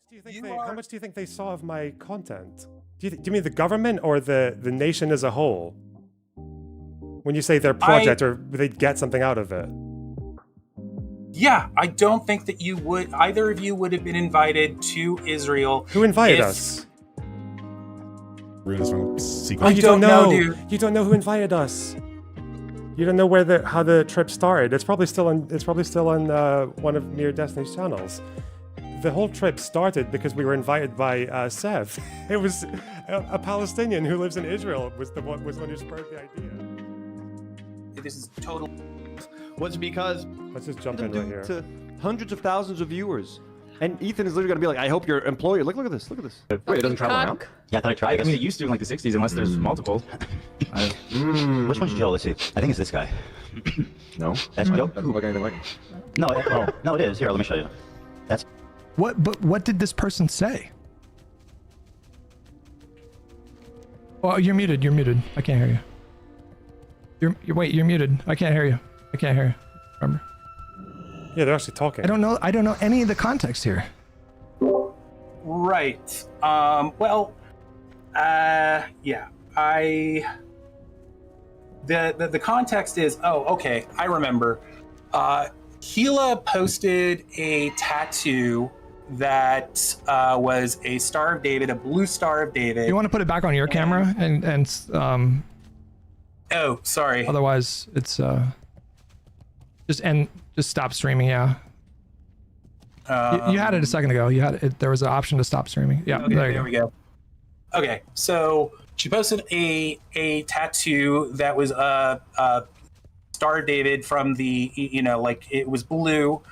How much do you think they saw of my content? Do you mean the government or the nation as a whole? When you say their project or they'd get something out of it? Yeah, I don't think that either of you would have been invited to Israel. Who invited us? I don't know, dude. You don't know who invited us. You don't know how the trip started. It's probably still on. One of Mere Destiny's channels. The whole trip started because we were invited by Sev. It was a Palestinian who lives in Israel was the one who spurred the idea. This is total. Was because let's just jump in right here. To hundreds of thousands of viewers, and Ethan is literally gonna be like, "I hope your employer look at this, look at this." Wait, it doesn't travel around? Yeah, I thought I tried. I mean, it used to in like the 60s, unless there's multiple. Which one's Joe? Let's see. I think it's this guy. No, that's Joe. Doesn't look anything like him. No, it is. Here, let me show you. That's. What? But what did this person say? Oh, you're muted. You're muted. I can't hear you. Wait. You're muted. I can't hear you. I can't hear you. Remember? Yeah, they're actually talking. I don't know any of the context here. Right. Well. Yeah. The context is. Oh, okay. I remember. Gila posted a tattoo that was a Star of David, a blue Star of David. You want to put it back on your camera and Oh, sorry. Otherwise, it's just stop streaming. Yeah. You had it a second ago. You had it. There was an option to stop streaming. Yeah. Okay, there we go. Okay, so she posted a tattoo that was a Star of David from the like it was blue,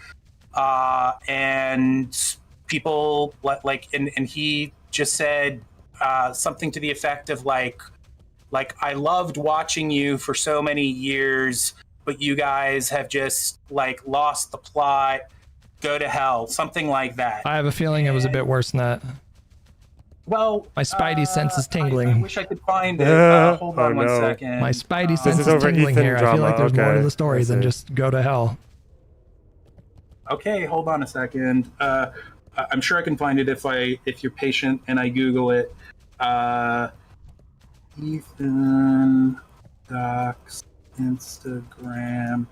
and people and he just said something to the effect of like I loved watching you for so many years, but you guys have just like lost the plot. Go to hell, something like that. I have a feeling it was a bit worse than that. Well, my spidey sense is tingling. I wish I could find it. Hold on one second. My spidey sense is tingling here. I feel like there's more to the story than just go to hell. Okay, hold on a second. I'm sure I can find it if you're patient and I Google it. Ethan Docs Instagram.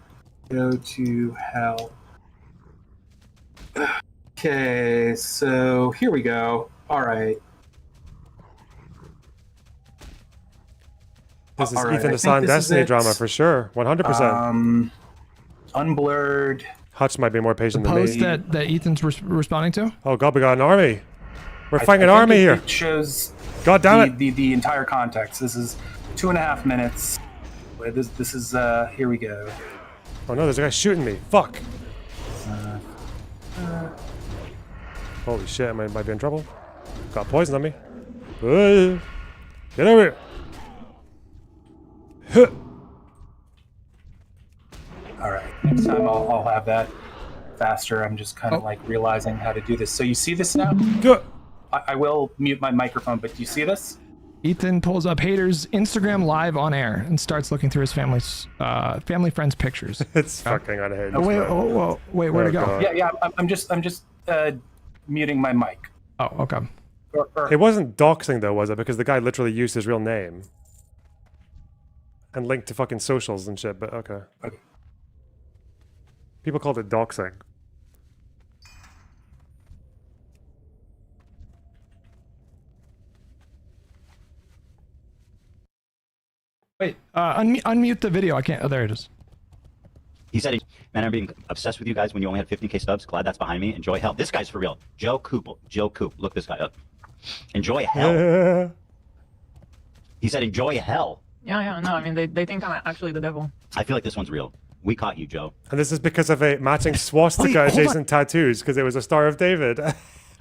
Go to hell. Okay, so here we go. All right. This is Ethan Hassan Destiny drama for sure. 100%. Unblurred. Hutch might be more patient than me. The post that Ethan's responding to? Oh god, we got an army. We're fighting an army here. It shows god damn it. The entire context. This is 2.5 minutes. This is here we go. Oh no, there's a guy shooting me. Fuck. Holy shit, I might be in trouble. Got poison on me. Get over here. All right, next time I'll have that faster. I'm just kind of like realizing how to do this. So you see this now? I will mute my microphone, but do you see this? Ethan pulls up haters Instagram live on air and starts looking through his family friends pictures. It's fucking unhinged. Wait, where'd it go? Yeah, I'm just muting my mic. Oh, okay. It wasn't doxing though, was it? Because the guy literally used his real name and linked to fucking socials and shit. But okay. People called it doxing. Wait, unmute the video. I can't. Oh, there it is. He said, man, I'm being obsessed with you guys when you only had 15K subs. Glad that's behind me. Enjoy hell. This guy's for real. Joe Coop. Look this guy up. Enjoy hell. He said, enjoy hell. Yeah, no, I mean, they think I'm actually the devil. I feel like this one's real. We caught you, Joe. And this is because of a matching swastika adjacent tattoos, because it was a Star of David.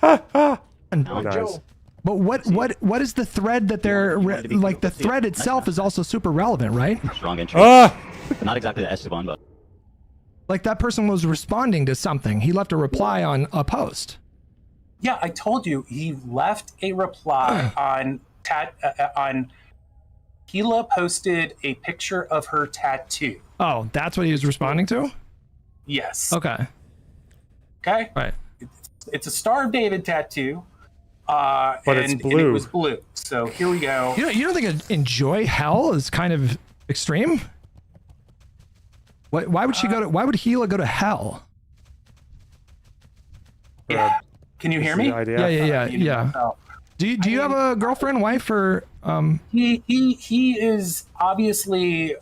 Nice. But what is the thread that they're like? The thread itself is also super relevant, right? Strong entry. Not exactly the Esteban, but like that person was responding to something. He left a reply on a post. Yeah, I told you he left a reply on. Hila posted a picture of her tattoo. Oh, that's what he was responding to? Yes. Okay. Okay. Right. It's a Star of David tattoo. But it's and blue. it was blue. So here we go. You don't think enjoy hell is kind of extreme? Why would she go to? Why would Gila go to hell? Yeah. Can you hear me? Yeah. Oh. Do you have a girlfriend, wife, or He is obviously.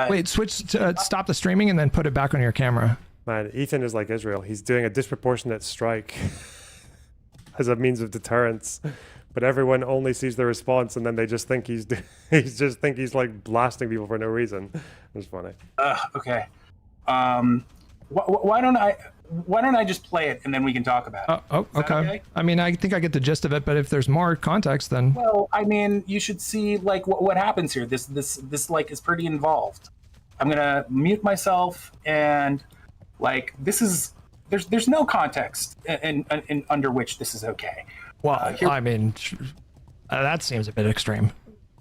Wait, switch to stop the streaming and then put it back on your camera. Man, Ethan is like Israel. He's doing a disproportionate strike as a means of deterrence, but everyone only sees the response and then they just think he's like blasting people for no reason. It's funny. Okay. Why don't I just play it and then we can talk about it? Okay. I mean, I think I get the gist of it, but if there's more context, then Well, I mean, you should see like what happens here. This like is pretty involved. I'm gonna mute myself and like there's no context in under which this is okay. well, I mean, that seems a bit extreme.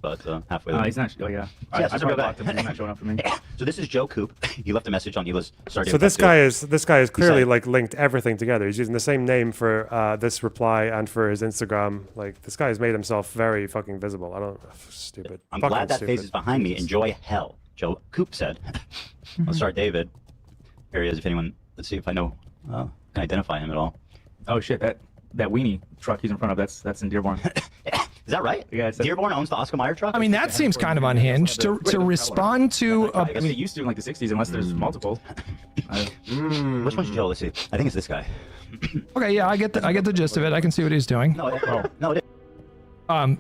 But halfway there. He's not. Oh yeah. Yeah, I so real blocked guy. him. He's not showing up for me. So this is Joe Coop. He left a message on Hila's Star So this guy is clearly said- like linked everything together. He's using the same name for this reply and for his Instagram. Like this guy has made himself very fucking visible. Stupid. I'm Fucking glad that stupid. phase is behind me. Enjoy hell. Joe Coop said. I'll start David. Here he is. If anyone, let's see if I know, can identify him at all. Oh shit! That weenie truck he's in front of. That's in Dearborn. Is that right? Yeah, it says- Dearborn owns the Oscar Mayer truck. I mean, that seems kind of unhinged to respond to. I mean, it used to in like the '60s, unless there's multiple. Which one's Joe? Let's see. I think it's this guy. Okay, yeah, I get the gist of it. I can see what he's doing. No, it is.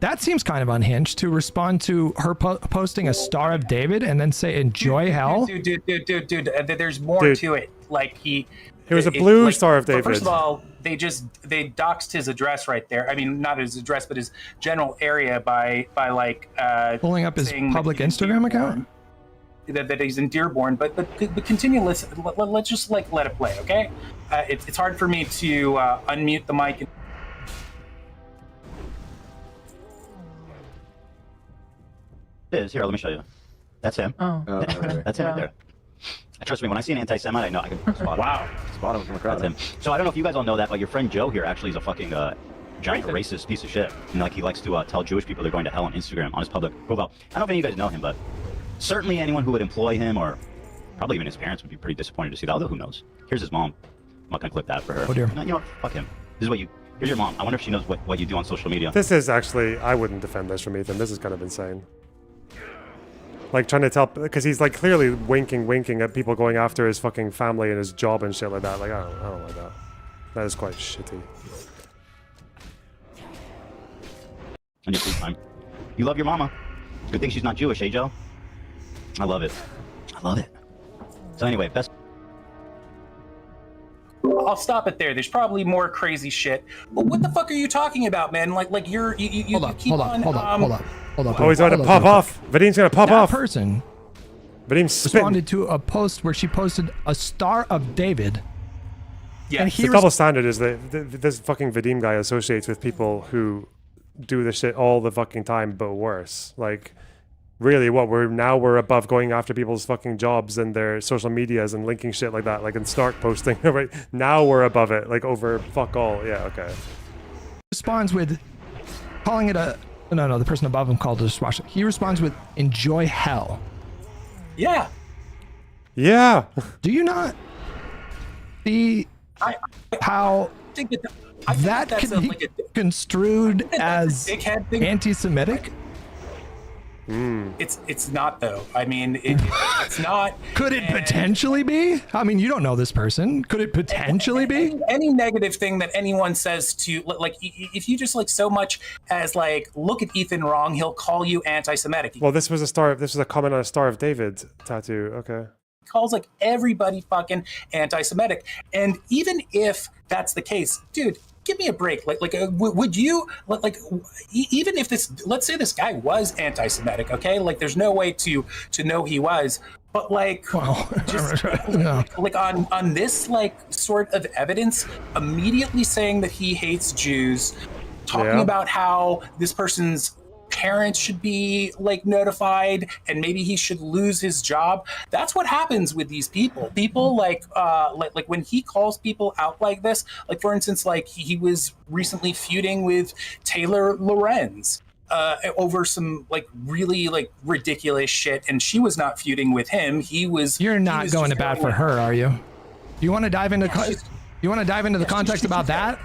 That seems kind of unhinged to respond to her posting a Star of David and then say enjoy hell. Dude. There's more Dude. to it. Like It was a blue like, Star of but David. First of all, they doxed his address right there. I mean, not his address, but his general area by like Pulling up his saying that public he's in Instagram Dearborn, account? that he's in Dearborn, but continue. Let's just like let it play, okay? It's hard for me to unmute the mic. It is. Here, let me show you. That's him. Oh. That's him right there. Trust me, when I see an anti-Semite, I know I can spot him. Wow. Spot him from across. That's him. So I don't know if you guys all know that, but your friend Joe here actually is a fucking giant racist piece of shit. And like he likes to tell Jewish people they're going to hell on Instagram on his public profile. I don't know if any of you guys know him, but certainly anyone who would employ him, or probably even his parents, would be pretty disappointed to see that. Although who knows? Here's his mom. I'm not gonna clip that for her. Oh dear. No, you know what? Fuck him. This is what you. Here's your mom. I wonder if she knows what you do on social media. This is actually, I wouldn't defend this from Ethan. This is kind of insane. Like trying to tell, because he's like clearly winking at people going after his fucking family and his job and shit like that. Like I don't like that. That is quite shitty. On your free time. You love your mama. Good thing she's not Jewish, eh, Joe? I love it. I love it. So anyway, best. I'll stop it there. There's probably more crazy shit. But what the fuck are you talking about, man? Like you keep Hold up. Oh, he's going to pop off. Vadim's going to pop That off. person Vadim's spitting. responded to a post where she posted a Star of David. Yeah. And he The double standard is that this fucking Vadim guy associates with people who do this shit all the fucking time, but worse. Like, really, what we're above going after people's fucking jobs and their social medias and linking shit like that, like in Stark posting. Right now, we're above it, like over fuck all. Yeah, okay. Responds with calling it a no. The person above him called it a swash. He responds with enjoy hell. Yeah. Yeah. Do you not see how I think that that's could be like a construed as dickhead thing. anti-Semitic? It's not though. I mean, it's not. Could it potentially be? I mean, you don't know this person. Could it potentially be? Any negative thing that anyone says to like, if you just like so much as like look at Ethan wrong, he'll call you anti-Semitic. Well, this was a comment on a Star of David tattoo. Okay. He calls like everybody fucking anti-Semitic, and even if that's the case, dude. Give me a break. Would you even if this? Let's say this guy was anti-Semitic. Okay, like there's no way to know he was, but like just No. like on this like sort of evidence, immediately saying that he hates Jews, talking Yeah. about how this person's parents should be like notified, and maybe he should lose his job. That's what happens with these people. People like when he calls people out like this, like for instance, like he was recently feuding with Taylor Lorenz over some like really like ridiculous shit, and she was not feuding with him. You're not going to bat for her, are you? You want to dive into the context about that?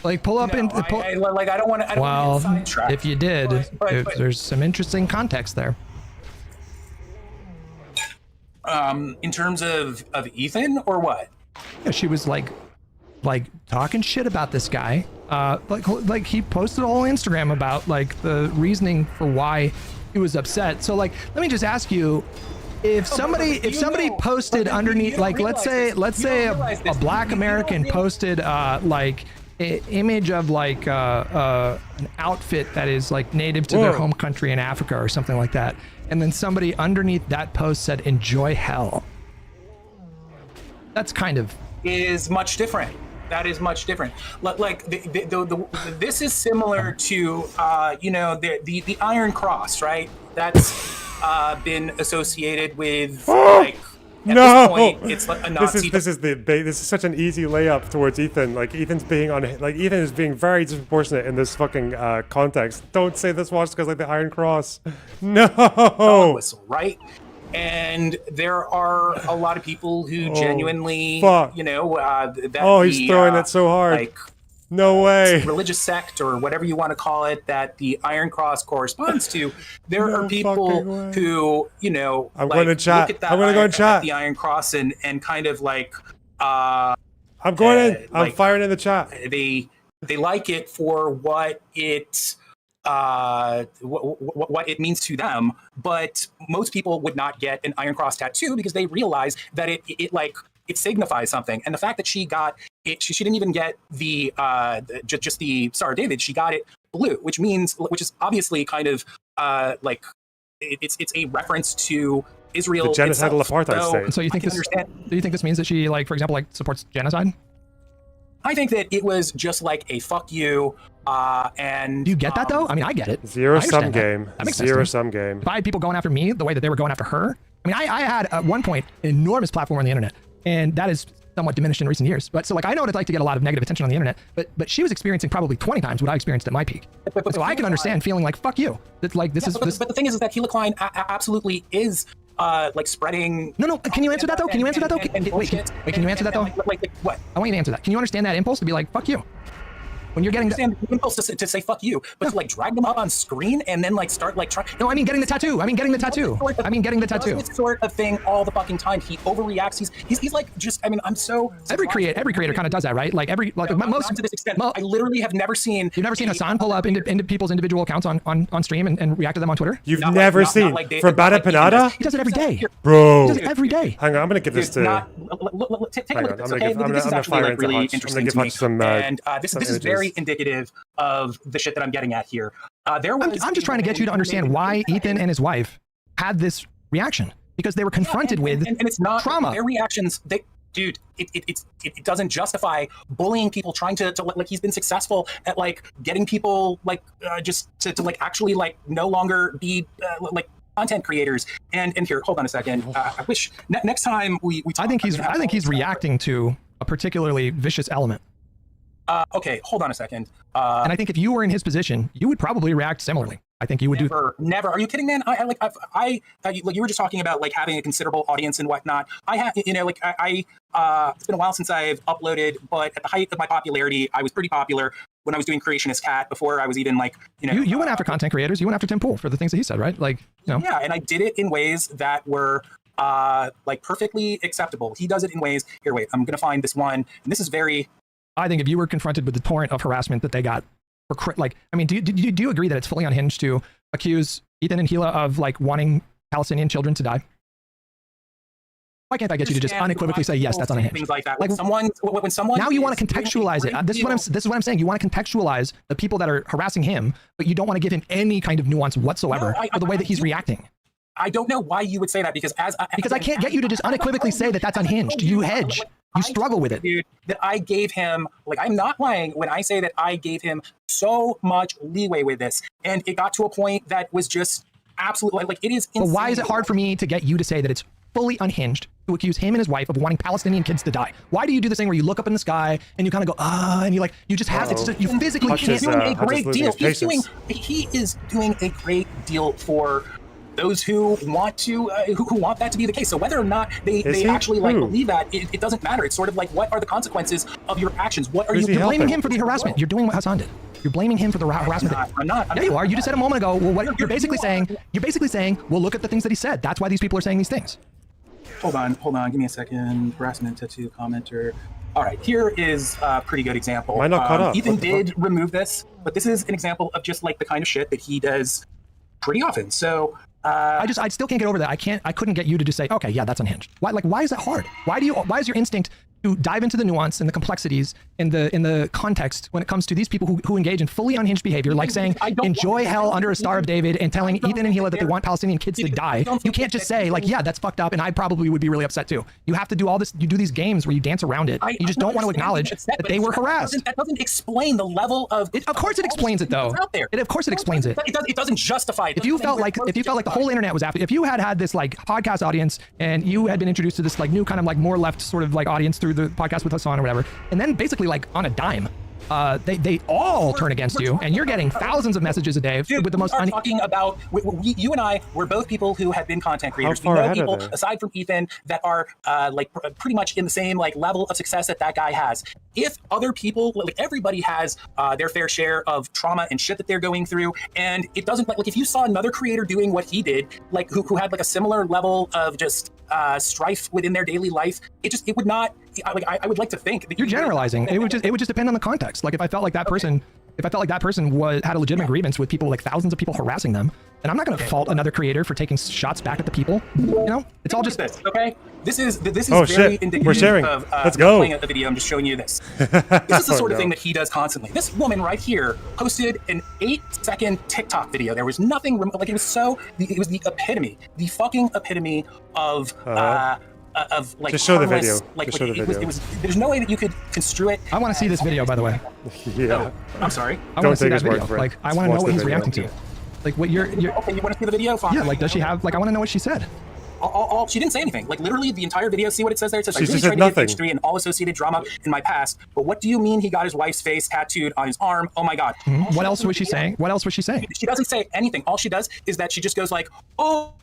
Like pull up no, into I don't want to. Well, sidetrack. if you did, but there's some interesting context there. In terms of Ethan or what? Yeah, she was like talking shit about this guy. Like he posted a whole Instagram about like the reasoning for why he was upset. So like, let me just ask you, if somebody posted underneath, like let's say a black American posted like an image of like an outfit that is like native to their home country in Africa or something like that, and then somebody underneath that post said "enjoy hell." That's kind of is much different. That is much different. Like this is similar to the Iron Cross, right? That's been associated with like at this point, it's like a Nazi. This is such an easy layup towards Ethan. Like Ethan is being very disproportionate in this fucking context. Don't say this watch because like the Iron Cross. No. Whistle, right? And there are a lot of people who genuinely, fuck. He's throwing it so hard. Like, no way. Religious sect or whatever you want to call it that the Iron Cross corresponds to. There are people who, I'm going to chat. I'm going to go and chat. The Iron Cross and kind of like. I'm going in. I'm firing in the chat. They like it for what it. What it means to them, but most people would not get an Iron Cross tattoo because they realize that it signifies something. And the fact that she got it, she didn't even get the just the Star of David. She got it blue, which is obviously kind of like it's a reference to Israel, the genocidal apartheid state. So you think do you think this means that she, like, for example, like supports genocide? I think that it was just like a fuck you. And do you get that though? I mean, I get it. Zero-sum game. That makes sense to me. Zero-sum game. If I had people going after me the way that they were going after her, I mean, I had at one point an enormous platform on the internet, and that is somewhat diminished in recent years. But so like, I know what it's like to get a lot of negative attention on the internet, but she was experiencing probably 20 times what I experienced at my peak. So I can understand feeling like fuck you. That's like this is. But the thing is that Gila Klein absolutely is. Like spreading. No. Can you answer that though? Can you answer that though? Wait, can you answer that though? Like what? I want you to answer that. Can you understand that impulse to be like, fuck you? When you're getting the impulse to say fuck you, but to like drag them up on screen and then like start like trying. No, I mean getting the tattoo. Getting the tattoo. This sort of thing all the fucking time. He overreacts. He's like just. I mean, I'm so. Every creator kind of does that, right? Like most. To this extent, I literally have never seen. You've never seen Hassan pull up into people's individual accounts on stream and react to them on Twitter? You've never seen from Bada Panada? He does it every day, bro. He does it every day. Hang on, I'm gonna give this to. Take a look at this. Okay, this is actually like really interesting to me, and this is very indicative of the shit that I'm getting at here. I'm just trying to get you to understand why Ethan and his wife had this reaction, because they were confronted with and it's not trauma. Their reactions, dude, it doesn't justify bullying people, trying to like, he's been successful at like getting people like just to like actually like no longer be like content creators. And here, hold on a second. I wish next time we talk, I think he's reacting to a particularly vicious element. Okay, hold on a second. And I think if you were in his position, you would probably react similarly. I think you would never. Are you kidding, man? Like you were just talking about like having a considerable audience and whatnot. I have, it's been a while since I've uploaded, but at the height of my popularity, I was pretty popular when I was doing Creationist Cat before I was even like, You went after content creators. You went after Tim Pool for the things that he said, right? Like, Yeah, and I did it in ways that were like perfectly acceptable. He does it in ways. Here, wait, I'm gonna find this one, and this is very. I think if you were confronted with the torrent of harassment that they got, do you agree that it's fully unhinged to accuse Ethan and Gila of like wanting Palestinian children to die? Why can't I get you to just unequivocally say yes, that's unhinged? Things like that. Like when someone now you want to contextualize it. This is what I'm saying. You want to contextualize the people that are harassing him, but you don't want to give him any kind of nuance whatsoever for the way that he's reacting. I don't know why you would say that because Because I can't get you to just unequivocally say that that's unhinged. You hedge. You struggle with it. Dude, that I gave him, like, I'm not lying when I say that I gave him so much leeway with this. And it got to a point that was just absolutely, like it is insane. But why is it hard for me to get you to say that it's fully unhinged to accuse him and his wife of wanting Palestinian kids to die? Why do you do this thing where you look up in the sky and you kind of go, and you just have, it's just, you physically Hutch can't. is, doing a Hutch is great losing deal. his patience. He is doing a great deal for those who want to, who want that to be the case. So whether or not they actually like believe that, it doesn't matter. It's sort of like, what are the consequences of your actions? What are Who's he you Blaming helping? him for the harassment. You're doing what Hassan did. You're blaming him for the harassment. I'm not. Yeah, you are. You just said a moment ago. Well, what you're basically saying. Well, look at the things that he said. That's why these people are saying these things. Hold on. Give me a second. Harassment, tattoo, commenter. All right, here is a pretty good example. Am I not caught up? Ethan did remove this, but this is an example of just like the kind of shit that he does pretty often. So I still can't get over that. I couldn't get you to just say, okay, yeah, that's unhinged. Why is that hard? Why is your instinct to dive into the nuance and the complexities in the context when it comes to these people who engage in fully unhinged behavior, like saying enjoy hell under a Star of David and telling Ethan and Hila that they want Palestinian kids to die? You can't just say like, yeah, that's fucked up, and I probably would be really upset too. You have to do all this. You do these games where you dance around it. You just don't want to acknowledge that they were harassed. That doesn't explain the level of. Of course, it explains it though. Of course, it explains it. It doesn't justify it. If you felt like the whole internet was after, if you had this like podcast audience and you had been introduced to this like new kind of like more left sort of like audience through the podcast with Hassan or whatever, and then basically like on a dime, they all turn against you, and you're getting thousands of messages a day with the most. Talking about you and I were both people who have been content creators. We far know ahead people are they? aside from Ethan that are like pretty much in the same like level of success that guy has. If other people, like everybody has their fair share of trauma and shit that they're going through, and it doesn't like if you saw another creator doing what he did, like who had like a similar level of just strife within their daily life, it would not. I would like to think that You're generalizing. It would just depend on the context. Like if I felt like that person, had a legitimate grievance with people, like thousands of people harassing them, then I'm not going to fault another creator for taking shots back at the people. You know, it's all just this. Okay, this is Oh, very shit. indicative We're sharing. of Let's go. playing the video. I'm just showing you this. This is the sort of no. thing that he does constantly. This woman right here posted an 8-second TikTok video. There was nothing like it was the epitome, the fucking epitome of like just show the harmless, video. Like, Just show the it was, video. there's no way that you could construe it. I want to see this video, by the way. Yeah. I'm sorry. I Don't want to see take that his word video. for it. Like I want to know Watch what the he's video. reacting to. Like what you're. Okay, you want to see the video? Fine. Yeah. Like does she have? Like I want to know what she said. She didn't say anything. Like literally the entire video. See what it says there? It says, She I really just said tried to get nothing. history and all associated drama in my past. But what do you mean he got his wife's face tattooed on his arm? Oh my God. What else was she saying? What else was she saying? She doesn't say anything. All she does is that she just goes like, oh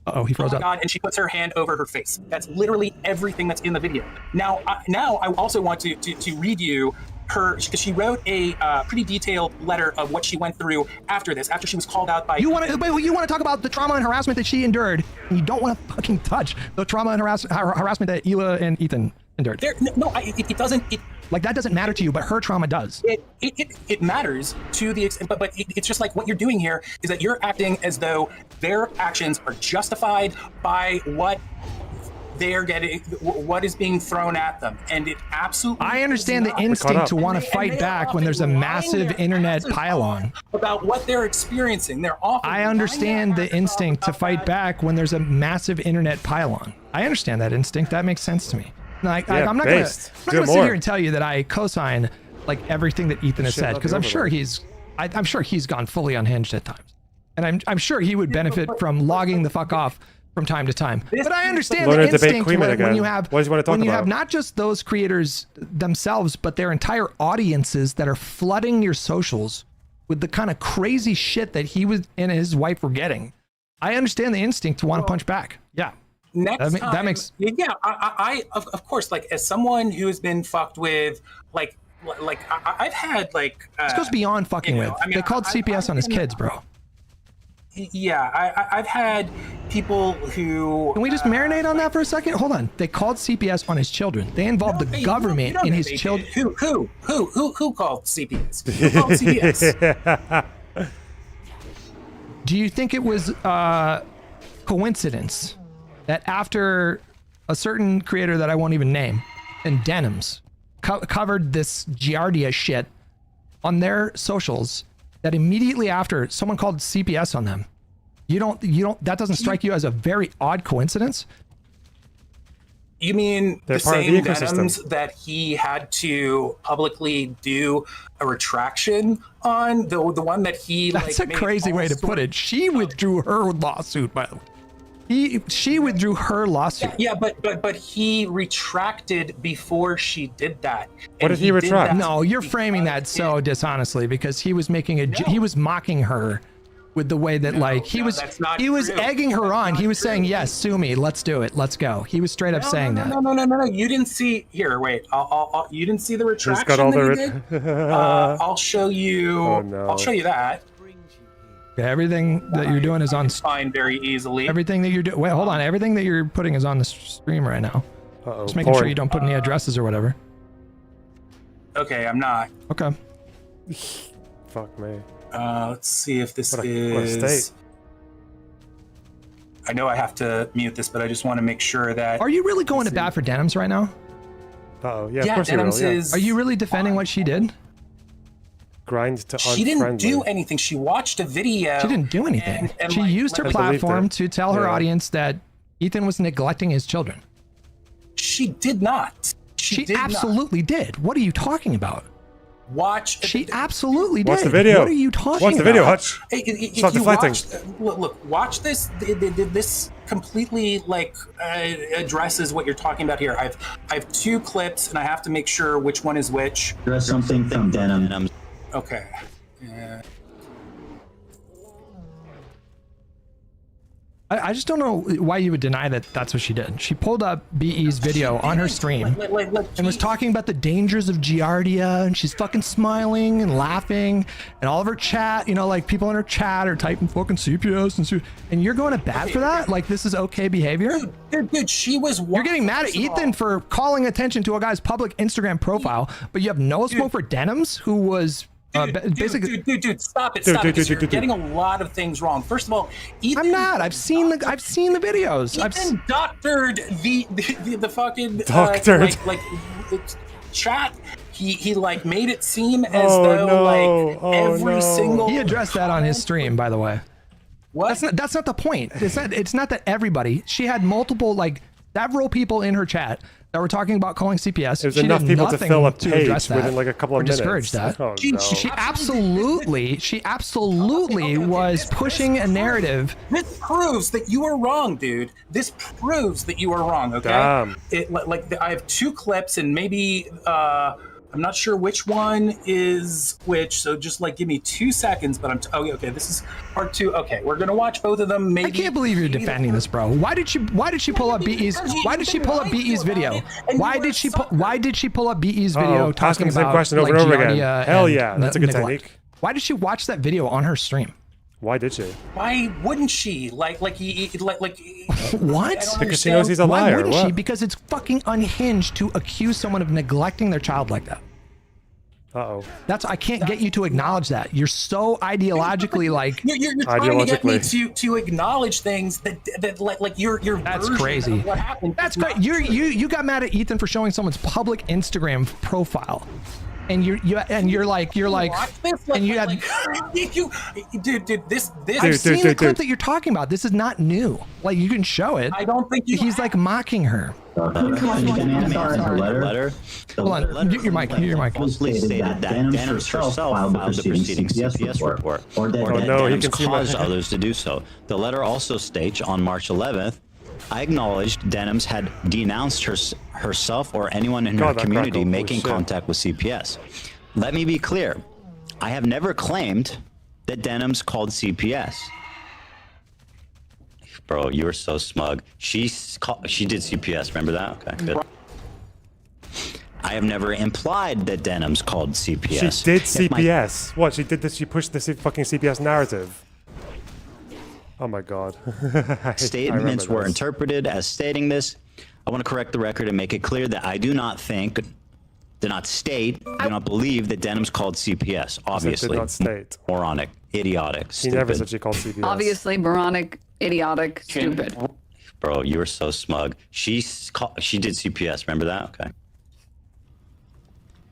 Uh-oh, he froze my up. God, and she puts her hand over her face. That's literally everything that's in the video. Now I also want to read you her, because she wrote a pretty detailed letter of what she went through after this, after she was called out by. You want to talk about the trauma and harassment that she endured, and you don't want to fucking touch the trauma and harassment that Hila and Ethan endured. It doesn't. Like that doesn't matter to you, but her trauma does. It matters to the extent, but it's just like what you're doing here is that you're acting as though their actions are justified by what they're getting, what is being thrown at them, and it absolutely. I understand the instinct to want to fight back when there's a massive internet pile-on. About what they're experiencing, they're often. I understand the instinct to fight back when there's a massive internet pile-on. I understand that instinct. That makes sense to me. Like, I'm not gonna sit here and tell you that I co-sign like everything that Ethan has said, because I'm sure he's gone fully unhinged at times, and I'm sure he would benefit from logging the fuck off from time to time. But I understand the instinct when you have not just those creators themselves, but their entire audiences that are flooding your socials with the kind of crazy shit that he was and his wife were getting. I understand the instinct to want to punch back. Yeah. Next time, that makes I of course, like as someone who has been fucked with, like I've had like this goes beyond fucking with. I mean, they called CPS on his kids, bro. Yeah, I've had people who. Can we just marinate on that for a second? Hold on. They called CPS on his children. They involved the government in his children. Who called CPS? Who called CPS? Do you think it was coincidence that after a certain creator that I won't even name and Denims covered this Giardia shit on their socials, that immediately after someone called CPS on them, You don't. That doesn't strike you as a very odd coincidence? You mean They're the part of the same ecosystem. Denims that he had to publicly do a retraction on? The one that he That's like, a made crazy all way to put it. She withdrew her lawsuit, by the way. She withdrew her lawsuit. Yeah, but he retracted before she did that. What did he retract? that No, you're because framing that so dishonestly because he was making he was mocking her with the way that that's not he was true. egging her That's on. not He was true. saying, "Yes, sue me. Let's do it. Let's go." He was straight up saying that. No. You didn't see. Here, wait. You didn't see the retraction. got all that the he did? I'll show you. Oh, no. I'll show you that. Okay, everything that you're doing is on. Find very easily. Everything that you're doing. Wait, hold on. Everything that you're putting is on the stream right now. Uh-oh. Just making sure porn. you don't put any addresses or whatever. Okay, I'm not. Okay. Fuck me. Let's see if this What a is. state. I know I have to mute this, but I just want to make sure that. Are you really going to bat for Denims right now? Uh-oh. Yeah, of Yeah, course you will. Denims Yeah. is. Are you really defending what she did? Grind to She didn't unfriendly. do anything. She watched a video. She didn't do anything. and, She like, used her let me- believed platform it. to tell her Yeah. audience that Ethan was neglecting his children. She did not. She did not. absolutely did. What are you talking about? Watch. She absolutely did. Watch the video. What are you talking Watch the video, about? Hutch. If Stop you deflecting. look, watch this. This completely addresses what you're talking about here. I have two clips, and I have to make sure which one is which. There's something from Denim. Okay. Yeah. I just don't know why you would deny that that's what she did. She pulled up BE's video on her stream and was talking about the dangers of Giardia, and she's fucking smiling and laughing, and all of her chat, like people in her chat are typing fucking CPS and you're going to bat for that? Like this is okay behavior? Dude, she was. You're getting mad at Ethan for calling attention to a guy's public Instagram profile, but you have no smoke for Denims, who was basically. Dude, stop it! Dude, Stop it! 'Cause dude, You're getting a lot of things wrong. First of all, Ethan. I'm not. I've seen the videos. Ethan doctored the fucking Doctored. like chat. He like made it seem as Oh, though no. like Oh, every no. single. He addressed that on his stream, by the way. What? That's not the point. It's not that everybody. She had multiple several people in her chat that were talking about calling CPS. There's she enough did people to nothing fill a to page address that within like a couple or of minutes. discourage that. Oh, She- no. She absolutely was pushing a narrative. This proves that you are wrong, dude. This proves that you are wrong. Okay. Damn. I have two clips, and maybe I'm not sure which one is which. So just give me 2 seconds. But okay. This is part two. Okay, we're gonna watch both of them. Maybe. I can't believe you're defending this, bro. Why did she pull up BE's? Why did she pull up BE's video? Why did she pull up BE's video Oh, talking asking the same about question over and over again. Giardia Hell and yeah, that's a good neglect? technique. Why did she watch that video on her stream? Why did she? Why wouldn't she? What? Because she knows he's a Why liar. wouldn't she? What? Because it's fucking unhinged to accuse someone of neglecting their child like that. Uh-oh. I can't get you to acknowledge that. You're so ideologically You're trying to get me Ideologically. to acknowledge things that your That's version crazy. of what happened. That's is great. not You got mad at Ethan for showing someone's public Instagram profile, and you're like, Watch this, and you had. dude, this. I've seen the dude. clip that you're talking about. This is not new. Like you can show it. I don't think you. He's like mocking her. Hold on. Mute your mic. Mute your mic. Falsely stated that Denims herself filed the preceding CPS report, or that Oh, no, he Denims can see my- caused others to do so. The letter also states on March 11th, I acknowledged Denims had denounced herself or anyone in her God, that community crackle. Holy making shit. contact with CPS. Let me be clear. I have never claimed that Denims called CPS. Bro, you were so smug. She did CPS. Remember that? Okay, good. I have never implied that Denims called CPS. She did If my- CPS. What? She did this. She pushed the fucking CPS narrative. Oh my god. I Statements remember were this. interpreted as stating this. I want to correct the record and make it clear that I do not believe that Denims called CPS. Obviously, did not state. moronic, idiotic, He stupid. never said she called CPS. Obviously, moronic, idiotic, stupid. Bro, you were so smug. She did CPS. Remember that? Okay.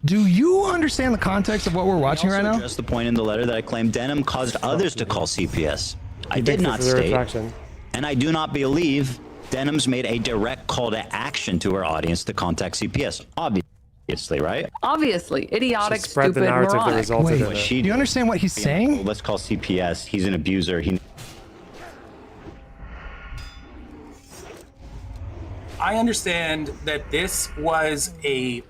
Do you understand the context of what we're watching right now? Address the point in the letter that I claimed Denim caused others to call CPS. I did not This is a state, retraction. and I do not believe Denim's made a direct call to action to her audience to contact CPS. Obviously, right? Obviously, idiotic, She spread stupid, the narrative that moronic. resulted in it. She Do you understand what he's saying? Let's call CPS. He's an abuser. I understand that this was a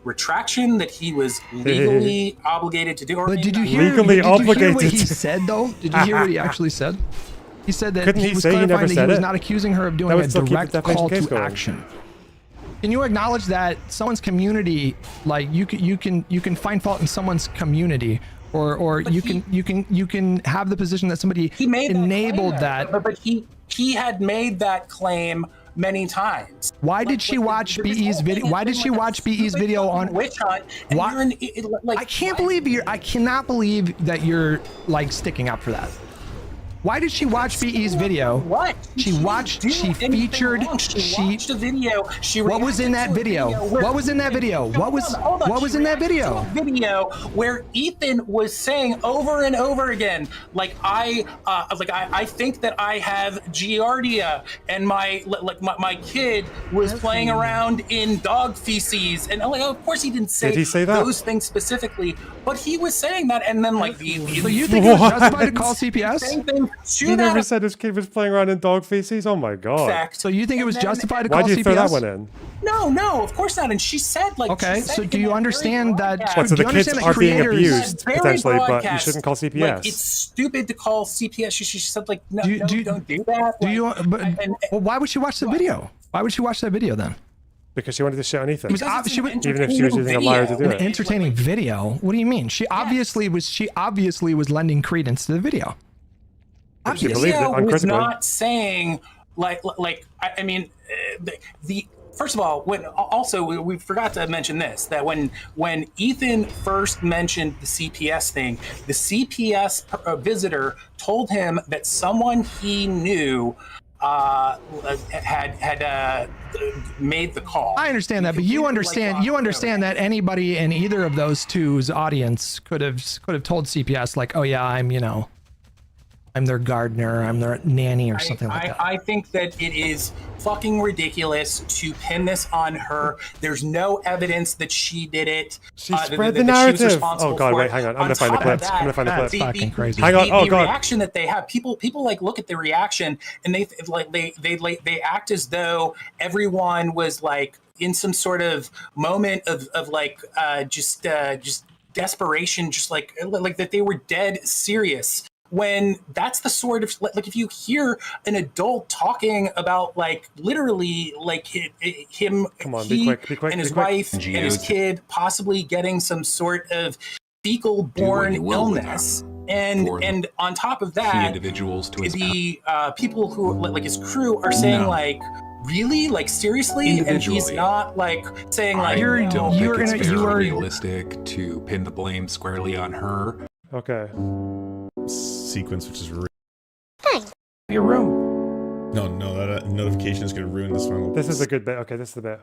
retraction that he was legally obligated to do. But did you hear? Legally Did you hear what obligated. he said though? Did you hear what he actually said? He said that Couldn't he he was say he clarifying never that said he was it? not accusing her of That doing would a still keep the direct defamation call case to going. action. Can you acknowledge that someone's community, like you can find fault in someone's community, or you can have the position that somebody He made enabled that, that. but he had made that claim many times. Why did she watch BE's video? Why did she watch BE's video on witch hunt? And Why- you're like, I can't believe I cannot believe that you're like sticking up for that. Why did she watch BE's video? What? She watched. didn't She do anything featured. wrong. She watched a video. She What was in that reacted to a video? where- What was in that video? What was? Hold on. What was She in that reacted to video? a video where Ethan was saying over and over again, like I think that I have giardia, and my kid was playing around in dog feces, and like, of course he didn't say, Did he say that? those things specifically, but he was saying that, and then like So you think it was What? justified to call CPS? same thing to He never that said his kid was playing around in dog feces. Oh my god. effect. So you think it was And then- justified to Why call did you CPS? throw that one in? No, of course not. And she said, like, Okay, she said so in do you that understand very that- broadcast- What, so Do the you kids understand that are being creators- abused that very potentially, but you broadcast, shouldn't call Like, CPS. it's stupid to call CPS. She said, like, no, Do you- no, do you- don't do that. Do Like, you? But and- well, why would she watch the video? Why would she watch that video then? Because she wanted to shit on Ethan. was ob- she was- Even if she was using a liar to do An it. entertaining video? What do you mean? She obviously was lending credence to the video. She Obviously. believed it Video was uncritically. not saying I mean the first of all, when also we forgot to mention this, that when Ethan first mentioned the CPS thing, the CPS visitor told him that someone he knew had made the call. I understand that, but you understand that anybody in either of those two's audience could have told CPS like, oh yeah, I'm their gardener, I'm their nanny, or something like that. I think that it is fucking ridiculous to pin this on her. There's no evidence that she did it. She that- spread that the she was narrative. responsible Oh god, for wait, it. hang on. I'm On gonna find the top of clips. I'm gonna find the that, clips. That's fucking crazy. Hang on. Oh the god. reaction that they have, people like look at the reaction and they act as though everyone was like in some sort of moment of just desperation, just like that they were dead serious. When that's the sort of like, if you hear an adult talking about like literally like him, Come on, be he quick, and his be quick. wife and his kid possibly getting some sort of fecal born you will with illness, for and on top of key that, individuals to his the people who like his crew are saying No. like, really, like seriously, and he's Individually. not like saying like, I You're- don't you're think it's in a- you very are- realistic to pin the blame squarely on her. Okay. Sequence, which is Your room. no, that notification is going to ruin this final. This is a good bit. Okay, this is the bit.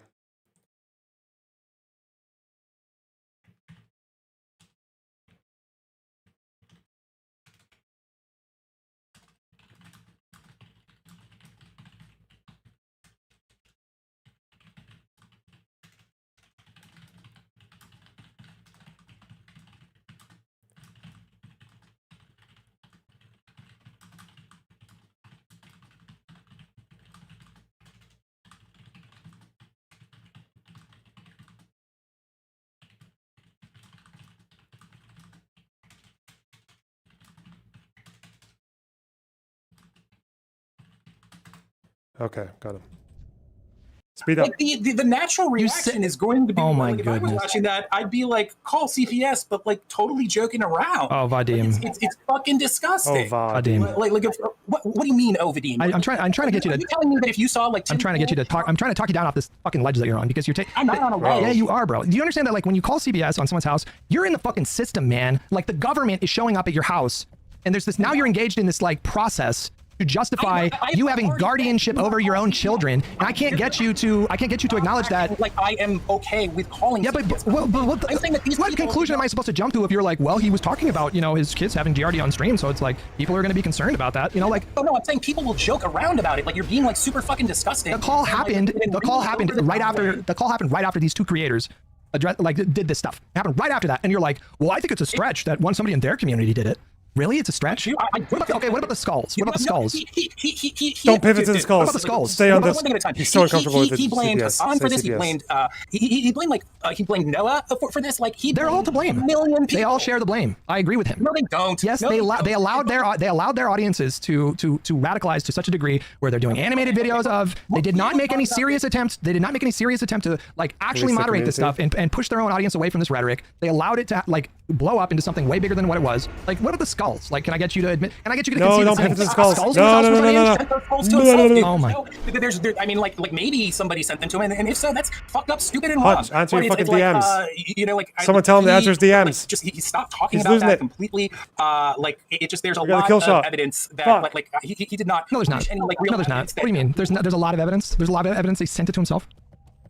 Okay, got him. Speed up. like the natural reaction is going to be, Oh my like, if I was goodness. watching that, I'd be like, call CPS, but like totally joking around. Oh, Vadim. It's fucking Oh, disgusting. Vadim. Like if, what do you mean, Vadim? I'm trying to get you Are to. you telling me that if you saw like, I'm trying to get you to talk. I'm trying to talk you down off this fucking ledge that you're on because you're taking. I'm not on a ledge. Yeah, you are, bro. Do you understand that? Like when you call CPS on someone's house, you're in the fucking system, man. Like the government is showing up at your house, and there's this. Now you're engaged in this like process to justify you having guardianship over your own children, and I can't get you to acknowledge that. Like, I am okay with calling. Yeah, but what conclusion am I supposed to jump to if you're like, well, he was talking about, you know, his kids having GRD on stream, so it's like people are going to be concerned about that, you know, like. Oh no, I'm saying people will joke around about it. Like, you're being like super fucking disgusting. The call happened. The call happened right after these two creators did this stuff. It happened right after that, and you're like, well, I think it's a stretch that somebody in their community did it. Really? It's a stretch? What about the skulls? What about the skulls? Don't pivot to the skulls. What about the skulls? Stay on this. He's so uncomfortable with the He blamed CPS. Hassan for this. CPS. He blamed Noah for this. Like, they're all to blame. They all share the blame. I agree with him. No, they don't. Yes, no, they allowed their audiences to radicalize to such a degree where they're doing animated videos of. They did not make any serious attempt. They did not make any serious attempt to like actually moderate this stuff and push their own audience away from this rhetoric. They allowed it to like blow up into something way bigger than what it was. Like, what are the skulls? Like, can I get you to admit? Can I get you to concede? No, don't pivot to the skulls. No. Oh my. I mean, like maybe somebody sent them to him, and if so, that's fucked up, stupid, and wrong. Hutch, answer your fucking like, DMs. you know, like someone tell him to answer his DMs. Just he stopped talking He's about losing that it. completely. Like it just there's a We got a lot kill of shot. evidence that like he did not. No, there's not. Any, like, real No, there's not. What do you mean? There's a lot of evidence. There's a lot of evidence he sent it to himself.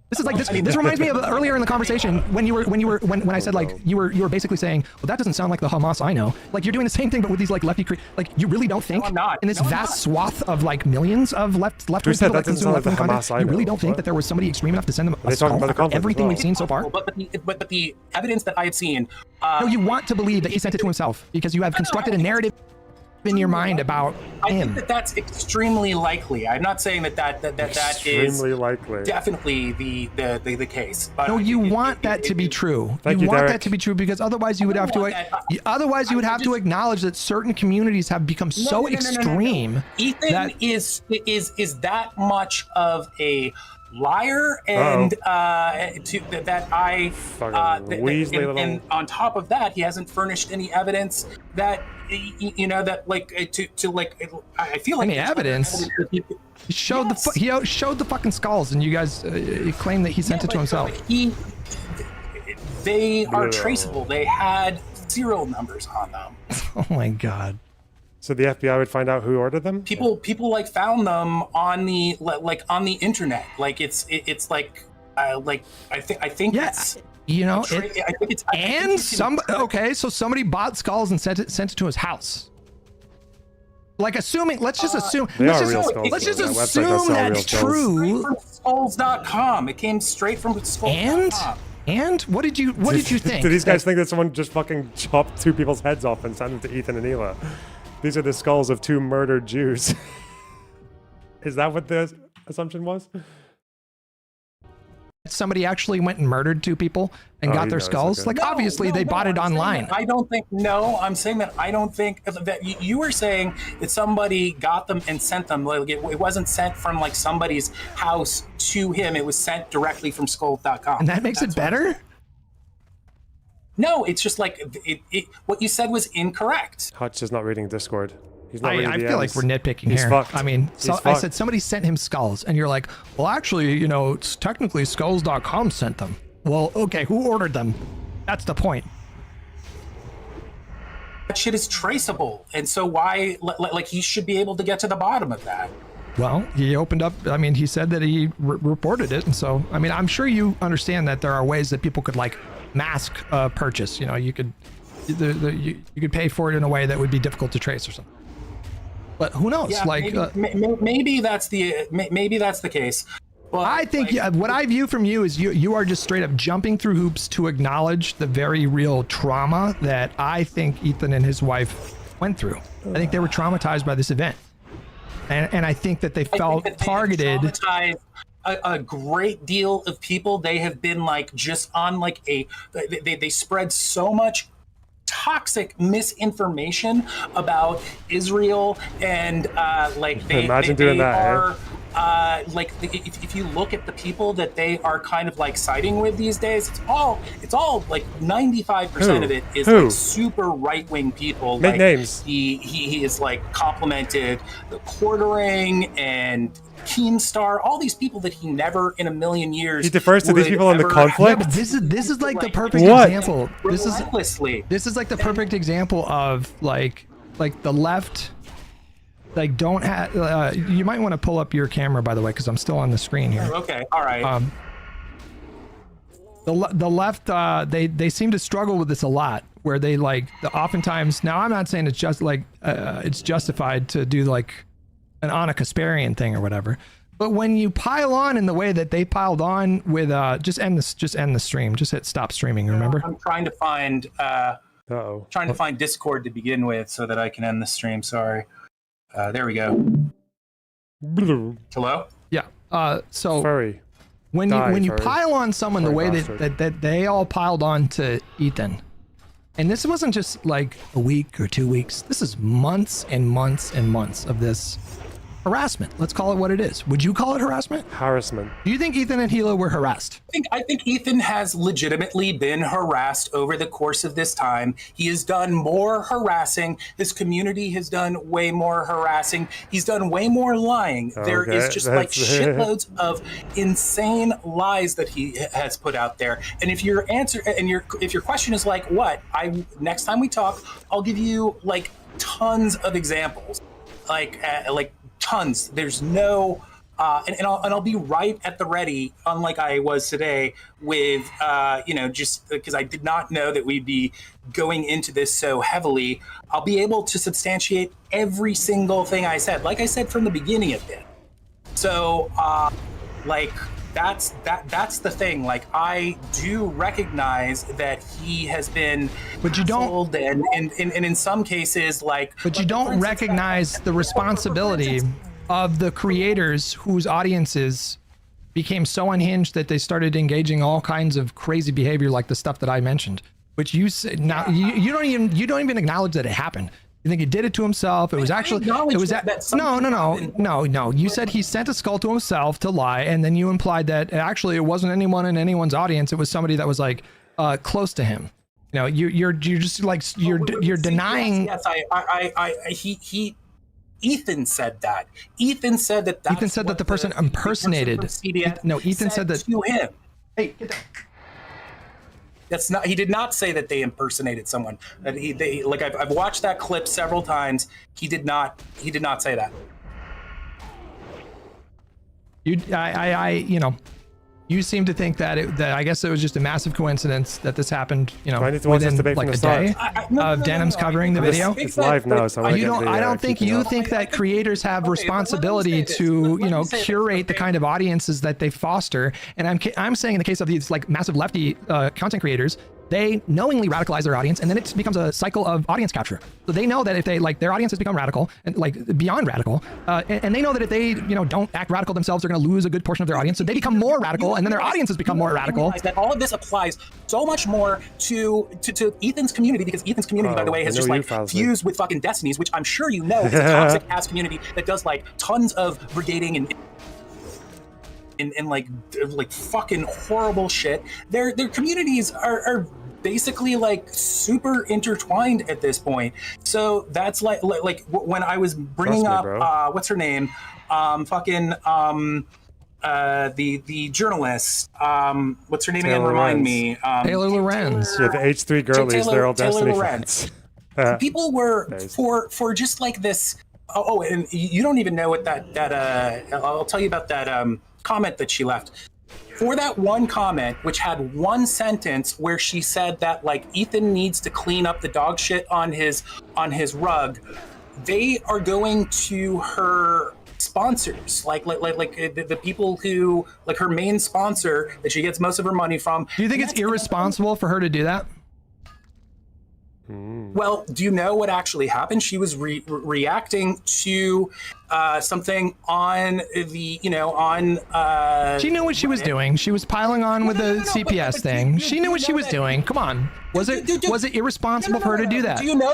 This is like this. This reminds me of earlier in the conversation when I said like you were basically saying, well, that doesn't sound like the Hamas I know. Like you're doing the same thing, but with these like lefty, like you really don't think in this vast swath of like millions of left wing people that consume left wing content, you really don't think that there was somebody extreme enough to send them a skull after everything we've seen so far? But the evidence that I have seen. No, you want to believe that he sent it to himself because you have constructed a narrative in your mind about him. I think that's extremely likely. I'm not saying that is extremely likely. Definitely the case. But no, you want that to be true. You want that to be true because otherwise you would have to. Otherwise, you would have to acknowledge that certain communities have become so extreme. Ethan is that much of a liar, and and on top of that, he hasn't furnished any evidence that I feel like any evidence. He showed he showed the fucking skulls, and you guys claim that he sent it to himself. They are traceable. They had serial numbers on them. Oh my god. So the FBI would find out who ordered them? People like found them on the internet. Like it's like I think yeah. it's, you know, okay, so somebody bought skulls and sent it to his house. Like assuming, let's just assume that's true. From skulls.com. It came straight from skulls.com. And what did you think? Do these guys think that someone just fucking chopped two people's heads off and sent them to Ethan and Hila? These are the skulls of two murdered Jews. Is that what the assumption was? Somebody actually went and murdered two people and got their skulls? Okay. Like, obviously, they bought it online. I don't think, I'm saying that I don't think that you were saying that somebody got them and sent them. Like, it wasn't sent from like somebody's house to him. It was sent directly from skull.com. And that makes it better? No, it's just like what you said was incorrect. Hutch is not reading Discord. He's not reading I DMs. feel like we're nitpicking He's here. fucked. I mean, He's I said somebody sent him skulls, and you're like, well, actually, you know, it's technically skulls.com sent them. Well, okay, who ordered them? That's the point. That shit is traceable, and so why? Like, he should be able to get to the bottom of that. Well, he opened up. I mean, he said that he reported it, and so I mean, I'm sure you understand that there are ways that people could like mask a purchase. You know, you could you could pay for it in a way that would be difficult to trace or something. But who knows? Yeah, like maybe that's the case. Well, I think what I view from you is you are just straight up jumping through hoops to acknowledge the very real trauma that I think Ethan and his wife went through. I think they were traumatized by this event, and I think that they felt targeted. A great deal of people. They have been like just on like they spread so much toxic misinformation about Israel, and like they are like if you look at the people that they are kind of like siding with these days, it's all like 95% of it is like super right-wing people. Make like, names. He is like complimented the Quartering and Keemstar, all these people that he never in a million years. He defers to these people in the conflict. Yeah, but this is like the perfect example. This is like the perfect example of like the left like don't have. You might want to pull up your camera, by the way, because I'm still on the screen here. Okay, all right. The left, they seem to struggle with this a lot, where they oftentimes. Now, I'm not saying it's just like it's justified to do like an Anna Kasparian thing or whatever, but when you pile on in the way that they piled on with, just end the stream, just hit stop streaming. Remember? I'm trying to find. Trying to find Discord to begin with so that I can end the stream. Sorry. There we go. Hello? Yeah. So Furry. when you Furry. pile on someone the way bastard. that they all piled on to Ethan, and this wasn't just like a week or 2 weeks. This is months and months and months of this harassment. Let's call it what it is. Would you call it harassment? Harassment. Do you think Ethan and Hilo were harassed? I think Ethan has legitimately been harassed over the course of this time. He has done more harassing. His community has done way more harassing. He's done way more lying. There is just like shitloads of insane lies that he has put out there. And if your answer and if your question is like, what? Next time we talk, I'll give you like tons of examples, like tons. There's no. And I'll be right at the ready, unlike I was today, with just because I did not know that we'd be going into this so heavily. I'll be able to substantiate every single thing I said, like I said from the beginning of it. So, that's the thing. Like, I do recognize that he has been, but you don't, and in some cases, but you don't recognize the responsibility of the creators whose audiences became so unhinged that they started engaging all kinds of crazy behavior, like the stuff that I mentioned. Which you said now you don't even acknowledge that it happened. You think he did it to himself. It was actually no. You said he sent a skull to himself to lie, and then you implied that actually it wasn't anyone in anyone's audience. It was somebody that was like close to him. You know, you're just like you're denying. Yes, he. Ethan said that. Ethan said that. Ethan said that the person impersonated. Ethan said that to him. Hey, get down. That's not. He did not say that they impersonated someone. That I've watched that clip several times. He did not say that. You seem to think that I guess it was just a massive coincidence that this happened. I need to watch this within debate like from a the start. day of Denim's covering the video. It's live now, so I don't think you think that creators have responsibility to curate the kind of audiences that they foster. And I'm saying in the case of these like massive lefty content creators, they knowingly radicalize their audience, and then it becomes a cycle of audience capture. So they know that if they their audience has become radical and beyond radical, and they know that if they don't act radical themselves, they're going to lose a good portion of their audience. So they become more radical, and then their audiences become more radical. That all of this applies so much more to Ethan's community, because Ethan's community, by the way, has just fused with fucking Destinies, which I'm sure you know is a toxic ass community that does like tons of brigading and like fucking horrible shit. Their communities are basically like super intertwined at this point. So that's like when I was bringing up what's her name, the journalist, what's her name again? Remind me. Taylor Lorenz. Yeah, the H3 girlies. They're all Destiny fans. People were for just like this. Oh, and you don't even know what that I'll tell you about that comment that she left. For that one comment, which had one sentence where she said that like Ethan needs to clean up the dog shit on his rug, they are going to her sponsors, like the people who, like her main sponsor that she gets most of her money from. Do you think it's irresponsible for her to do that? Well, do you know what actually happened? She was reacting to something on the, She knew what she was doing. She was piling on with the CPS thing. She knew what she was doing. Come on. Was it irresponsible for her to do that? Do you know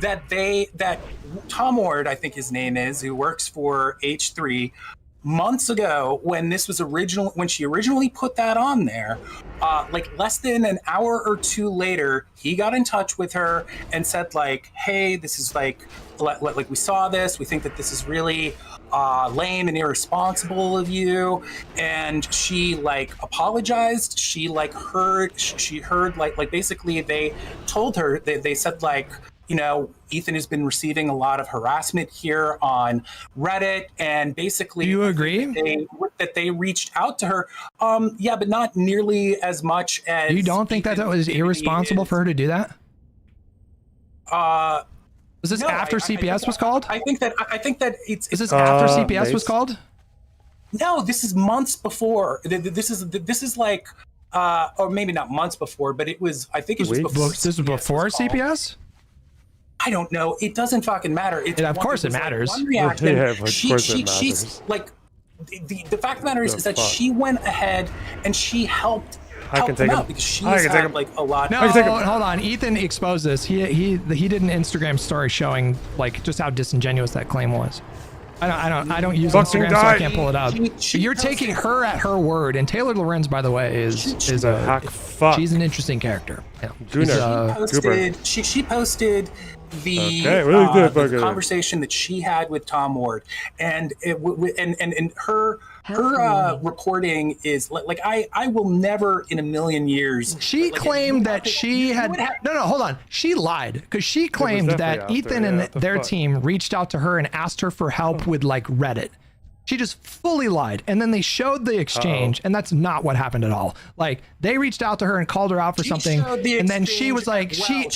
that Tom Ward, I think his name is, who works for H3, months ago when she originally put that on there, like less than an hour or two later, he got in touch with her and said like, hey, this is like we saw this, we think that this is really lame and irresponsible of you. And she like apologized. She heard like basically they told her, they said like, Ethan has been receiving a lot of harassment here on Reddit, and basically, Do you agree? That they reached out to her. Yeah, but not nearly as much as. You don't think that was irresponsible for her to do that? Was this after CPS was called? I think that it's. Is this after CPS was called? No, this is months before. This is like, or maybe not months before, but it was. I think it was before. This was before CPS. I don't know. It doesn't fucking matter. Of course it matters. One reaction. Yeah, of course it matters. She's like, the fact of the matter is that she went ahead and she helped them out because she's had like a lot. No, hold on. Ethan exposed this. He did an Instagram story showing like just how disingenuous that claim was. I don't use Instagram, so I can't pull it up. You're taking her at her word, and Taylor Lorenz, by the way, is a hack fuck. She's an interesting character. Yeah. She posted the conversation that she had with Tom Ward, and her reporting is like I will never in a million years. She claimed that she had no hold on. She lied because she claimed that Ethan and their team reached out to her and asked her for help with like Reddit. She just fully lied, and then they showed the exchange, and that's not what happened at all. Like they reached out to her and called her out for something, and then she was like, she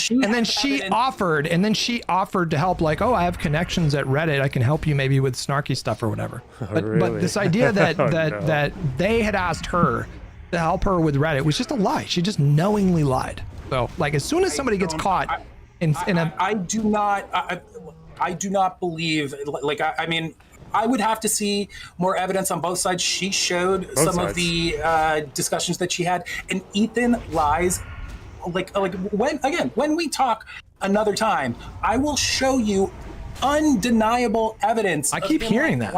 offered to help. Like, oh, I have connections at Reddit, I can help you maybe with snarky stuff or whatever. But this idea that that they had asked her to help her with Reddit was just a lie. She just knowingly lied. So like as soon as somebody gets caught I do not believe like I mean. I would have to see more evidence on both sides. She showed some of the discussions that she had, and Ethan lies. Like when we talk another time, I will show you undeniable evidence. I keep hearing that.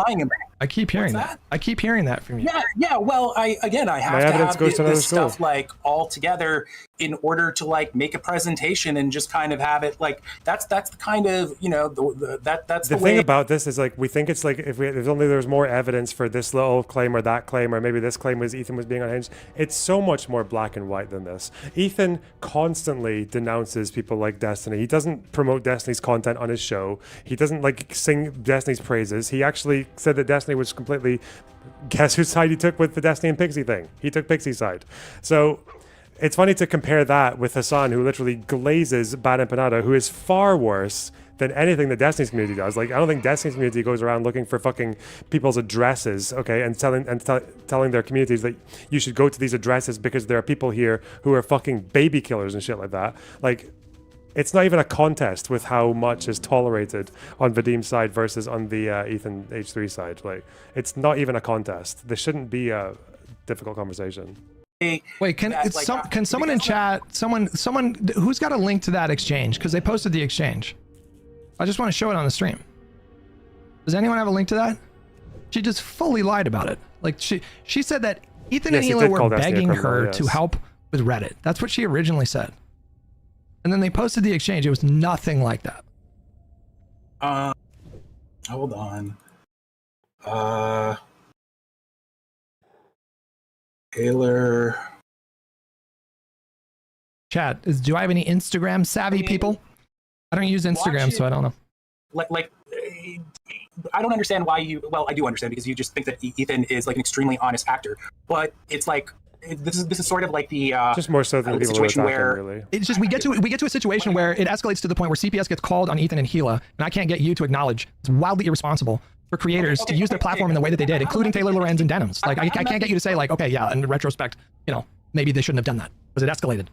I keep hearing that. I keep hearing that from you. Yeah. Well, I have to have this stuff like all together in order to like make a presentation and just kind of have it like that's the kind of that's the thing about this is like we think it's like if only there was more evidence for this little claim or that claim or maybe this claim was Ethan was being unhinged. It's so much more black and white than this. Ethan constantly denounces people like Destiny. He doesn't promote Destiny's content on his show. He doesn't like sing Destiny's praises. He actually said that Destiny was completely, guess whose side he took with the Destiny and Pixie thing? He took Pixie's side. So it's funny to compare that with Hassan, who literally glazes Bad Empanada, who is far worse than anything that Destiny's community does. Like, I don't think Destiny's community goes around looking for fucking people's addresses, okay, and telling their communities that you should go to these addresses because there are people here who are fucking baby killers and shit like that. Like, it's not even a contest with how much is tolerated on Vadim's side versus on the Ethan H3 side. Like, it's not even a contest. This shouldn't be a difficult conversation. Wait, can someone in chat, someone who's got a link to that exchange? Because they posted the exchange. I just want to show it on the stream. Does anyone have a link to that? She just fully lied about it. Like she said that Ethan and Hila were begging her to help with Reddit. That's what she originally said. And then they posted the exchange. It was nothing like that. Hold on. Taylor. Chat, do I have any Instagram savvy people? I don't use Instagram, so I don't know. Like, I don't understand why you. Well, I do understand because you just think that Ethan is like an extremely honest actor, but it's like. This is sort of like the just more so than people situation where really. It's just we get to a situation where it escalates to the point where CPS gets called on Ethan and Hila, and I can't get you to acknowledge it's wildly irresponsible for creators to use their platform in the way that they did, including Taylor Lorenz and Denims. Like I can't get you to say like, okay, yeah, in retrospect, maybe they shouldn't have done that because it escalated.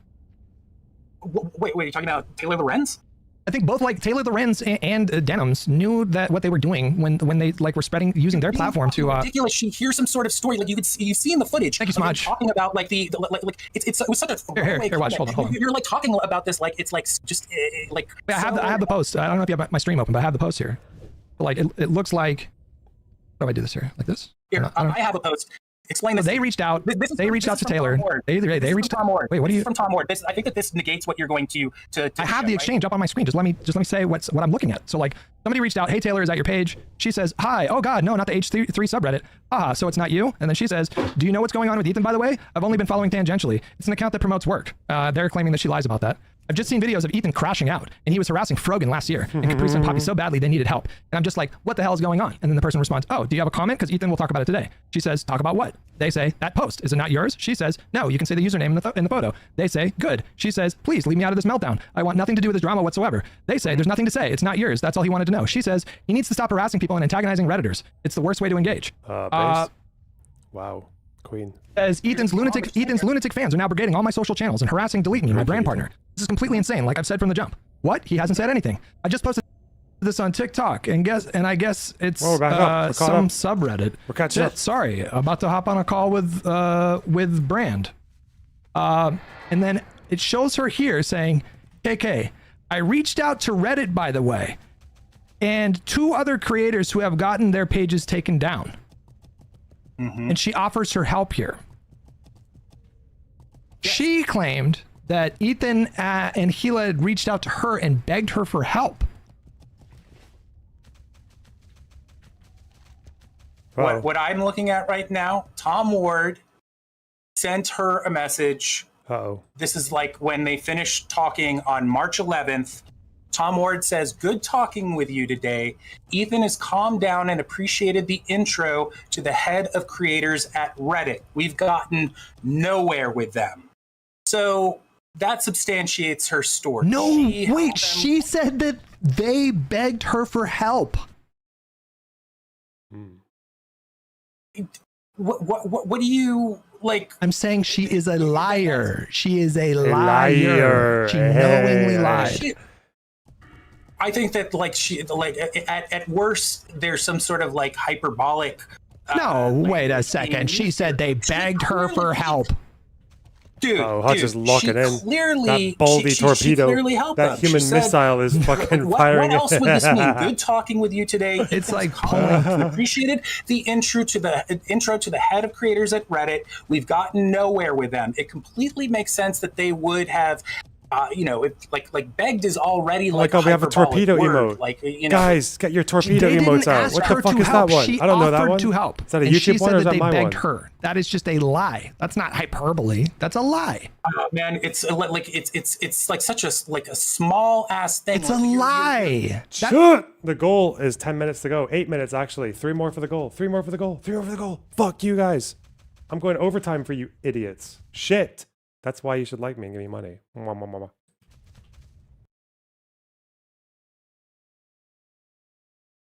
Wait, you're talking about Taylor Lorenz? I think both like Taylor Lorenz and Denims knew that what they were doing when they like were using their platform to ridiculous. She hears some sort of story like you see in the footage. Thank you so much. Talking about like it was such a here, watch. Hold on. You're like talking about this like it's like just like. I have the post. I don't know if you have my stream open, but I have the post here. But, like it looks like. How do I do this here? Like this? Here, I have a post. Explain this. They reached out. They reached out to Taylor. They reached out. Wait, what are you? From Tom Ward. I think that this negates what you're going to I have the exchange up on my screen. Just let me say what I'm looking at. So like somebody reached out. Hey Taylor, is that your page? She says, hi. Oh God, no, not the H3 subreddit. So it's not you. And then she says, do you know what's going on with Ethan? By the way, I've only been following tangentially. It's an account that promotes work. They're claiming that she lies about that. I've just seen videos of Ethan crashing out, and he was harassing Frogan last year, and Caprice and Poppy so badly they needed help. And I'm just like, what the hell is going on? And then the person responds, oh, do you have a comment? Because Ethan will talk about it today. She says, talk about what? They say, that post, is it not yours? She says, no, you can say the username in the photo. They say, good. She says, please leave me out of this meltdown. I want nothing to do with this drama whatsoever. They say, there's nothing to say. It's not yours. That's all he wanted to know. She says, he needs to stop harassing people and antagonizing Redditors. It's the worst way to engage. Wow. Queen. Says Ethan's lunatic fans are now brigading all my social channels and harassing Delete Me, my brand partner. This is completely insane, like I've said from the jump. What? He hasn't said anything. I just posted this on TikTok and I guess it's some subreddit. We're catching up. Sorry, about to hop on a call with Brand. And then it shows her here saying, KK, I reached out to Reddit, by the way, and 2 other creators who have gotten their pages taken down. And she offers her help here. Yes. She claimed that Ethan and Gila had reached out to her and begged her for help. What I'm looking at right now, Tom Ward sent her a message. This is like when they finished talking on March 11th. Tom Ward says, good talking with you today. Ethan has calmed down and appreciated the intro to the head of creators at Reddit. We've gotten nowhere with them. So that substantiates her story. No, wait, she said that they begged her for help. What do you like? I'm saying she is a liar. She is a liar. She knowingly lied. I think that at worst there's some sort of like hyperbolic. No, wait a second. She said they begged her for help. Dude, Hutch is locking in. Clearly, that baldy torpedo. That human missile is fucking firing. What else would this mean? Good talking with you today. It's like appreciated the intro to the head of creators at Reddit. We've gotten nowhere with them. It completely makes sense that they would have. Like begged is already like we have a torpedo emote. Like, guys, get your torpedo emotes out. What the fuck is that one? She I don't know that one. To help. Is that a YouTube one or is that my one? She said that they begged her. That is just a lie. That's not hyperbole. That's a lie. Man, it's like such a small ass thing. It's a lie. The goal is 10 minutes to go. 8 minutes actually. 3 more for the goal. 3 more for the goal. 3 more for the goal. Fuck you guys. I'm going overtime for you idiots. Shit. That's why you should like me and give me money.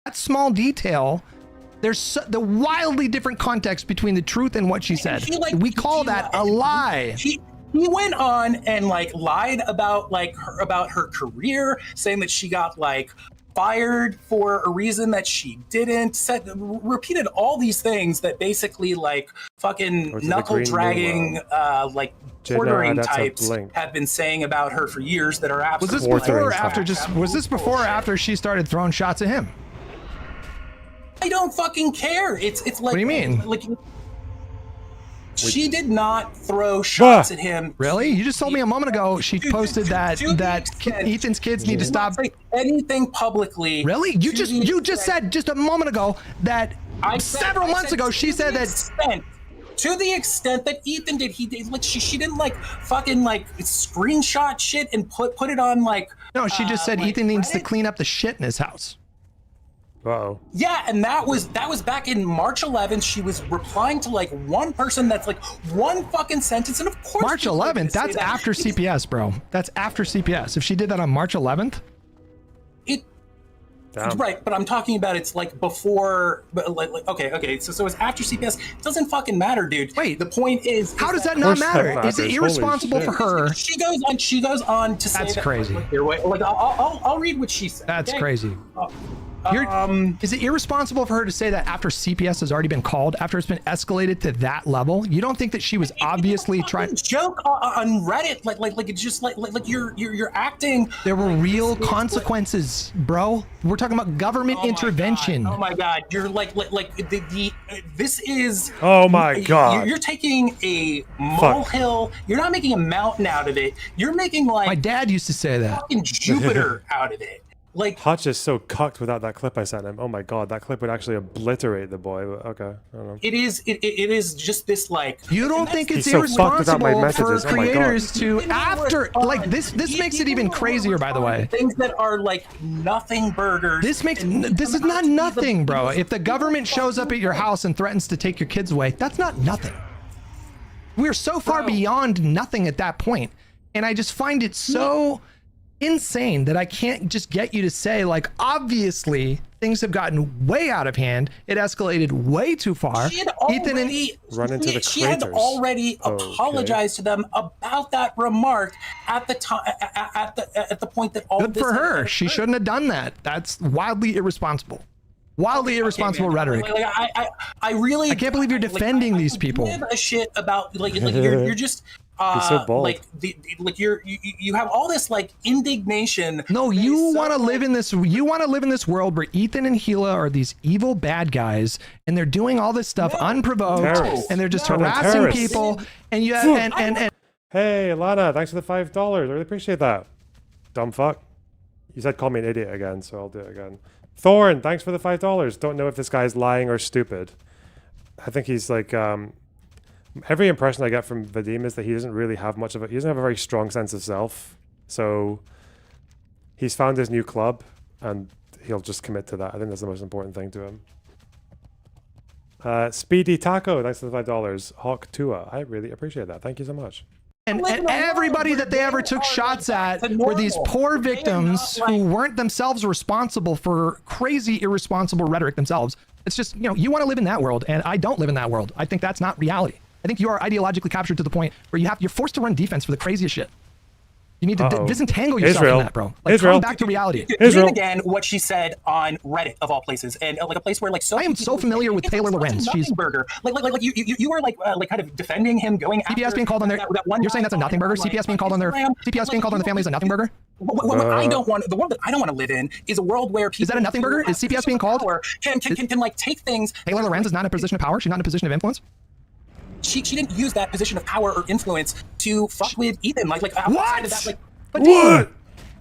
That small detail, there's the wildly different context between the truth and what she said. We call that a lie. He went on and lied about her career, saying that she got fired for a reason that she didn't. Repeated all these things that basically fucking knuckle dragging ordering types have been saying about her for years that are absolutely. Was this before or after? Was this before or after she started throwing shots at him? I don't fucking care. It's like. What do you mean? She did not throw shots at him. Really? You just told me a moment ago she posted that Ethan's kids need to stop anything publicly. Really? You just said just a moment ago that several months ago she said that. To the extent that Ethan did, she didn't fucking screenshot shit and put it on No, she just said Ethan needs to clean up the shit in his house. Uh-oh. Yeah, and that was back in March 11th. She was replying to one person that's one fucking sentence, and of course March 11th. That's after CPS, bro. That's after CPS. If she did that on March 11th, right. But I'm talking about it's before. Okay. So it's after CPS. It doesn't fucking matter, dude. Wait. The point is, how does that not matter? Is it irresponsible for her? She goes on to say that's crazy. I'll read what she said. That's crazy. Is it irresponsible for her to say that after CPS has already been called, after it's been escalated to that level? You don't think that she was obviously trying to joke on Reddit it's just you're acting. There were real consequences, bro. We're talking about government intervention. Oh my god, you're this is. Oh my god. You're taking a molehill. You're not making a mountain out of it. You're making my dad used to say that. Fucking Jupiter out of it. Like Hutch is so cucked without that clip I sent him. Oh my god, that clip would actually obliterate the boy. But okay, I don't know. it is just this like. You don't think it's He's so fucked without my irresponsible for messages. Oh my God. creators to after like this makes it even crazier, by the way. Things that are like nothing burgers. This is not nothing, bro. If the government shows up at your house and threatens to take your kids away, that's not nothing. We're so far beyond nothing at that point. And I just find it so insane that I can't just get you to say, like, obviously things have gotten way out of hand. It escalated way too far. She had already she had already apologized to them about that remark at the time, at the point that all good this for had her. occurred. She shouldn't have done that. That's wildly irresponsible. Wildly irresponsible rhetoric. I really. I can't believe you're defending these people. Give a shit about like you're just. He's so bold. Like you have all this like indignation. No, you want to live in this. You want to live in this world where Ethan and Gila are these evil bad guys, and they're doing all this stuff unprovoked, and they're just harassing people. And you have, and Hey, Lana, thanks for the $5. I really appreciate that. Dumb fuck. You said call me an idiot again, so I'll do it again. Thorn, thanks for the $5. Don't know if this guy's lying or stupid. I think he's like. Every impression I get from Vadim is that he doesn't really have much of it. He doesn't have a very strong sense of self. So he's found his new club and he'll just commit to that. I think that's the most important thing to him. Speedy Taco, thanks for the $5. Hawk Tua, I really appreciate that. Thank you so much. And everybody that they ever took shots at were these poor victims who weren't themselves responsible for crazy, irresponsible rhetoric themselves. It's just, you know, you want to live in that world, and I don't live in that world. I think that's not reality. I think you are ideologically captured to the point where you're forced to run defense for the craziest shit. You need to disentangle yourself from that, bro. Like, come back to reality. Read again what she said on Reddit of all places, and like a place where like so. I am so familiar with Taylor Lorenz. She's burger. Like you were like kind of defending him going after CPS being called on their. You're saying that's a nothing burger. CPS being called on their. CPS being called on the family is a nothing burger. What I don't want, the world that I don't want to live in is a world where people. Is that a nothing burger? Is CPS being called? Can like take things. Taylor Lorenz is not in a position of power. She's not in a position of influence. She didn't use that position of power or influence to fuck with Ethan. Like what? That, like, what?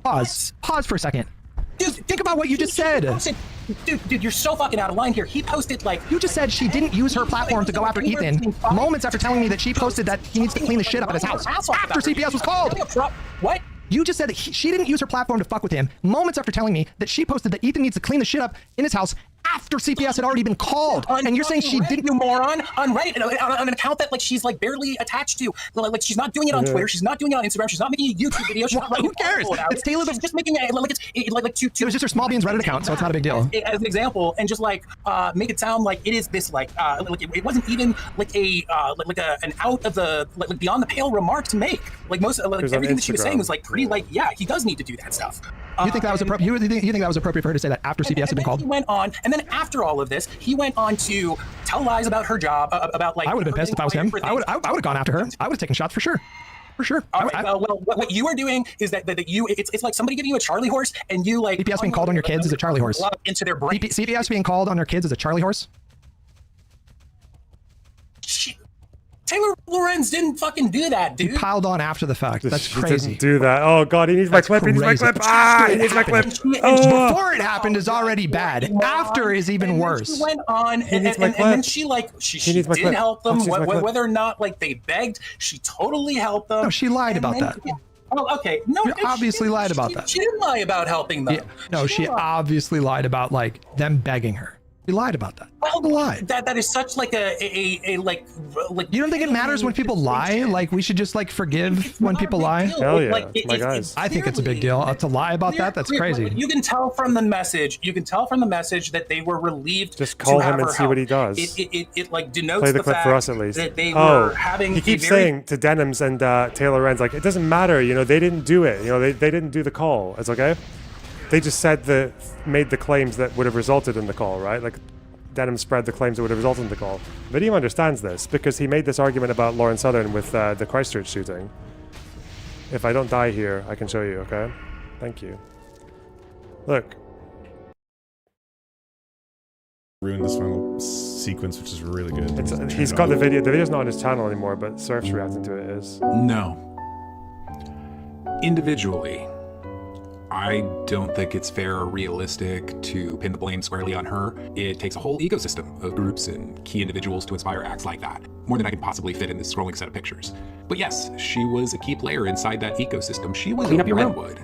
Pause for a second. Dude, think about what you just said. Dude, you're so fucking out of line here. He posted like. You just said she didn't use her platform to go after Ethan moments after telling me that she posted that he needs to clean the shit up at his house after CPS was called. What? You just said that she didn't use her platform to fuck with him moments after telling me that she posted that Ethan needs to clean the shit up in his house after CPS had already been called. And you're saying she didn't, you moron, on Reddit, on an account that like she's like barely attached to. Like she's not doing it on Twitter, she's not doing it on Instagram, she's not making a YouTube video. She's not who cares? It's Taylor. She's just making it like to. It was just her Small Beans Reddit account, so it's not a big deal. As an example, and just like make it sound like it is this like it wasn't even like an out of the like beyond the pale remark to make. Like most everything that she was saying was like pretty like yeah, he does need to do that stuff. You think that was appropriate? You think that was appropriate for her to say that after CPS had been called? He went on, and then after all of this, he went on to tell lies about her job, about like. I would have been pissed if I was him. I would have gone after her. I would have taken shots for sure. For sure. Well, what you are doing is that it's like somebody giving you a Charlie horse, and you like. CPS being called on your kids is a Charlie horse. Into their brain. CPS being called on your kids is a Charlie horse. Taylor Lorenz didn't fucking do that, dude. He piled on after the fact. That's She crazy. didn't do that. Oh god, he needs my clip. He needs my clip. Ah, he needs my clip. Oh. Before it happened is already bad. After is even worse. She went on, and then she did help them, whether or not like they begged. She totally helped them. No, she lied about that. Oh, okay. No, she obviously lied about that. She didn't lie about helping them. Yeah, no, she obviously lied about like them begging her. She lied about that. Well, lie. That is such like a like. You don't think it matters when people lie? Like we should just like forgive when people lie? Hell yeah, like, my guys. I think it's a big deal to lie about that. That's crazy. You can tell from the message. You can tell from the message that they were relieved. Just call him and see what he does. It like denotes play the clip for us at least. That they were having. He keeps saying to Denims and Taylor Lorenz like it doesn't matter. You know they didn't do it. You know they didn't do the call. It's okay. They just made the claims that would have resulted in the call, right? Like. Denim spread the claims that would have resulted in the call. Vadim understands this because he made this argument about Lauren Southern with the Christchurch shooting. If I don't die here, I can show you, okay? Thank you. Look. Ruined this final sequence, which is really good. He's got the video. The video's not on his channel anymore, but Surf's reacting to it is. No. Individually, I don't think it's fair or realistic to pin the blame squarely on her. It takes a whole ecosystem of groups and key individuals to inspire acts like that, more than I can possibly fit in this scrolling set of pictures. But yes, she was a key player inside that ecosystem. She was Clean a up your room. redwood.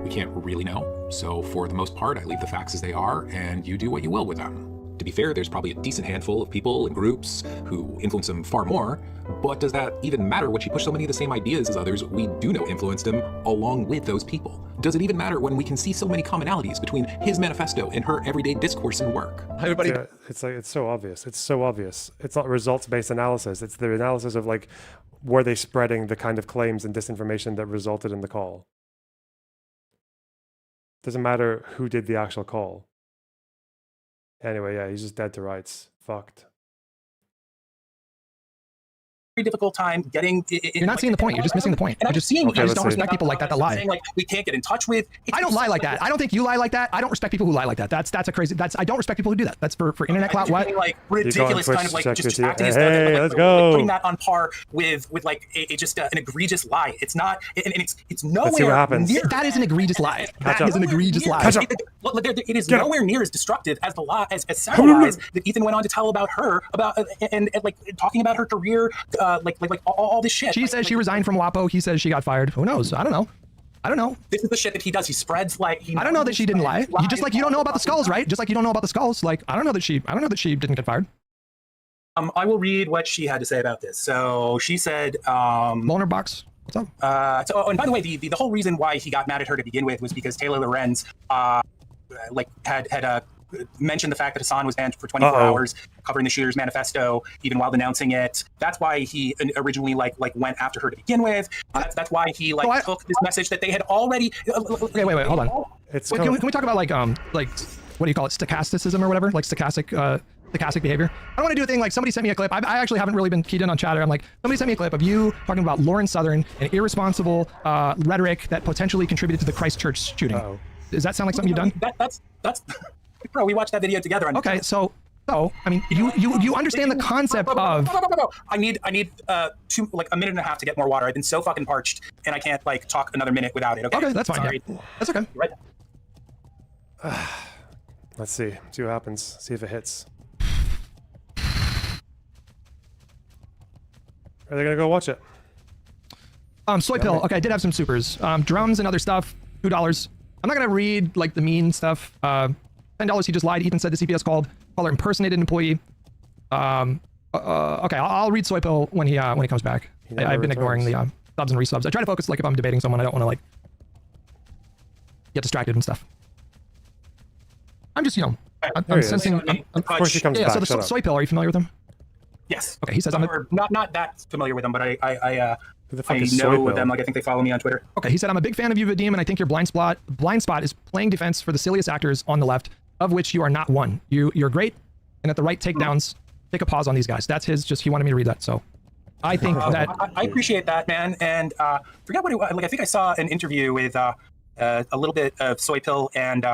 We can't really know, so for the most part, I leave the facts as they are, and you do what you will with them. To be fair, there's probably a decent handful of people and groups who influence him far more, but does that even matter when she pushed so many of the same ideas as others we do know influenced him along with those people? Does it even matter when we can see so many commonalities between his manifesto and her everyday discourse and work? Everybody. Yeah, it's like, it's so obvious. It's so obvious. It's not results-based analysis. It's the analysis of like, were they spreading the kind of claims and disinformation that resulted in the call? Doesn't matter who did the actual call. Anyway, yeah, he's just dead to rights. Fucked. Very difficult time getting. You're not seeing the point. You're just missing the point. And You're I'm just seeing. I just don't respect people like that lie. Saying, like, we can't get in touch with. I don't lie like that. I don't think you lie like that. I don't respect people who lie like that. That's a crazy. I don't respect people who do that. That's for internet clout. What? Like ridiculous kind of like just acting as hey, like, let's go. Putting that on par with like just an egregious lie. It's not, and it's nowhere. Let's see what happens. Near, That is an egregious lie. Catch That up. is an egregious lie. Catch up. It is Get up. nowhere near as destructive as the lie as several lies that Ethan went on to tell about her about and like talking about her career, like all this shit. She says she resigned from WAPO. He says she got fired. Who knows? I don't know. I don't know. This is the shit that he does. He spreads like. I don't know that she didn't lie. You just like you don't know about the skulls, right? Just like you don't know about the skulls. Like I don't know that she didn't get fired. I will read what she had to say about this. So she said, LonerBox. What's up? and by the way, the whole reason why he got mad at her to begin with was because Taylor Lorenz, like had mentioned the fact that Hassan was banned for 24 hours covering the shooter's manifesto, even while denouncing it. That's why he originally like went after her to begin with. That's why he took this message that they had already. Okay, wait, hold on. Can we talk about like what do you call it, stochasticism or whatever, like stochastic behavior? I don't want to do a thing like somebody sent me a clip. I actually haven't really been keyed in on chatter. I'm like, somebody sent me a clip of you talking about Lauren Southern and irresponsible rhetoric that potentially contributed to the Christchurch shooting. Does that sound like something you've done? That's bro. We watched that video together. Okay, so I mean, you understand the concept of. I need a minute and a half to get more water. I've been so fucking parched, and I can't like talk another minute without it. Okay, that's fine. Sorry. Yeah. That's okay. Right. Let's see what happens. See if it hits. Are they gonna go watch it? Soy pill. Okay, I did have some supers. Drums and other stuff. $2. I'm not gonna read like the mean stuff. $10. He just lied. Ethan said the CPS caller impersonated an employee. Okay, I'll read soy pill when he comes back. I've been ignoring the subs and resubs. I try to focus like if I'm debating someone, I don't want to like get distracted and stuff. I'm just I'm sensing. Of course he comes back. So the soy pill. Are you familiar with him? Yes. Okay, he says I'm not that familiar with them, but I Who the fuck is know Soy Pill? them. Like I think they follow me on Twitter. Okay, he said I'm a big fan of you, Vadim, and I think your blind spot is playing defense for the silliest actors on the left, of which you are not one. You're great, and at the right takedowns, take a pause on these guys. That's his. Just he wanted me to read that. So I think that I appreciate that, man. And forget what it was. Like I think I saw an interview with a little bit of Soy Pill and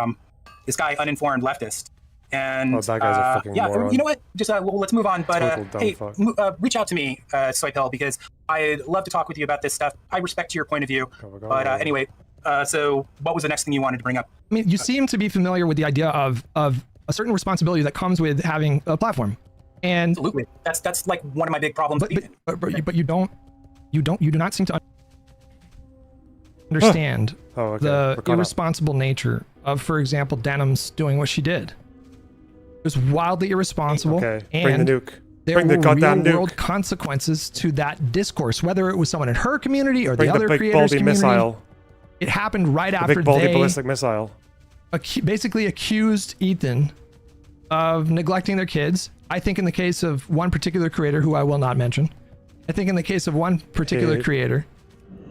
this guy uninformed leftist. And that guy's a fucking moron. You know what? Just well, let's move on. But hey, fuck. reach out to me, Soy Pill, because I'd love to talk with you about this stuff. I respect your point of view. But anyway, so what was the next thing you wanted to bring up? I mean, you seem to be familiar with the idea of a certain responsibility that comes with having a platform, and absolutely, that's like one of my big problems. But you do not seem to understand the irresponsible nature of, for example, Denham's doing what she did. It was wildly irresponsible, and bring the nuke. There Bring the were goddamn real-world nuke. consequences to that discourse, whether it was someone in her community or Bring the other big creators' baldy community. missile. It happened right The after big baldy they ballistic missile. basically accused Ethan of neglecting their kids. I think in the case of one particular creator who I will not mention, I think in the case of one particular creator,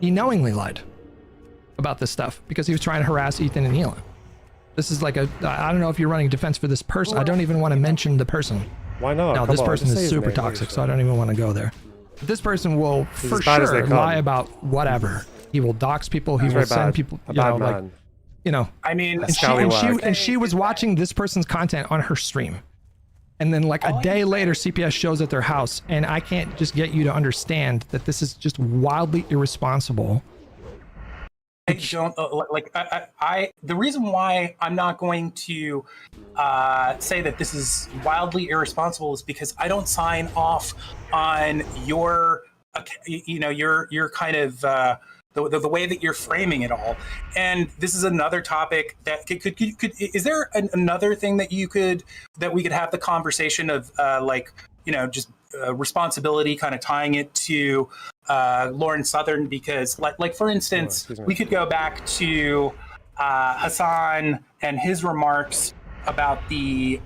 he knowingly lied about this stuff because he was trying to harass Ethan and Elon. This is like I don't know if you're running defense for this person. I don't even want to mention the person. Why not? No, this person is super toxic, so I don't even want to go there. But this person will for sure lie about whatever. He will dox people. He will send people, I mean, and she was watching this person's content on her stream. And then like a day later, CPS shows at their house, and I can't just get you to understand that this is just wildly irresponsible don't the reason why I'm not going to say that this is wildly irresponsible is because I don't sign off on your your kind of the way that you're framing it all. And this is another topic that could is there another thing that we could have the conversation of just responsibility, kind of tying it to Lauren Southern, because like for instance, we could go back to Hassan and his remarks about the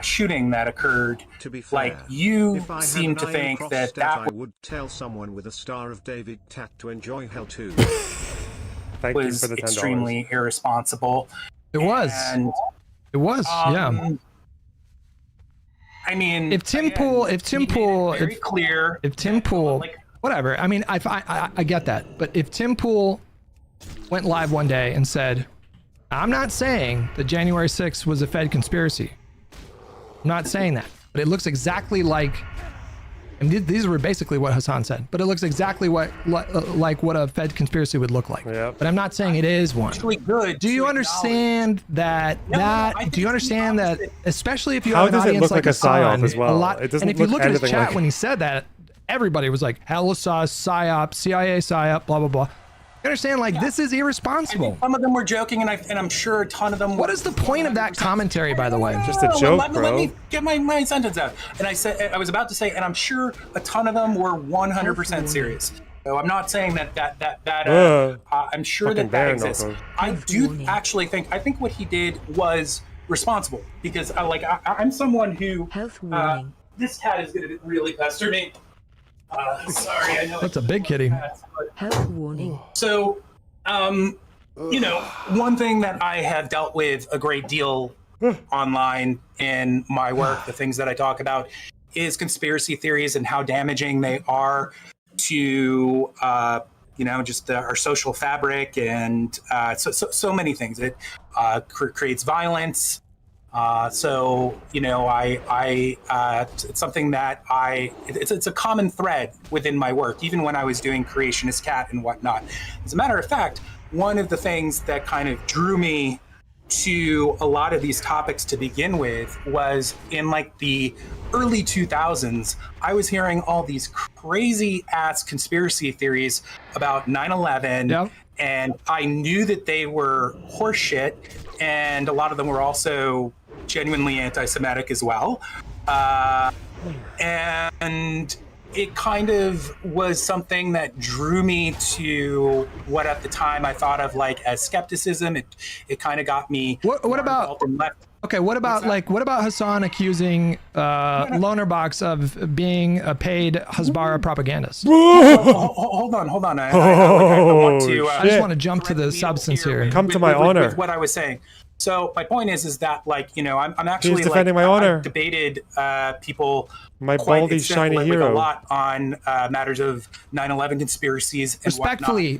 shooting that occurred. To be fair, like you seem to think that I would tell someone with a Star of David tat to enjoy hell too. Thank you was for the $10. extremely irresponsible. It was. And, it was. Yeah. I mean, if Tim Pool, whatever. I mean, I get that, but if Tim Pool went live one day and said, "I'm not saying that January 6th was a Fed conspiracy. I'm not saying that, but it looks exactly like." And these were basically what Hassan said, but it looks exactly like what a Fed conspiracy would look like. Yep. But I'm not saying it is one. Good. Do you understand that? Do you understand that? Especially if you have an How does it audience look like a Hassan, psyop as well? a lot, It doesn't and if you look look at his anything chat like- when he said that, everybody was like, "Hella sauce, psyop, CIA psyop, blah blah blah." You understand? Like, this is irresponsible. Some of them were joking, and I'm sure a ton of them. What is the point of that commentary, by the way? Just a joke, let me get my sentence out. And I was about to say, and I'm sure a ton of them were 100% serious. So I'm not saying that I'm sure that exists. I do actually think what he did was responsible, because I'm someone who this cat is going to really pester me. Sorry, I know that's a big kitty. Health warning. So, one thing that I have dealt with a great deal online in my work, the things that I talk about, is conspiracy theories and how damaging they are to, just our social fabric and so many things. It creates violence. It's something that it's a common thread within my work, even when I was doing Creationist Cat and whatnot. As a matter of fact, one of the things that kind of drew me to a lot of these topics to begin with was in the early 2000s, I was hearing all these crazy ass conspiracy theories about 9/11. Yep. And I knew that they were horseshit, and a lot of them were also genuinely anti-Semitic as well. And it kind of was something that drew me to what at the time I thought of as skepticism. It kind of got me. What about? Okay, what about Hassan accusing LonerBox of being a paid Hasbara propagandist? Hold on. I just want to jump to the substance here. Come to my honor. With what I was saying. So my point is that I'm actually He's defending my honor. I've debated people my quite baldy shiny hero a lot on matters of 9/11 conspiracies and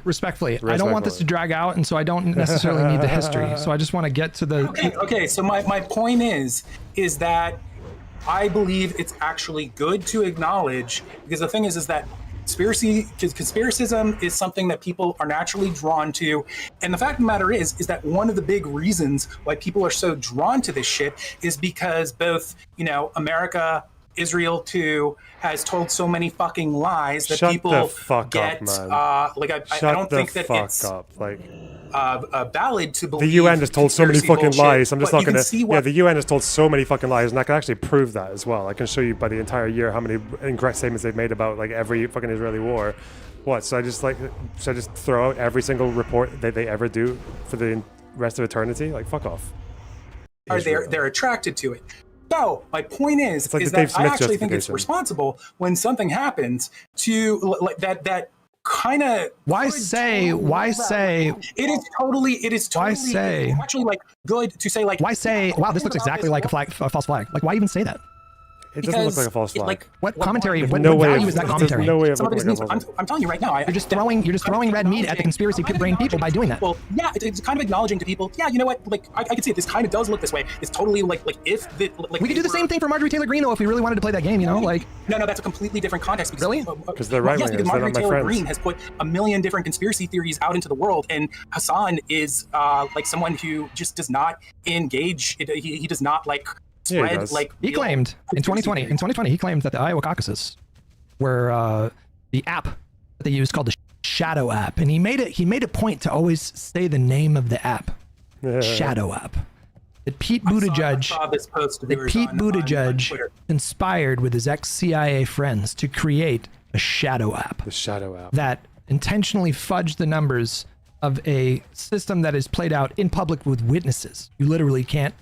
respectfully. I don't want this to drag out, and so I don't necessarily need the history. So I just want to get to the okay. So my point is that I believe it's actually good to acknowledge, because the thing is that conspiracism is something that people are naturally drawn to, and the fact of the matter is that one of the big reasons why people are so drawn to this shit is because both America, Israel too, has told so many fucking lies that people the fuck get. Up, man. I don't think that it's valid to believe. The UN has told so many fucking lies. I'm just not gonna. Yeah, the UN has told so many fucking lies, and I can actually prove that as well. I can show you by the entire year how many incorrect statements they've made about every fucking Israeli war. What? So I just throw out every single report that they ever do for the rest of eternity? Fuck off. They're attracted to it. So my point is that I actually think it's responsible when something happens to that kind of. Why say? It is totally. Why say? Actually, good to say. Why say? Wow, this looks exactly like a false flag. Why even say that? It doesn't look like a false flag. What commentary? What no way value of- is that there's commentary? no way of Some of it looking is like a means, false I'm telling you right now. You're just throwing red meat at the conspiracy brain people by doing that. Well, yeah, it's kind of acknowledging to people. Yeah, you know what? Like, I can see it. This kind of does look this way. It's totally like if the like We could do the same thing for Marjorie Taylor Greene though if we really wanted to play that game, you know, like. No, that's a completely different context. Because, Really? Because they're right-wingers, Yes, because they're not Marjorie my Taylor friends. Greene has put a million different conspiracy theories out into the world, and Hassan is like someone who just does not engage. He does not like Yeah, he spread does. like. He real claimed in conspiracy 2020 he claimed that the Iowa caucuses were the app that they used called the Shadow app, and he made a point to always say the name of the app, Shadow app. That Pete Buttigieg, saw this post of that yours Pete on Buttigieg Twitter. conspired with his ex-CIA friends to create a shadow app The shadow app. that intentionally fudged the numbers of a system that is played out in public with witnesses. You literally can't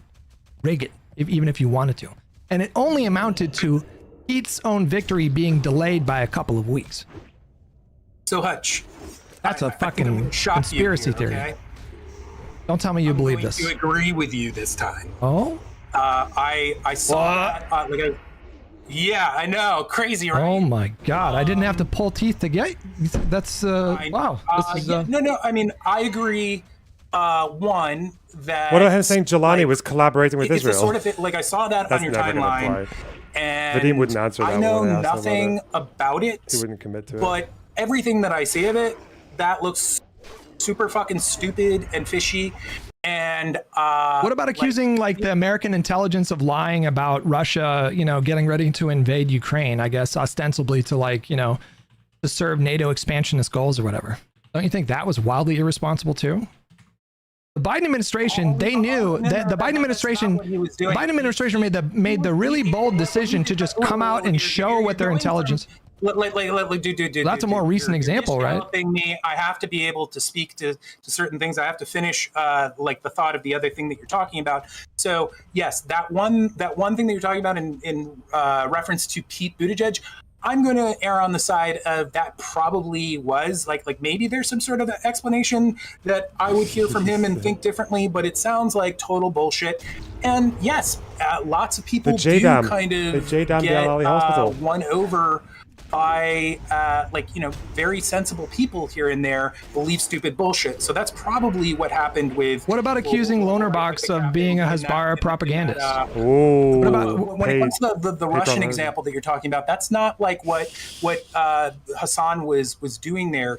rig it, even if you wanted to. And it only amounted to Pete's own victory being delayed by a couple of weeks. So Hutch, That's a a fucking conspiracy theory. Okay? Don't tell me you believe I'm this. going to agree with you this time. Oh? I saw that, yeah, I know, crazy, right? Oh my God! I didn't have to pull teeth to get. That's wow. This is, No. I mean, I agree. One that. What about him saying Jelani was collaborating with it's the Israel? sort of I saw that That's on your never gonna timeline, fly. and Vadim wouldn't answer that I know when I asked him about nothing it. about it. He wouldn't commit to it. But everything that I see of it, that looks super fucking stupid and fishy. And what about accusing like the American intelligence of lying about Russia, you know, getting ready to invade Ukraine, I guess ostensibly to like, you know, to serve NATO expansionist goals or whatever. Don't you think that was wildly irresponsible too? The Biden administration, they knew that the Biden administration made the really bold decision to just come out and show what their intelligence. That's a more recent example, right? Me, I have to be able to speak to certain things. I have to finish like the thought of the other thing that you're talking about. So yes, that one thing that you're talking about in reference to Pete Buttigieg, I'm going to err on the side of that probably was like maybe there's some sort of explanation that I would hear from him and think differently, but it sounds like total bullshit. And yes, lots of people do kind of get won over by like, you know, very sensible people here and there believe stupid bullshit. So that's probably what happened with. What about accusing LonerBox of being a Hezbollah propagandist? Oh, what about when it comes to the Russian example that you're talking about? That's not like what Hassan was doing there.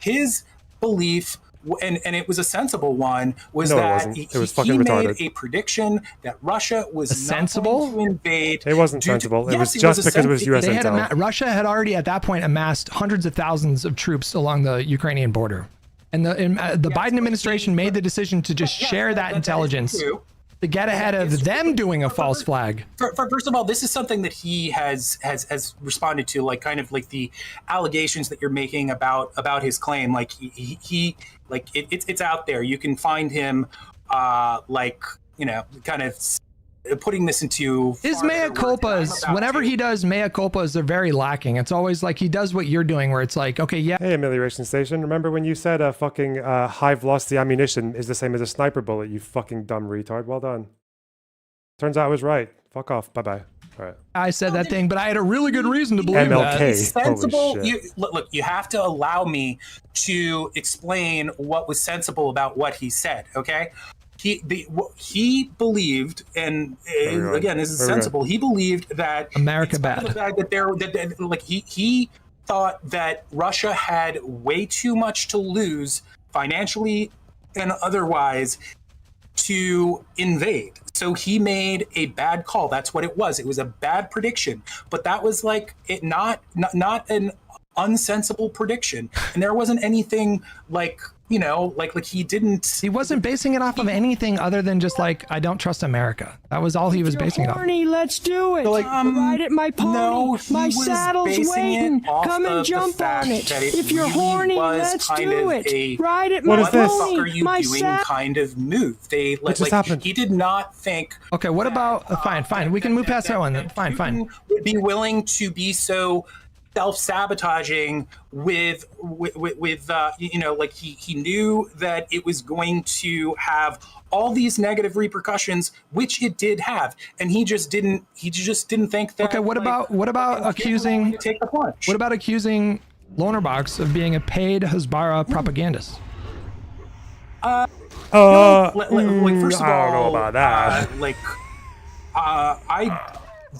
His belief. And it was a sensible one. Was that he fucking retarded. Made a prediction that Russia was sensible not going to invade. It wasn't sensible. It was just because it was U.S. intel. Russia had already at that point amassed hundreds of thousands of troops along the Ukrainian border, and the Biden administration made the decision to just share that intelligence to get ahead of them doing a false flag. First of all, this is something that he has responded to, like kind of like the allegations that you're making about his claim. Like he like it's out there. You can find him, like, you know, kind of putting this into his mea culpas. Whenever he does mea culpas, they're very lacking. It's always like he does what you're doing, where it's like, okay, yeah. Hey, amelioration station. Remember when you said a fucking high velocity ammunition is the same as a sniper bullet? You fucking dumb retard. Well done. Turns out I was right. Fuck off. Bye bye. All right. I said that thing, but I had a really good reason to believe MLK. that. Sensible. Holy shit. Look, you have to allow me to explain what was sensible about what he said. Okay. He believed, and again, this is sensible. He believed that America bad. The fact that like he thought that Russia had way too much to lose financially and otherwise to invade. So he made a bad call. That's what it was. It was a bad prediction, but that was like it not an unsensible prediction, and there wasn't anything like, you know, like he wasn't basing it off of anything other than just like, I don't trust America. That was all he was basing it off. Horny, let's do it. Like, ride at my pony. No, my saddle's waiting. Come and jump on it. If you're horny, let's do it. Ride at my pony. What are you doing? Kind of move. They like he did not think. Okay, what about fine. We can move past that one. Fine. Would be willing to be so self-sabotaging with you know, like he knew that it was going to have all these negative repercussions, which it did have, and he just didn't think that. Okay, what about accusing LonerBox of being a paid Hasbara propagandist? Like, first of all, I don't know about that.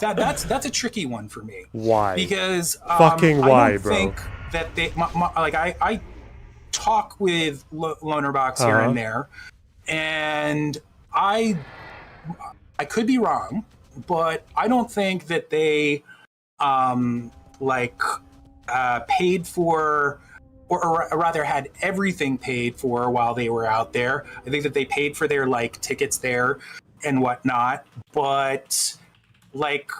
That's a tricky one for me. Why? Because fucking why, I don't bro? think that they like I talk with LonerBox here and there, and I could be wrong, but I don't think that they paid for, or rather had everything paid for while they were out there. I think that they paid for their like tickets there and whatnot, but like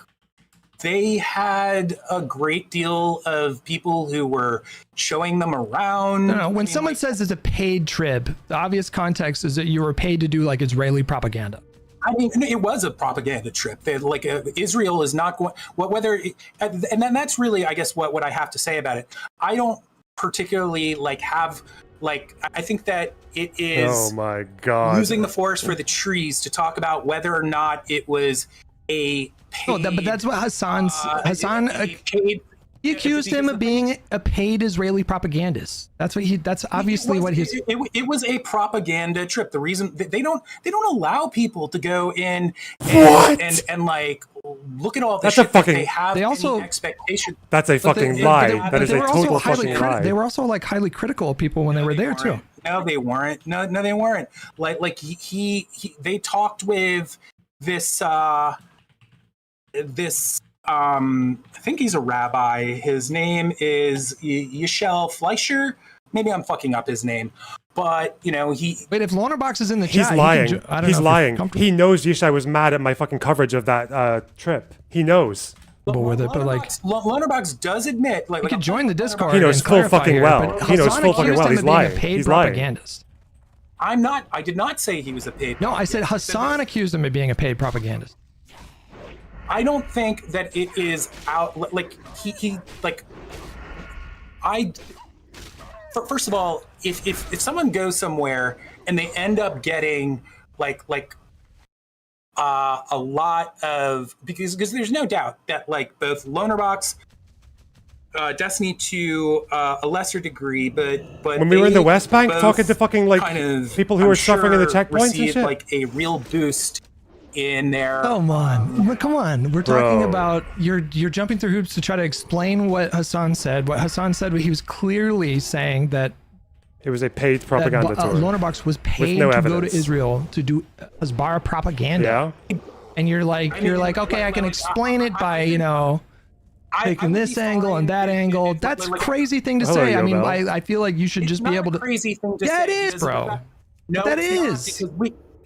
they had a great deal of people who were showing them around. No. When someone says it's a paid trip, the obvious context is that you were paid to do like Israeli propaganda. I mean, it was a propaganda trip. Like Israel is not going. And then that's really, I guess, what I have to say about it. I don't particularly have. I think that it is. Oh my God! Losing the forest for the trees to talk about whether or not it was a paid. But that's what Hassan. He accused him of being a paid Israeli propagandist. That's what That's obviously what he's. It was a propaganda trip. The reason they don't allow people to go in and like look at all the shit that they have. They also expectation. That's a fucking lie. That is a total fucking lie. They were also like highly critical of people when they were there too. No, they weren't. No, they weren't. They talked with this. I think he's a rabbi. His name is Yishel Fleischer. Maybe I'm fucking up his name, but you know he. Wait, if LonerBox is in the chat, he's lying. He's lying. He knows Yishai was mad at my fucking coverage of that trip. He knows. With it, but like LonerBox does admit, he could join the Discord. He knows full fucking well. He knows full fucking well. He's lying. He's lying. Propagandist. I'm not. I did not say he was a paid. No, I said Hassan accused him of being a paid propagandist. I don't think that it is out like he like first of all, if someone goes somewhere and they end up getting like a lot of because there's no doubt that like both LonerBox, Destiny to a lesser degree, but when we were in the West Bank talking to fucking like people who were suffering in the checkpoints and shit, like a real boost in there. Come on. We're talking about you're jumping through hoops to try to explain what Hassan said. What Hassan said, he was clearly saying that it was a paid propaganda tour. LonerBox was paid to go to Israel to do Hasbara propaganda. Yeah. And you're like, okay, I can explain it by taking this angle and that angle. That's a crazy thing to say. I mean, I feel like you should just be able to. Crazy thing to say. Yeah, it is, bro. No, that is.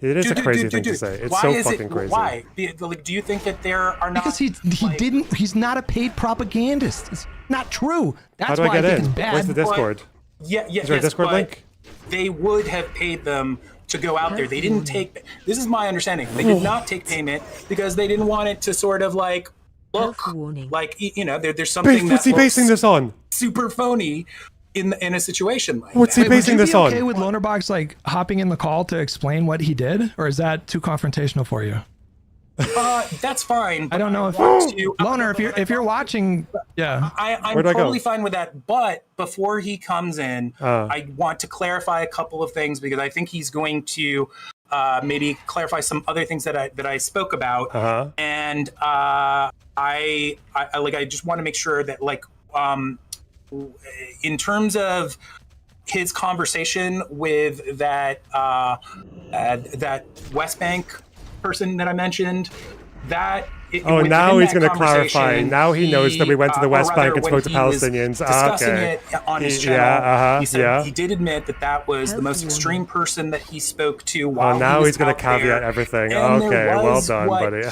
It is a crazy thing to say. It's so fucking crazy. Why? Like, do you think that there are not? Because he's not a paid propagandist. It's not true. That's why I think it's bad. Where's the Discord? Is there a Discord link? They would have paid them to go out there. They didn't take. This is my understanding. They did not take payment because they didn't want it to sort of like look like there's something what's he basing this on? Super phony. In a situation like what's he basing this on? Would you be okay with LonerBox like hopping in the call to explain what he did, or is that too confrontational for you? That's fine. I don't know if Loner, if you're watching, yeah, I'm totally fine with that. But before he comes in, I want to clarify a couple of things because I think he's going to maybe clarify some other things that I spoke about, and I just want to make sure that in terms of his conversation with that West Bank person that I mentioned, now he's going to clarify. Now he knows that we went to the West Bank and spoke to Palestinians. Discussing it on his channel, he said he did admit that was the most extreme person that he spoke to while now he's going to caveat everything. Okay, well done, buddy.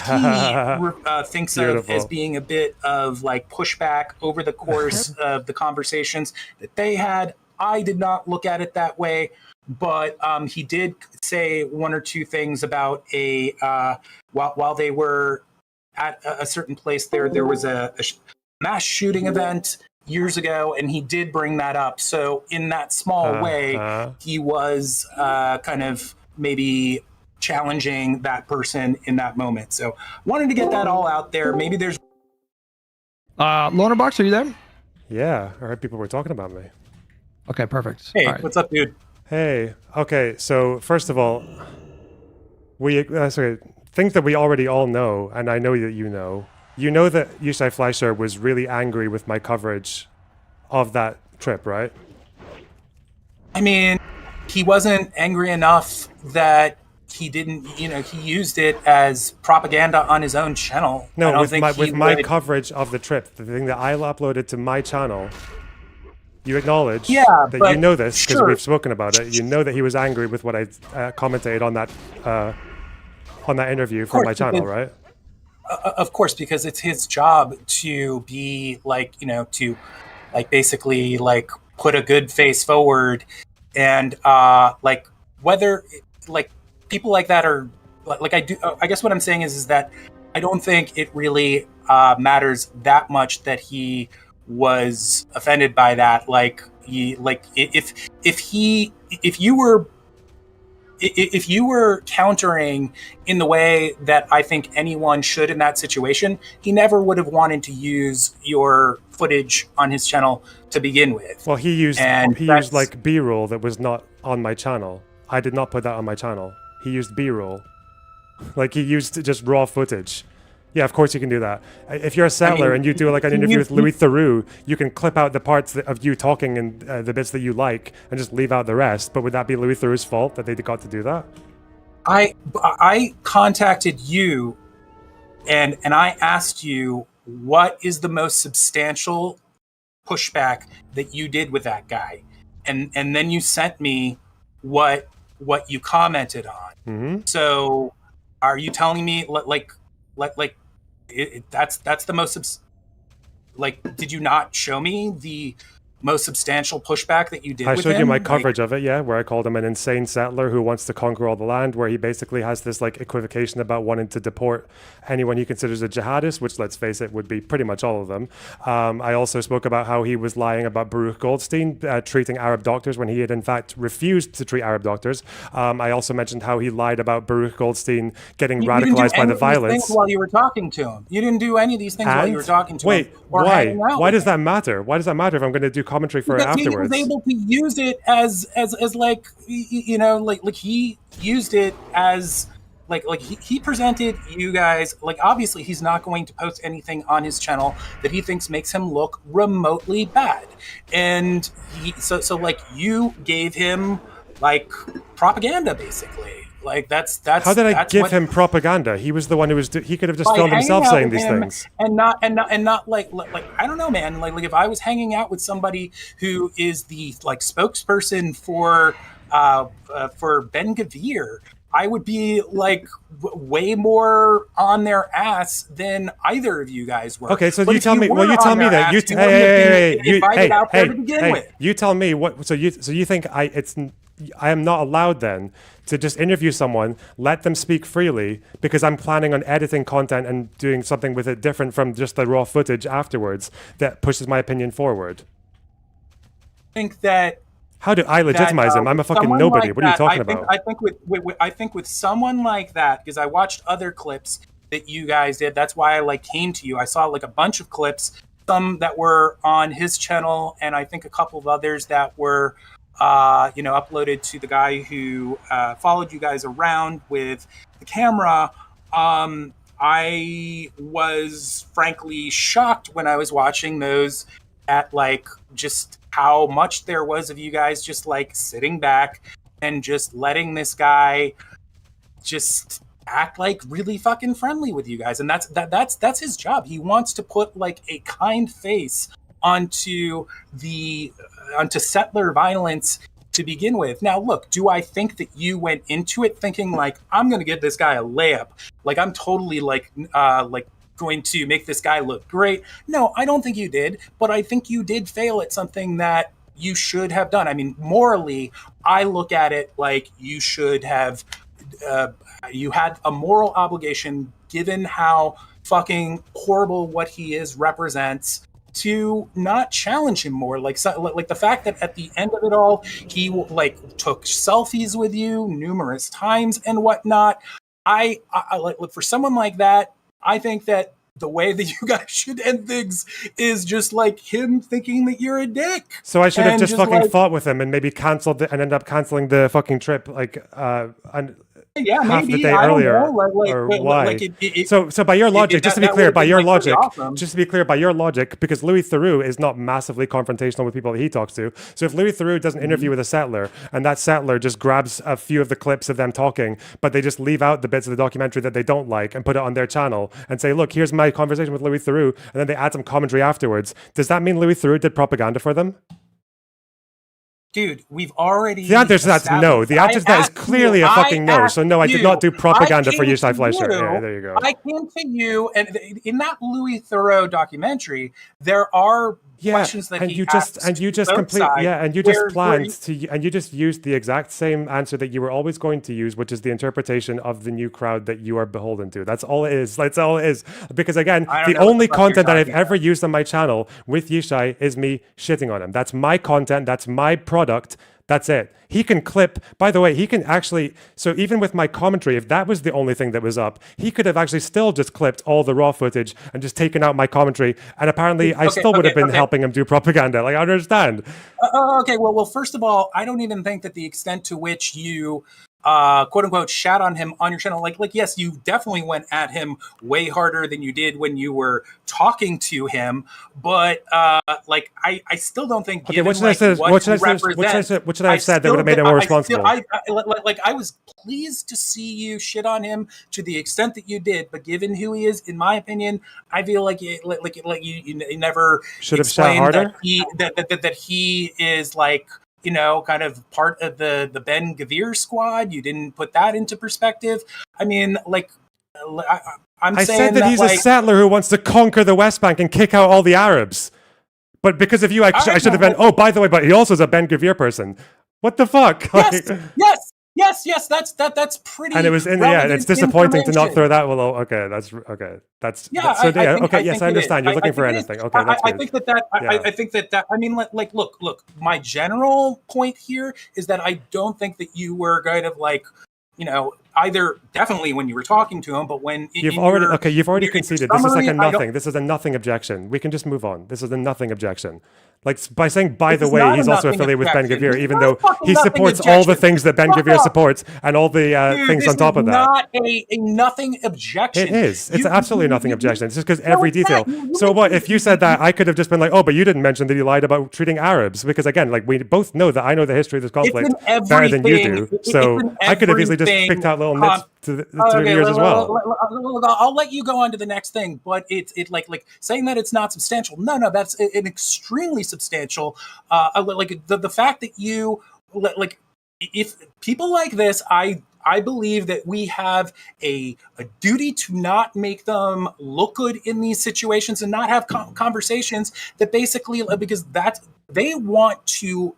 He thinks of as being a bit of like pushback over the course of the conversations that they had. I did not look at it that way, but he did say one or two things about while they were at a certain place there was a mass shooting event years ago, and he did bring that up. So in that small way, he was kind of maybe challenging that person in that moment. So wanted to get that all out there. Maybe there's LonerBox, are you there? Yeah, I heard people were talking about me. Okay, perfect. Hey, all right. What's up, dude? Hey, okay, so first of all, things that we already all know, and I know that you know that Yishai Fleischer was really angry with my coverage of that trip, right? I mean, he wasn't angry enough that he didn't, he used it as propaganda on his own channel. I No, don't with think my coverage of the trip, the thing that I uploaded to my channel, you acknowledge that you know this because we've spoken about it. You know that he was angry with what I commented on that interview for my channel, right? Of course, because it's his job to be basically put a good face forward, and whether people like that are I guess what I'm saying is that I don't think it really matters that much that he was offended by that. If you were countering in the way that I think anyone should in that situation, he never would have wanted to use your footage on his channel to begin with. Well, he used like B-roll that was not on my channel. I did not put that on my channel. He used B-roll. Like, he used just raw footage. Yeah, of course you can do that. If you're a settler and you do like an interview with Louis Theroux, you can clip out the parts of you talking and the bits that you like and just leave out the rest. But would that be Louis Theroux's fault that they got to do that? I contacted you and I asked you, what is the most substantial pushback that you did with that guy? And then you sent me what you commented on. Mm-hmm. So are you telling me that's the most did you not show me the most substantial pushback that you did with him? I showed you my coverage of it, yeah, where I called him an insane settler who wants to conquer all the land, where he basically has this like equivocation about wanting to deport anyone he considers a jihadist, which, let's face it, would be pretty much all of them. I also spoke about how he was lying about Baruch Goldstein treating Arab doctors when he had in fact refused to treat Arab doctors. I also mentioned how he lied about Baruch Goldstein getting radicalized by the violence. While you were talking to him, you didn't do any of these things while you were talking to him. Wait, why does that matter? Why does that matter if I'm going to do commentary for it afterwards? He was able to use it as he used it as he presented you guys, obviously he's not going to post anything on his channel that he thinks makes him look remotely bad, and you gave him propaganda basically. That's how did I give him propaganda? He was the one who was. He could have just filmed himself saying these things. And not I don't know, man. Like if I was hanging out with somebody who is the spokesperson for Ben Gavir, I would be way more on their ass than either of you guys were. Okay, so you tell me. Well, you tell me that. You tell me what. So you think I am not allowed then to just interview someone, let them speak freely, because I'm planning on editing content and doing something with it different from just the raw footage afterwards that pushes my opinion forward? I think that. How do I legitimize him? I'm a fucking nobody. What are you talking about? I think with someone like that, because I watched other clips that you guys did. That's why I came to you. I saw a bunch of clips, some that were on his channel, and I think a couple of others that were uploaded to the guy who followed you guys around with the camera. I was frankly shocked when I was watching those at just how much there was of you guys just sitting back and just letting this guy just act really fucking friendly with you guys. And that's his job. He wants to put a kind face onto settler violence to begin with. Now, look, do I think that you went into it thinking I'm going to give this guy a layup? I'm totally going to make this guy look great? No, I don't think you did, but I think you did fail at something that you should have done. I mean, morally, I look at it you should have, you had a moral obligation given how fucking horrible what he is represents, to not challenge him more. Like the fact that at the end of it all, he like took selfies with you numerous times and whatnot. I like, look, for someone like that, I think that the way that you guys should end things is just like him thinking that you're a dick. So I should have just fucking like, fought with him and maybe canceled and end up canceling the fucking trip like yeah, half maybe, the day I don't earlier, know, or why? So by your logic, just to be clear, by your logic, just to be clear, by your logic, because Louis Theroux is not massively confrontational with people that he talks to. So if Louis Theroux does an interview with a settler, and that settler just grabs a few of the clips of them talking, but they just leave out the bits of the documentary that they don't like and put it on their channel and say, look, here's my conversation with Louis Theroux, and then they add some commentary afterwards, does that mean Louis Theroux did propaganda for them? Dude, we've already. The answer to that's no. The answer to that is clearly a fucking no. So no, I did not do propaganda for Yishai Fleischer. Yeah, there you go. I came to you, and in that Louis Theroux documentary, there are questions that and he you just asks and you just both complete sides, and you just planned to and you just used the exact same answer that you were always going to use, which is the interpretation of the new crowd that you are beholden to. That's all it is. That's all it is. Because again, the only content that I've ever used on my channel with Yishai is me shitting on him. That's my content. That's my product. That's it. He can clip, by the way, he can actually, so even with my commentary, if that was the only thing that was up, he could have actually still just clipped all the raw footage and just taken out my commentary. And apparently I still would have been helping him do propaganda. Like, I understand. Okay, well, first of all, I don't even think that the extent to which you quote unquote shat on him on your channel, like yes, you definitely went at him way harder than you did when you were talking to him, but like I still don't think given what should I say? What should I have said that would have made him more responsible? I was pleased to see you shit on him to the extent that you did, but given who he is, in my opinion, I feel like you never should have shot harder. That he is like, you know, kind of part of the Ben Gvir squad. You didn't put that into perspective. I mean, like, I said that he's a settler who wants to conquer the West Bank and kick out all the Arabs. But because of you, I should have been, oh, by the way, but he also is a Ben Gvir person. What the fuck? Yes, that's pretty. And it was it's disappointing to not throw that. Well, okay, that's yes, I understand. You're looking for anything. Okay, that's good. I think that I mean, like, look. My general point here is that I don't think that you were kind of like, you know, either definitely when you were talking to him, but when you've already conceded. This is like a nothing. This is a nothing objection. We can just move on. This is a nothing objection. Like by saying, by the way, he's also affiliated with Ben Gvir, even though he supports all the things that Ben Gvir supports and all the things on top of that. Not a nothing objection. It is. It's absolutely nothing objection. It's just because every detail. So what if you said that? I could have just been like, oh, but you didn't mention that he lied about treating Arabs, because again, like we both know that I know the history of this conflict better than you do. So I could have easily just picked out little nits to the viewers as well. I'll let you go on to the next thing, but it's like saying that it's not substantial. No, that's an extremely substantial. Like the fact that you like, if people like this, I believe that we have a duty to not make them look good in these situations and not have conversations that basically, because they want to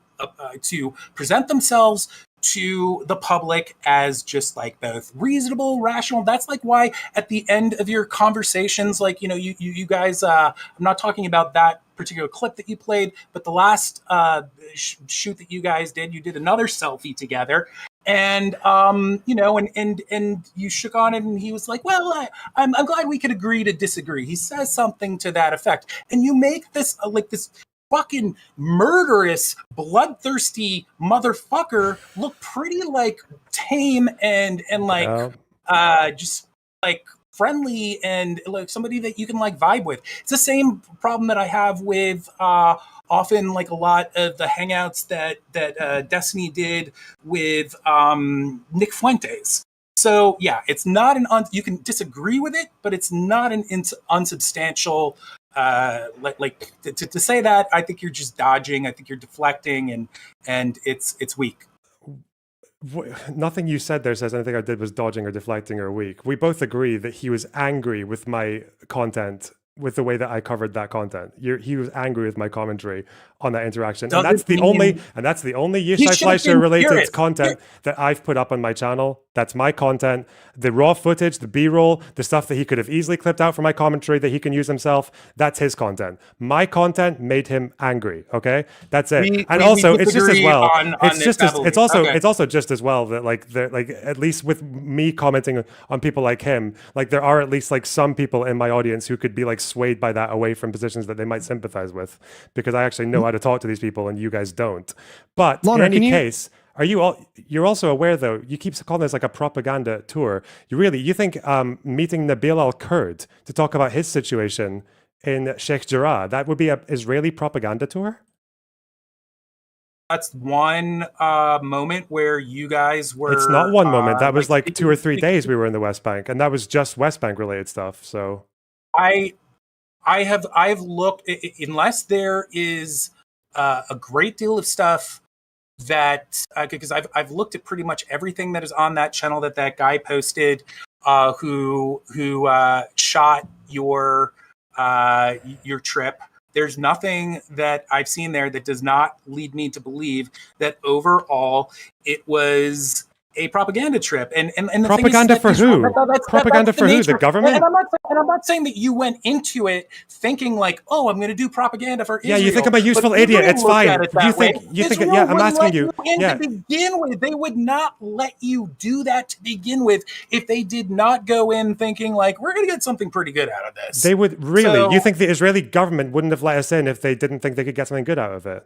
present themselves to the public as just like both reasonable, rational. That's like why at the end of your conversations, like, you know, you guys, I'm not talking about that particular clip that you played, but the last shoot that you guys did, you did another selfie together. And you know, and you shook on it, and he was like, "Well, I'm glad we could agree to disagree." He says something to that effect, and you make this like this fucking murderous, bloodthirsty motherfucker look pretty like tame and like just like friendly and like somebody that you can like vibe with. It's the same problem that I have with often like a lot of the hangouts that Destiny did with Nick Fuentes. So yeah, it's not you can disagree with it, but it's not an unsubstantial. To say that, I think you're just dodging. I think you're deflecting, and it's weak. Nothing you said there says anything I did was dodging or deflecting or weak. We both agree that he was angry with my content, with the way that I covered that content. He was angry with my commentary on that interaction, and that's the only Yishai Fleischer related content that I've put up on my channel. That's my content. The raw footage, the B-roll, the stuff that he could have easily clipped out for my commentary that he can use himself, that's his content. My content made him angry, okay? That's it. And also, it's just as well. It's also just as well that like at least with me commenting on people like him, like there are at least like some people in my audience who could be like swayed by that away from positions that they might sympathize with, because I actually know how to talk to these people and you guys don't. But Loner, in any case, you're also aware though, you keep calling this like a propaganda tour. You think meeting Nabil al-Kurd to talk about his situation in Sheikh Jarrah, that would be an Israeli propaganda tour? That's one moment where you guys were... It's not one moment. That was like 2 or 3 days we were in the West Bank, and that was just West Bank related stuff. So I've looked, unless there is a great deal of stuff that because I've looked at pretty much everything that is on that channel that guy posted, who shot your trip. There's nothing that I've seen there that does not lead me to believe that overall it was a propaganda trip. And the propaganda for who? Propaganda for who? The government? And I'm not saying that you went into it thinking like, oh, I'm going to do propaganda for Israel. Yeah, you think I'm a useful idiot. It's fine. You think yeah, I'm asking you. To begin with, they would not let you do that to begin with if they did not go in thinking like, we're going to get something pretty good out of this. They would really. So, you think the Israeli government wouldn't have let us in if they didn't think they could get something good out of it?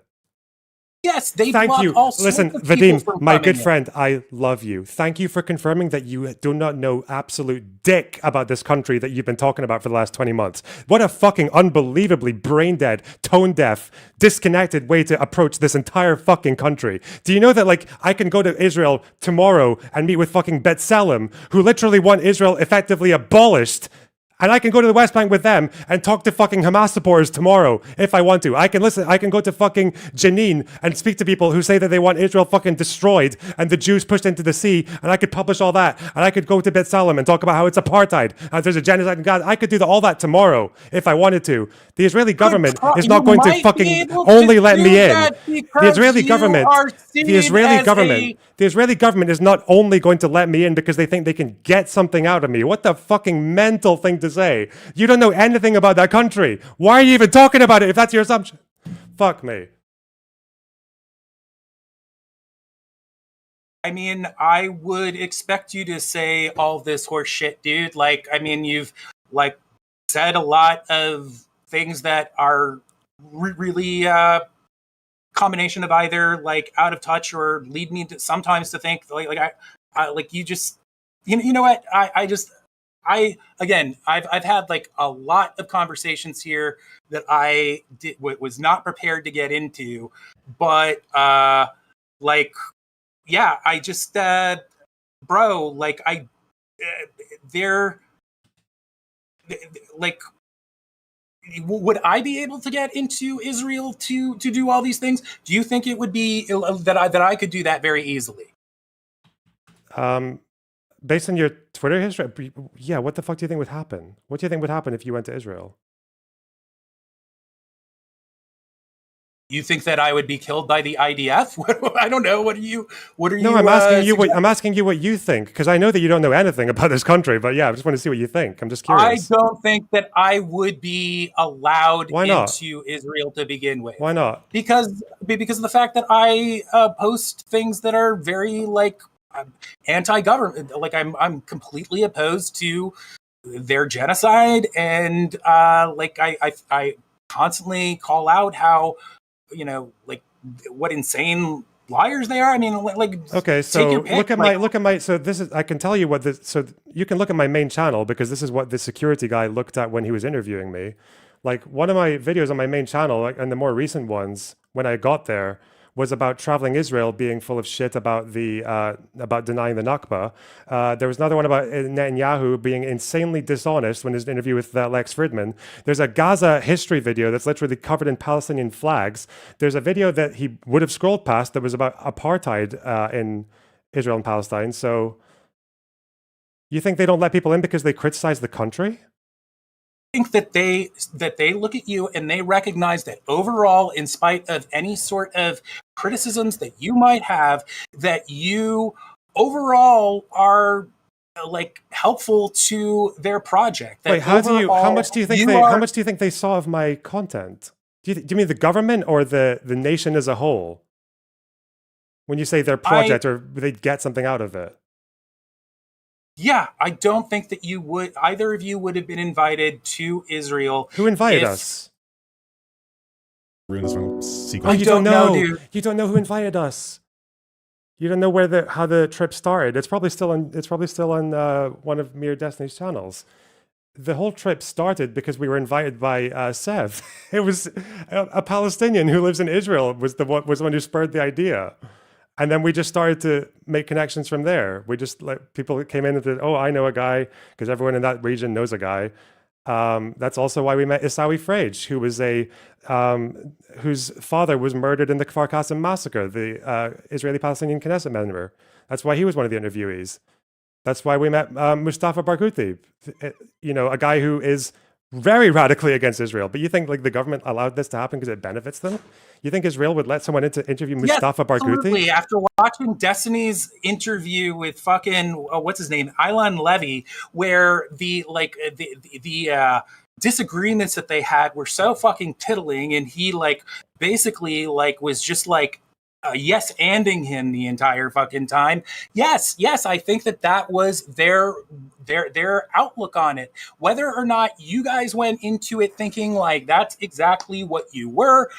Yes, they thank you. All Listen, Vadim, my good friend, I love you. Thank you for confirming that you do not know absolute dick about this country that you've been talking about for the last 20 months. What a fucking unbelievably brain dead, tone deaf, disconnected way to approach this entire fucking country. Do you know that like I can go to Israel tomorrow and meet with fucking B'Tselem, who literally want Israel effectively abolished? And I can go to the West Bank with them and talk to fucking Hamas supporters tomorrow if I want to. I can go to fucking Jenin and speak to people who say that they want Israel fucking destroyed and the Jews pushed into the sea. And I could publish all that. And I could go to B'Tselem and talk about how it's apartheid and there's a genocide in Gaza. I could do all that tomorrow if I wanted to. The Israeli government is not going to fucking only let me in. The Israeli government is not only going to let me in because they think they can get something out of me. What the fucking mental thing to say. You don't know anything about that country. Why are you even talking about it if that's your assumption? Fuck me. I mean, I would expect you to say all this horse shit, dude. Like, I mean, you've like said a lot of things that are really combination of either like out of touch or lead me to sometimes to think like I like you just you know what I've had like a lot of conversations here that I was not prepared to get into, but like, yeah, I just, bro, like they're like, would I be able to get into Israel to do all these things? Do you think it would be that I could do that very easily? Based on your Twitter history, yeah, what the fuck do you think would happen? What do you think would happen if you went to Israel? You think that I would be killed by the IDF? I don't know. What are you? No, I'm asking you. I'm asking you what you think, because I know that you don't know anything about this country. But yeah, I just want to see what you think. I'm just curious. I don't think that I would be allowed into Israel to begin with. Why not? Because of the fact that I post things that are very like anti-government. Like I'm completely opposed to their genocide, and like I constantly call out how, you know, like what insane liars they are. I mean, like, okay, so look at my so this is, I can tell you what this, so you can look at my main channel, because this is what the security guy looked at when he was interviewing me. Like, one of my videos on my main channel, like, and the more recent ones when I got there, was about traveling Israel being full of shit about the about denying the Nakba. There was another one about Netanyahu being insanely dishonest when his interview with Lex Fridman. There's a Gaza history video that's literally covered in Palestinian flags. There's a video that he would have scrolled past that was about apartheid in Israel and Palestine. So you think they don't let people in because they criticize the country? I think that they look at you and they recognize that overall, in spite of any sort of criticisms that you might have, that you overall are like helpful to their project. That Wait, how much do you think they saw of my content? Do you mean the government or the nation as a whole? When you say their project or they'd get something out of it? Yeah, I don't think that either of you would have been invited to Israel. Who invited us? Ruin this one sequence. Oh, you don't know, dude. You don't know who invited us. You don't know how the trip started. It's probably still on one of Mere Destiny's channels. The whole trip started because we were invited by Sev. It was a Palestinian who lives in Israel was the one who spurred the idea. And then we just started to make connections from there. We just people came in and said, "Oh, I know a guy," because everyone in that region knows a guy. That's also why we met Isawi Frage, who was whose father was murdered in the Kfar Qasim massacre, the Israeli-Palestinian Knesset member. That's why he was one of the interviewees. That's why we met Mustafa Barghouti, a guy who is very radically against Israel. But you think like the government allowed this to happen because it benefits them? You think Israel would let someone in to interview Mustafa Barghouti? Absolutely. After watching Destiny's interview with fucking what's his name, Ilan Levy, where the disagreements that they had were so fucking piddling, and he basically was just yes-anding him the entire fucking time. Yes, I think that was their outlook on it. Whether or not you guys went into it thinking that's exactly what you were,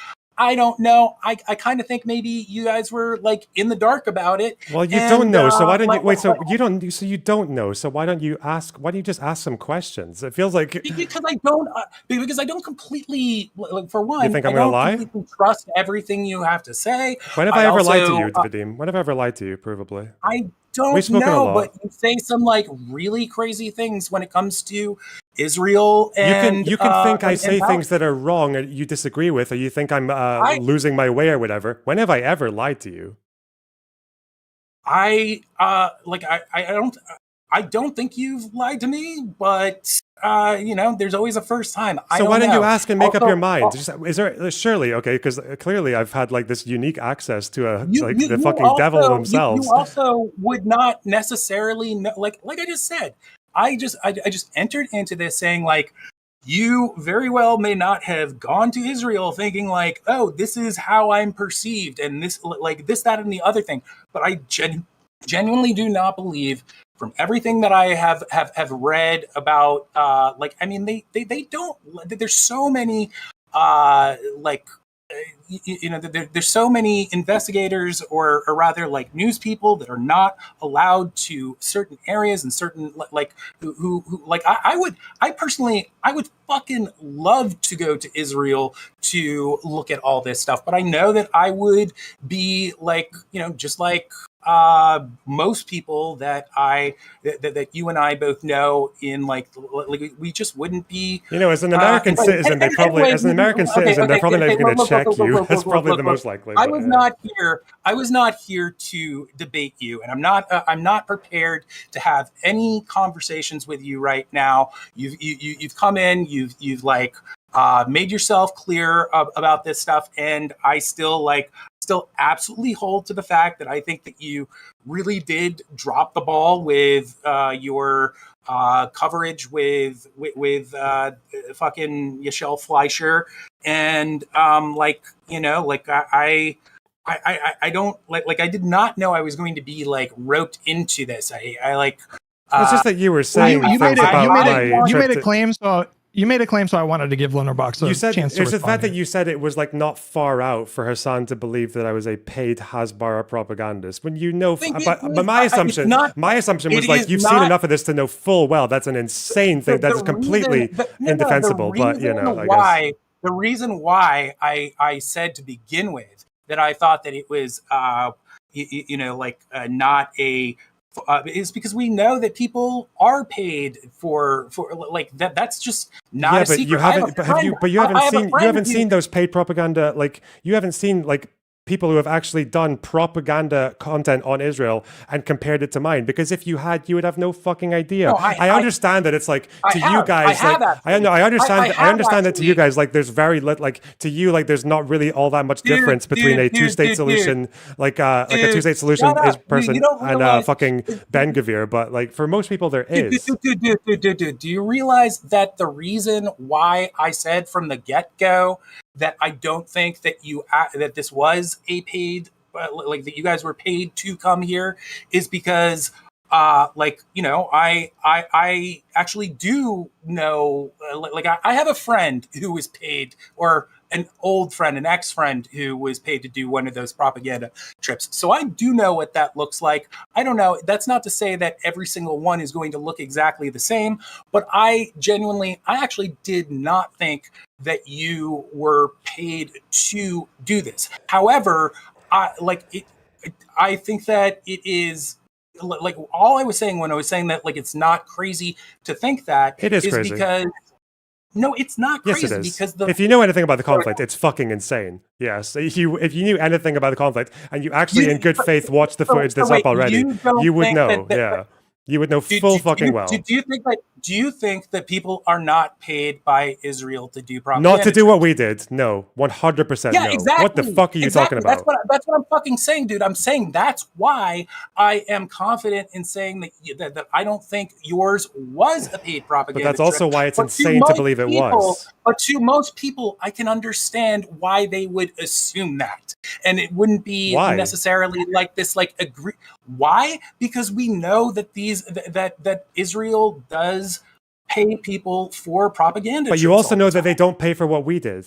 I don't know. I kind of think maybe you guys were in the dark about it. Well, you don't know, so why don't you wait? So you don't. So you don't know. So why don't you ask? Why don't you just ask some questions? It feels like because I don't completely for one. You think I'm gonna lie? Trust everything you have to say. When have I ever lied to you, Vadim? When have I ever lied to you? Provably. I don't know, but you say some really crazy things when it comes to Israel, and you can think I say things that are wrong or you disagree with, or you think I'm losing my way or whatever. When have I ever lied to you? I don't think you've lied to me, but there's always a first time. So why don't you ask and make up your mind? Is there surely okay? Because clearly I've had this unique access to the fucking devil themselves. You also would not necessarily know, like I just said. I just entered into this saying you very well may not have gone to Israel thinking oh, this is how I'm perceived and this this, that, and the other thing. But I genuinely do not believe, from everything that I have read about they don't. There's so many there's so many investigators or rather news people that are not allowed to certain areas and certain I personally would fucking love to go to Israel to look at all this stuff, but I know that I would be just most people that you and I both know in we just wouldn't be. As an American citizen, they're probably not even going to check you. That's probably the most likely. I was not here to debate you, and I'm not prepared to have any conversations with you right now. You've come in, you've made yourself clear about this stuff, and I still absolutely hold to the fact that I think that you really did drop the ball with your coverage with fucking Yashel Fleischer, and I don't I did not know I was going to be roped into this. It's just that you were saying you made a claim, so. You made a claim, so I wanted to give LonerBox a chance to respond. It's the fact that you said it was not far out for Hassan to believe that I was a paid Hasbara propagandist. When but my assumption was you've seen enough of this to know full well that's an insane thing. That's completely indefensible. But I guess the reason why I said to begin with that I thought that it was not a is because we know that people are paid for that. That's just not a secret. You haven't seen those paid propaganda. You haven't seen people who have actually done propaganda content on Israel and compared it to mine. Because if you had, you would have no fucking idea. No, I understand that it's like to you guys, I understand that to you guys, like there's very like to you, like there's not really all that much difference between a two-state solution, like a two-state solution is person and fucking Ben Gavir. But like for most people, there is. Do you realize that the reason why I said from the get-go that I don't think that that this was a paid, like that you guys were paid to come here, is because like, you know, I actually do know, like I have a friend who was paid, or an old friend, an ex-friend who was paid to do one of those propaganda trips. So I do know what that looks like. I don't know. That's not to say that every single one is going to look exactly the same, but I actually did not think that you were paid to do this. However, I think that it is, like, all I was saying when I was saying that, like, it's not crazy to think that, it is crazy. Because no, it's not crazy. Yes, it is. Because if you know anything about the conflict, it's fucking insane. Yes, if you knew anything about the conflict and you actually, in good faith, watched the footage that's up already, you would know. You would know fucking well. Do you think that people are not paid by Israel to do propaganda? Not to do what we did. No, 100% yeah, no. Exactly. What the fuck are you talking about? That's what I'm fucking saying, dude. I'm saying that's why I am confident in saying that I don't think yours was a paid propaganda. But that's also why it's insane to believe it was. But to most people, I can understand why they would assume that, and it wouldn't be necessarily like this. Like, agree. Why? Because we know that that Israel does pay people for propaganda. But you also know that they don't pay for what we did.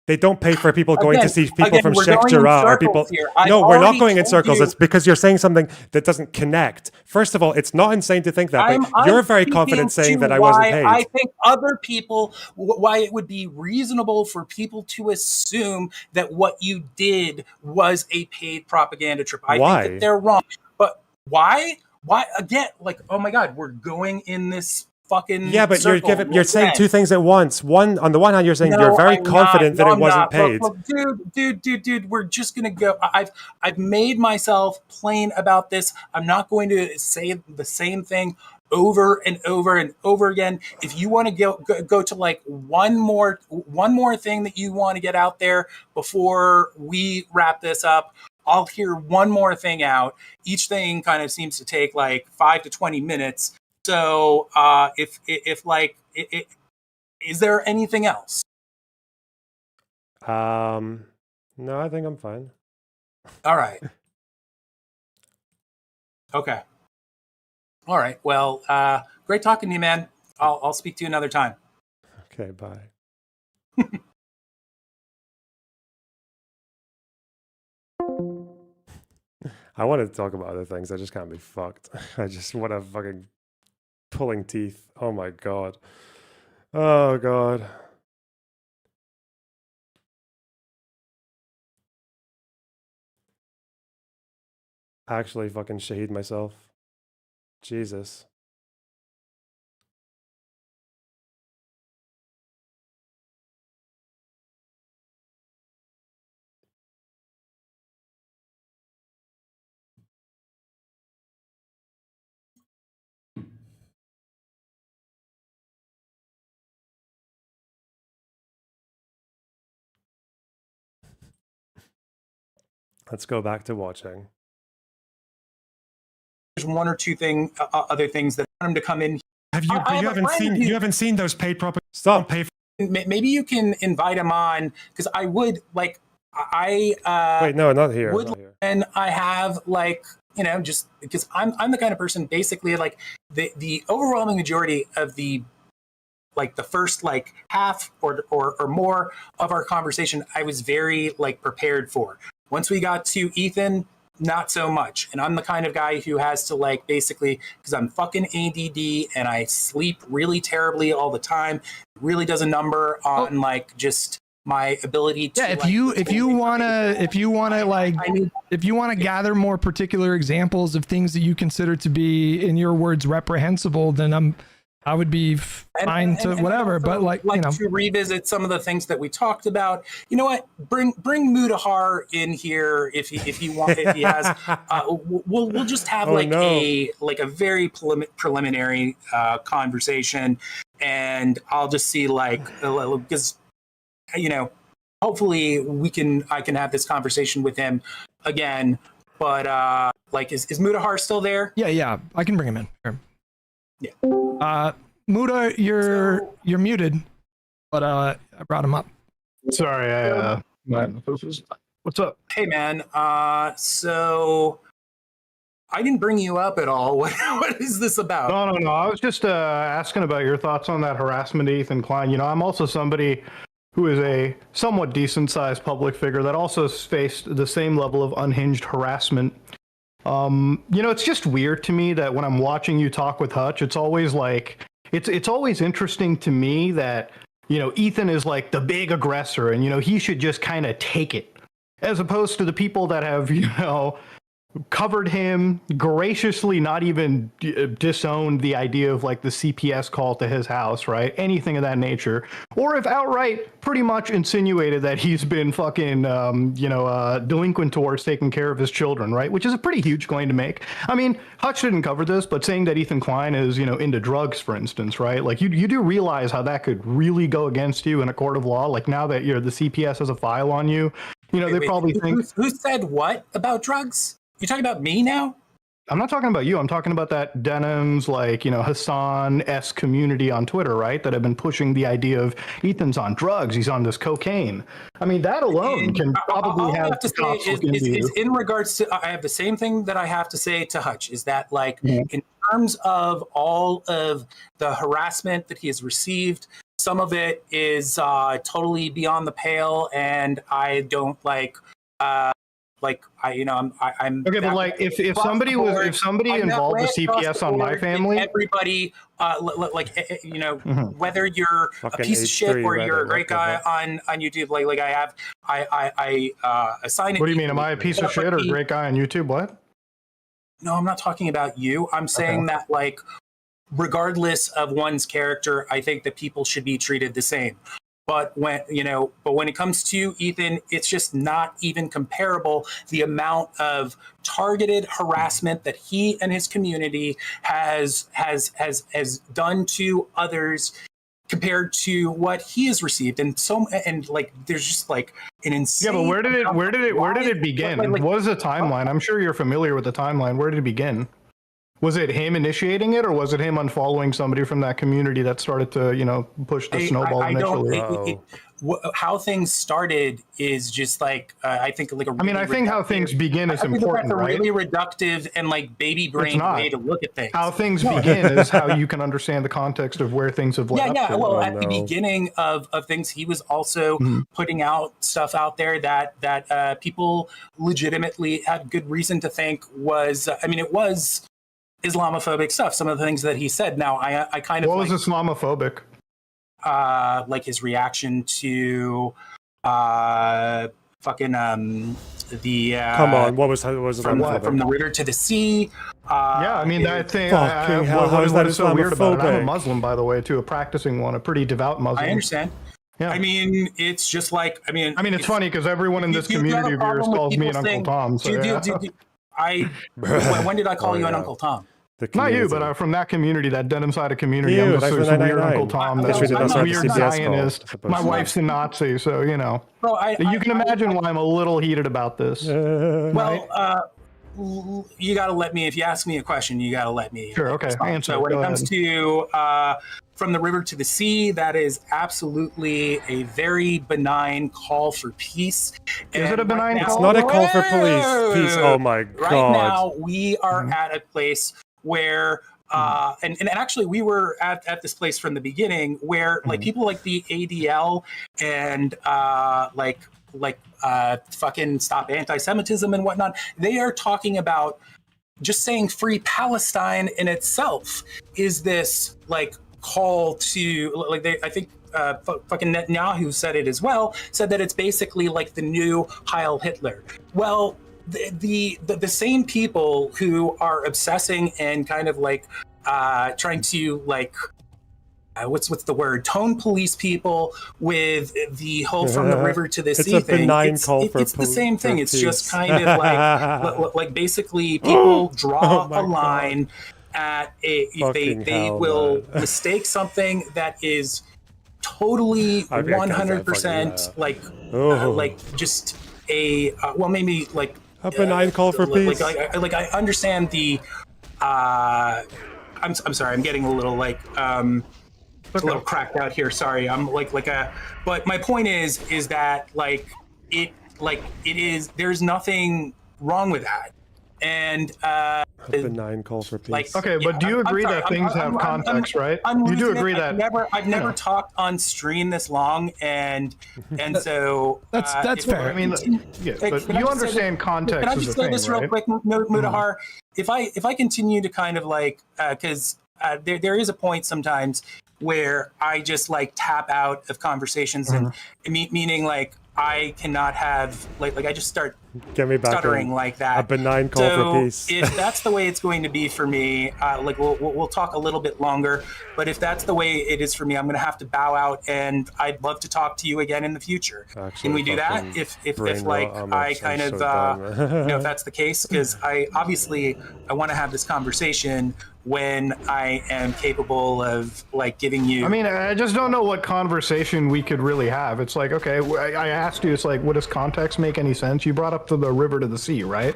They don't pay for people going to see people from Sheikh Jarrah or people. No, we're not going in circles. It's because you're saying something that doesn't connect. First of all, it's not insane to think that, but you're very confident saying that I wasn't paid. I think other people, why it would be reasonable for people to assume that what you did was a paid propaganda trip. I think that they're wrong. But why? Why again? Like, oh my God, we're going in this fucking but you're saying two things at once. One, on the one hand, you're saying you're very confident that it wasn't paid. Look, dude, we're just gonna go. I've made myself plain about this. I'm not going to say the same thing over and over and over again. If you want to go to like one more thing that you want to get out there before we wrap this up, I'll hear one more thing out. Each thing kind of seems to take like 5 to 20 minutes. So if like, is there anything else? No, I think I'm fine. All right. Okay. All right. Well, great talking to you, man. I'll speak to you another time. Okay, bye. I wanted to talk about other things. I just can't be fucked. I just want to fucking pulling teeth. Oh my God. Oh God. Actually fucking shaheed myself. Jesus. Let's go back to watching. There's one or two other things that I want him to come in. You haven't seen those paid propaganda. Stop. Pay. Maybe you can invite him on, because I would like. Wait, no, not here. And I have like, you know, just because I'm the kind of person, basically, like the overwhelming majority of the first like half or more of our conversation, I was very like prepared for. Once we got to Ethan, not so much. And I'm the kind of guy who has to like basically, because I'm fucking ADD and I sleep really terribly all the time, really does a number on like just my ability to. Yeah, if you want to gather more particular examples of things that you consider to be, in your words, reprehensible, then I would be fine to whatever, but like you know, to revisit some of the things that we talked about. You know what? Bring Muta in here if he has. We'll just have a very preliminary conversation, and I'll just see because you know, hopefully I can have this conversation with him again. But is Muta still there? Yeah, I can bring him in. Sure. Yeah. Muta, you're muted, but I brought him up. Sorry, what's up? Hey man, so I didn't bring you up at all. What is this about? No. I was just asking about your thoughts on that harassment to Ethan Klein. You know, I'm also somebody who is a somewhat decent-sized public figure that also has faced the same level of unhinged harassment. You know, it's just weird to me that when I'm watching you talk with Hutch, it's always like, it's always interesting to me that, you know, Ethan is like the big aggressor and, you know, he should just kind of take it, as opposed to the people that have, you know, covered him graciously, not even disowned the idea of like the CPS call to his house, right? Anything of that nature. Or if outright pretty much insinuated that he's been fucking, delinquent towards taking care of his children, right? Which is a pretty huge claim to make. I mean, Hutch didn't cover this, but saying that Ethan Klein is, you know, into drugs, for instance, right? Like you do realize how that could really go against you in a court of law. Like now that the CPS has a file on you, you know, they probably think. Who said what about drugs? You talking about me now? I'm not talking about you. I'm talking about that Denim's, like, you know, Hassan-esque community on Twitter, right? That have been pushing the idea of Ethan's on drugs. He's on this cocaine. I mean, that alone can probably have to say is in regards to, I have the same thing that I have to say to Hutch, is that like in terms of all of the harassment that he has received, some of it is totally beyond the pale, and I don't I'm okay, but like if somebody involved the CPS on my family, everybody whether you're a piece of shit or you're a great guy on YouTube, I assign it. What do you mean? Am I a piece of shit or a great guy on YouTube? What? No, I'm not talking about you. I'm saying that regardless of one's character, I think that people should be treated the same. But when it comes to Ethan, it's just not even comparable. The amount of targeted harassment that he and his community has done to others compared to what he has received, and there's just like an insane. Yeah, but where did it begin? What is the timeline? I'm sure you're familiar with the timeline. Where did it begin? Was it him initiating it, or was it him unfollowing somebody from that community that started to, you know, push the snowball initially? How things started is just like I think like a. I mean, I think how things begin is important, that's a right? really reductive and like baby brain way to look at things. How things begin is how you can understand the context of where things have led up to. Well, at the beginning of things, he was also putting out stuff out there that people legitimately had good reason to think was. I mean, it was Islamophobic stuff. Some of the things that he said. Now, I kind of. What was Islamophobic? Like his reaction to the come on, what was it from the river to the sea? Yeah, I mean that thing. Fucking hell, how is that so weird about it? I'm a Islamophobic? Muslim, by the way, too, a practicing one, a pretty devout Muslim. I understand. Yeah. I mean, it's just like it's funny because everyone in this community of yours calls me an Uncle Tom. So when did I call you an Uncle Tom? Not you, but from that community, that denim sided community. I'm just some weird Uncle Tom. That's a weird Zionist. My wife's a Nazi, so you know. You can imagine why I'm a little heated about this. Well, you got to let me. If you ask me a question, you got to let me. Sure. Okay. Answer. So when it comes to from the river to the sea, that is absolutely a very benign call for peace. Is it a benign call? It's not a call for peace. Oh my God. Right now, we are at a place where and actually we were at this place from the beginning where like people like the ADL and fucking Stop Anti-Semitism and whatnot, they are talking about just saying free Palestine in itself is this like call to like I think fucking Netanyahu said it as well, said that it's basically like the new Heil Hitler. Well, the same people who are obsessing and kind of like trying to like what's the word? Tone police people with the whole from the river to the sea a thing. benign call for It's the same thing. for It's just peace. kind of like basically people draw a line at a they will mistake something that is totally 100% like just a well maybe like a benign call for peace. Like I understand the I'm sorry, I'm getting a little like a little cracked out here. Sorry, I'm but my point is that it is there's nothing wrong with that, and a benign call for peace. Okay, but do you agree that things have context, right? You do agree that I've never talked on stream this long, and so that's fair. I mean, yeah, but you understand context. Can I just say this real quick, Mutahar? If I continue to kind of because there is a point sometimes where I just tap out of conversations, and meaning I cannot have I just start stuttering like that. A benign call for peace. If that's the way it's going to be for me, we'll talk a little bit longer. But if that's the way it is for me, I'm going to have to bow out, and I'd love to talk to you again in the future. Actually, can we do that? If I kind of if that's the case, because I want to have this conversation when I am capable of giving you. I mean, I just don't know what conversation we could really have. It's like, okay, I asked you, it's like, what does context make any sense? You brought up the river to the sea, right?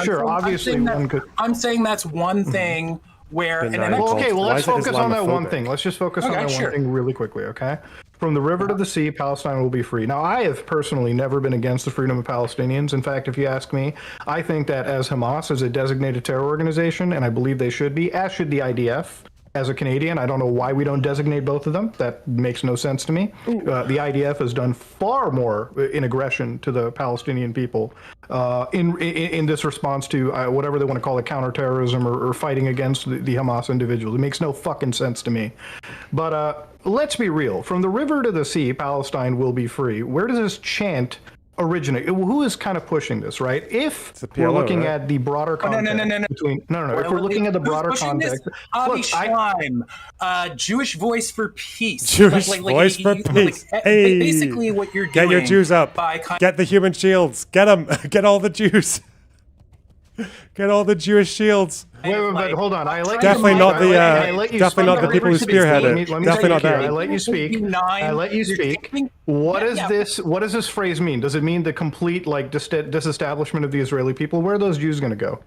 Sure, obviously one could. I'm saying that's one thing where. Let's focus on that one thing. Let's just focus on that one thing really quickly, okay? From the river to the sea, Palestine will be free. Now, I have personally never been against the freedom of Palestinians. In fact, if you ask me, I think that as Hamas is a designated terror organization, and I believe they should be, as should the IDF. As a Canadian, I don't know why we don't designate both of them. That makes no sense to me. The IDF has done far more in aggression to the Palestinian people in this response to whatever they want to call it, counterterrorism or fighting against the Hamas individuals. It makes no fucking sense to me. But let's be real. From the river to the sea, Palestine will be free. Where does this chant originate? Who is kind of pushing this, right? If we're looking at the broader context if we're looking at the broader context, Jewish voice for peace. Jewish voice for peace. Hey, basically what you're doing. Get your Jews up. Get the human shields. Get them. Get all the Jews. Get all the Jewish shields. Wait, hold on. Definitely not the people who spearhead it. Definitely not that. I let you speak. What does this phrase mean? Does it mean the complete disestablishment of the Israeli people? Where are those Jews going to go?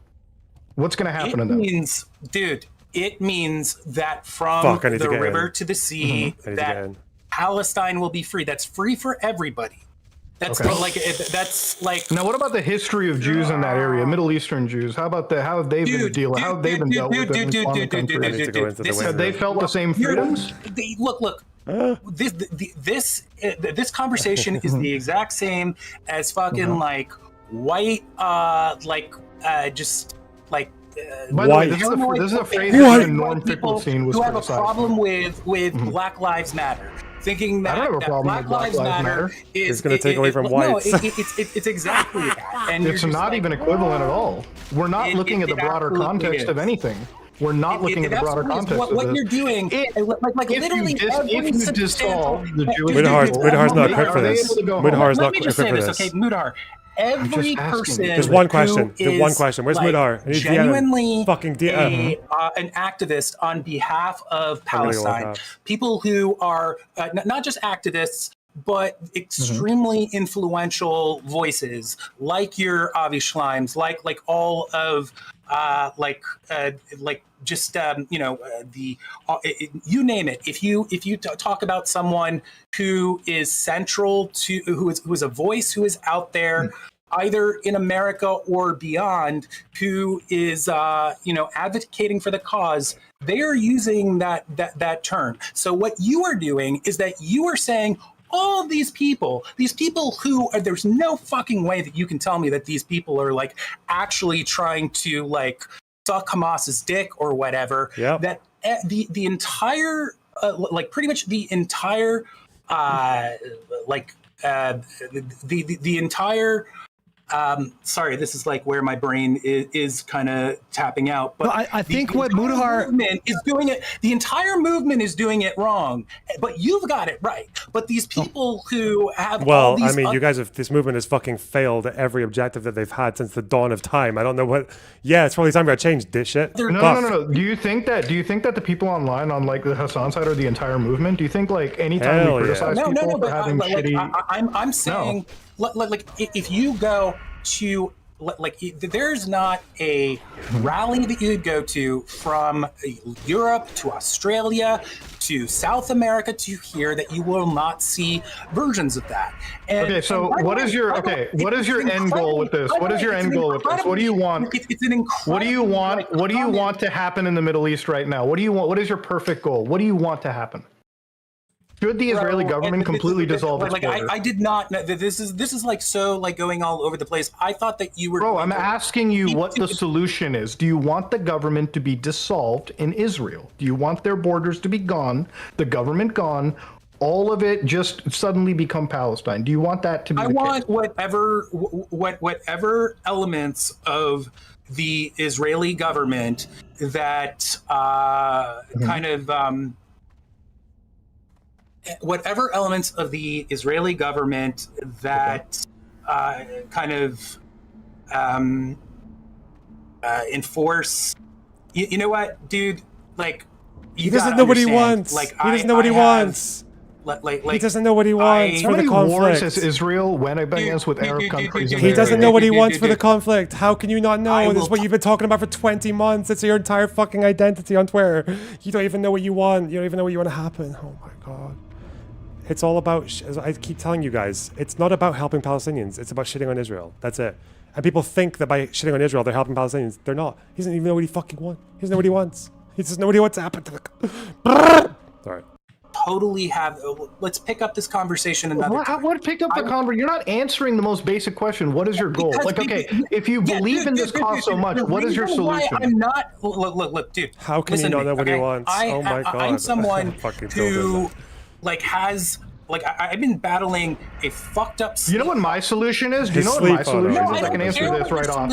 What's going to happen to them? It means that from the river to the sea, that Palestine will be free. That's free for everybody. That's Now, what about the history of Jews in that area, Middle Eastern Jews? How about how have they been dealt with in Islamic countries? Have they felt the same freedoms? Look. This conversation is the exact same as fucking white By the way, this is a phrase that the Norm Fickle scene was who have a problem with Black Lives Matter. Thinking that Black Lives Matter is going to take away from whites. No, it's exactly that. And it's not even equivalent at all. We're not looking at the broader context of anything. We're not looking at the broader context of what you're doing. Literally, if you dissolve the Jewish people, Mudahar's not equipped for this. Mudahar's not equipped for this. Okay, Mudahar. Every person. There's one question. There's one question. Where's Mudahar? Genuinely an activist on behalf of Palestine. People who are not just activists, but extremely influential voices, like your Avi Schleims, like all of you name it. If you talk about someone who is central to who is a voice who is out there, either in America or beyond, who is advocating for the cause, they are using that term. So what you are doing is that you are saying all these people who there's no fucking way that you can tell me that these people are actually trying to suck Hamas's dick or whatever. Yeah. That the entire pretty much the entire the entire sorry, this is like where my brain is kind of tapping out. But no, I think what Mutahar movement is doing it. The entire movement is doing it wrong. But you've got it right. But these people who have all these you guys have. This movement has fucking failed at every objective that they've had since the dawn of time. I don't know what. Yeah, it's probably time we got to change this shit. No. Do you think that the people online on like the Hassan side are the entire movement? Do you think like anytime we criticize people for having shitty? I'm saying, like if you go to there's not a rally that you'd go to from Europe to Australia to South America to here that you will not see versions of that. And, okay, so what is your end goal with this? What is your end goal with this? What do you want? It's an incredible. What do you want? What do you want to happen in the Middle East right now? What do you want? What is your perfect goal? What do you want to happen? Should the Israeli government completely dissolve its borders? I did not. This is like so like going all over the place. I thought that you were. Bro, I'm asking you what the solution is. Do you want the government to be dissolved in Israel? Do you want their borders to be gone, the government gone, all of it just suddenly become Palestine? Do you want that to be? I want whatever elements of the Israeli government that kind of. Whatever elements of the Israeli government that kind of enforce, you know what, dude? Like, he doesn't know what he wants. Like, he doesn't know what he wants. He doesn't know what he wants for the conflict. How many wars has Israel went against with Arab countries? He doesn't know what he wants for the conflict. How can you not know? This is what you've been talking about for 20 months. It's your entire fucking identity on Twitter. You don't even know what you want. You don't even know what you want to happen. Oh my god. It's all about, as I keep telling you guys, it's not about helping Palestinians. It's about shitting on Israel. That's it. And people think that by shitting on Israel, they're helping Palestinians. They're not. He doesn't even know what he fucking wants. He doesn't know what he wants. He doesn't know what he wants to happen to the... Sorry. Totally have. Let's pick up this conversation another time. What picked up the conversation? You're not answering the most basic question. What is your goal? Like, okay, if you believe in this cause so much, what is your solution? I'm not. Look, dude. How can you not know what he wants? Oh my god. I'm someone who, like, has. Like, I've been battling a fucked up... You know what my solution is? Do you know what my solution is? I can answer this right off.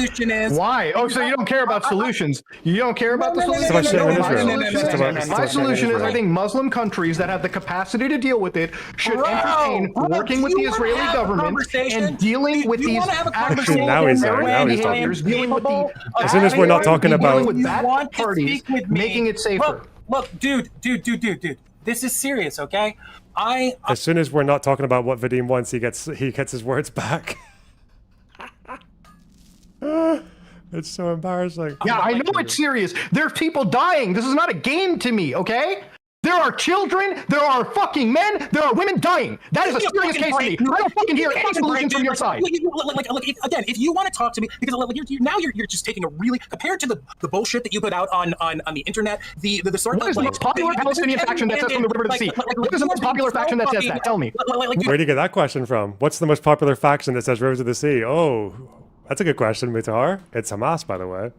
Why? Oh, so you don't care about solutions. You don't care about the solution? My solution is I think Muslim countries that have the capacity to deal with it should entertain working with the Israeli government and dealing with these actual behaviors, dealing with the... As soon as we're not talking about... with bad parties, making it safer. Look, dude. This is serious, okay? As soon as we're not talking about what Vadim wants, he gets his words back. It's so embarrassing. Yeah, I know it's serious. There's people dying. This is not a game to me, okay? There are children, there are fucking men, there are women dying. That is a serious case to me. I don't fucking hear any solutions from your side. Again, if you want to talk to me, because you're just taking a really, compared to the bullshit that you put out on the internet, the sort of... What is the most popular Palestinian faction that says from the river to the sea? What is the most popular faction that says that? Tell me. Where do you get that question from? What's the most popular faction that says river to the sea? Oh, that's a good question, Mutahar. It's Hamas, by the way.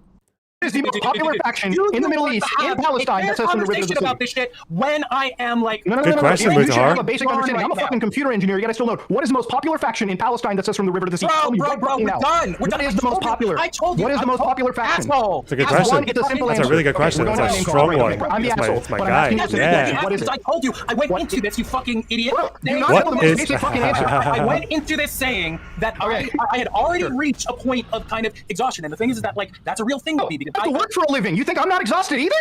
Is the most popular faction in the Middle East, in Palestine, that says from the river to the sea. About this shit when I am like... Good question, You should have a basic understanding. I'm a fucking computer engineer. You gotta still know. What is the most popular faction in Palestine that says from the river to the sea? Bro, we're done. What is the most popular? I told you. What is the most popular faction? It's a good question. That's a really good question. It's a strong one. I'm the asshole. It's my guy. Yeah. I told you. I went into this, you fucking idiot. I went into this saying that I had already reached a point of kind of exhaustion. And the thing is that, like, that's a real thing with me. Because I have to work for a living. You think I'm not exhausted either?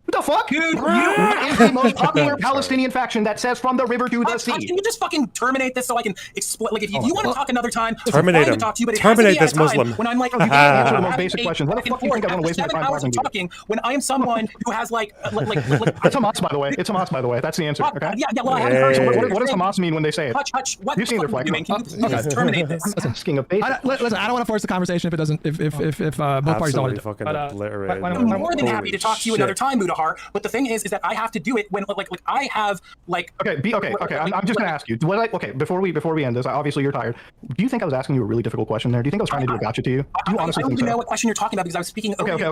What the fuck? Dude, what is the most popular Palestinian faction that says from the river to the sea? Can you just fucking terminate this so I can explain? Like, if you want to talk another time, terminate him. Terminate this Muslim. When I'm like, you can't answer the most basic questions. What the fuck do you think I want to waste my time talking? When I am someone who has like it's Hamas, by the way. It's Hamas, by the way. That's the answer. Okay. Yeah. Well, I haven't heard. So what does Hamas mean when they say it? Hutch, what you've seen their flag. Can you just terminate this? I'm asking a basic. Listen, I don't want to force the conversation if it doesn't. If both parties don't want to. Fucking obliterated. I'm more than happy to talk to you another time, Mutahar. But the thing is that I have to do it when like I have like. Okay. I'm just gonna ask you. Before we end this, obviously you're tired. Do you think I was asking you a really difficult question there? Do you think I was trying to do a gotcha to you? Do you honestly think so? I don't know what question you're talking about because I was speaking. Okay. Hold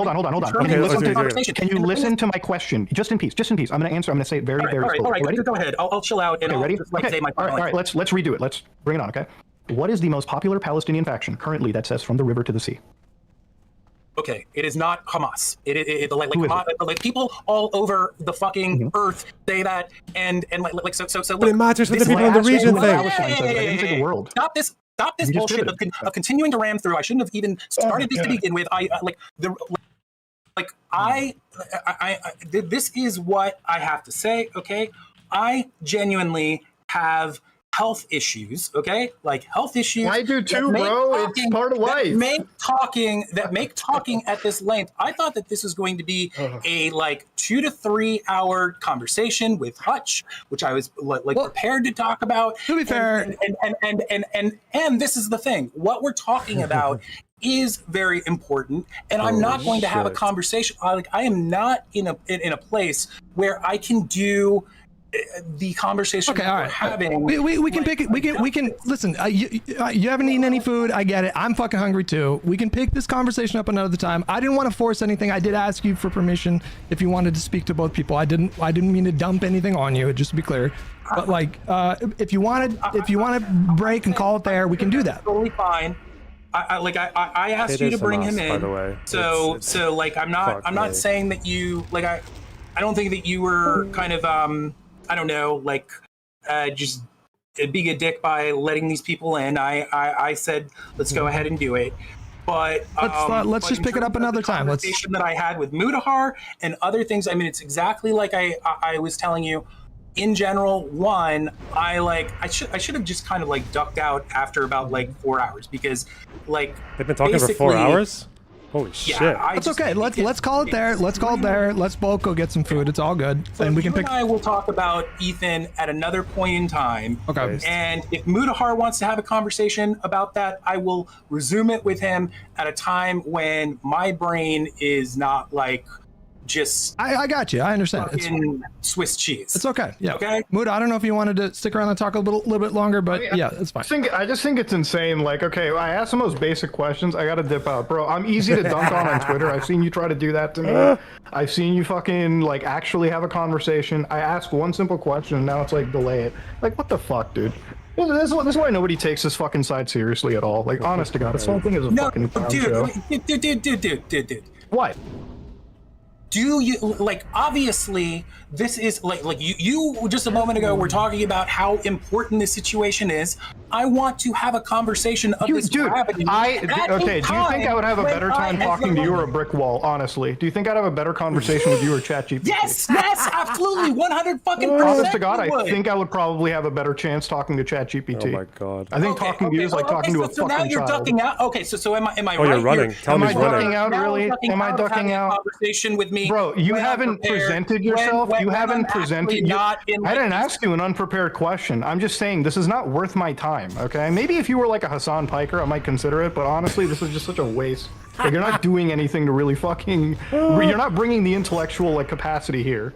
on. Can you listen to my question? Just in peace. I'm gonna answer. I'm gonna say it very slowly. All right. Go ahead. I'll chill out and I'll ready? Just, like, say my point. All right. Let's redo it. Let's bring it on. Okay. What is the most popular Palestinian faction currently that says from the river to the sea? Okay, it is not Hamas. Like people all over the fucking earth say that, and like so. But it matters for the people in the region thing. I didn't say the world. Stop this bullshit of continuing to ram through. I shouldn't have even started this to begin with. This is what I have to say. Okay, I genuinely have health issues, okay? Like health issues. I do too, bro. It's part of life. That make talking at this length. I thought that this was going to be a like 2 to 3 hour conversation with Hutch, which I was prepared to talk about. To be fair, and this is the thing. What we're talking about is very important, and I'm not going to have a conversation. I am not in a place where I can do the conversation we're having. We can pick it. We can listen. You haven't eaten any food. I get it. I'm fucking hungry too. We can pick this conversation up another time. I didn't want to force anything. I did ask you for permission if you wanted to speak to both people. I didn't mean to dump anything on you. Just to be clear. But like, if you want to break and call it there, we can do that. Totally fine. I asked you to bring him in. By the way. So like I'm not saying that you like I don't think that you were kind of I don't know, like, just being a dick by letting these people in. I said, let's go ahead and do it. But let's just pick it up another time. Conversation that I had with Muta and other things. I mean, it's exactly like I was telling you. In general, I should have just kind of like ducked out after about like 4 hours because like they've been talking for 4 hours. Holy shit! That's okay. Let's call it there. Let's call it there. Let's both go get some food. It's all good, and we can pick. I will talk about Ethan at another point in time. Okay. And if Mutahar wants to have a conversation about that, I will resume it with him at a time when my brain is not like just. I got you. I understand. It's Swiss cheese. It's okay. Yeah. Okay. Muta, I don't know if you wanted to stick around and talk a little bit longer, but yeah, it's fine. I just think it's insane. Like, okay, I asked the most basic questions. I got to dip out, bro. I'm easy to dunk on Twitter. I've seen you try to do that to me. I've seen you fucking like actually have a conversation. I asked one simple question, and now it's like delay it. Like, what the fuck, dude? This is why nobody takes this fucking side seriously at all. Like, honest to God, this whole thing is a fucking clown show. Dude. What? Do you like obviously this is like you just a moment ago were talking about how important this situation is. I want to have a conversation of this gravity. Okay, do you think I would have a better time talking to you or a brick wall, honestly? Do you think I'd have a better conversation with you or ChatGPT? Yes, absolutely, 100%. Honest to God, I think I would probably have a better chance talking to ChatGPT. Oh my God. I think talking to you is like talking to a fucking child. So now you're ducking out. Okay, so am I right? Oh, you're running. Am I ducking out, really? Am I ducking out? Conversation with me. Bro, you haven't presented yourself. You haven't presented. I didn't ask you an unprepared question. I'm just saying this is not worth my time. Okay, maybe if you were like a Hassan Piker, I might consider it. But honestly, this is just such a waste. Like, you're not doing anything to really fucking. You're not bringing the intellectual like capacity here.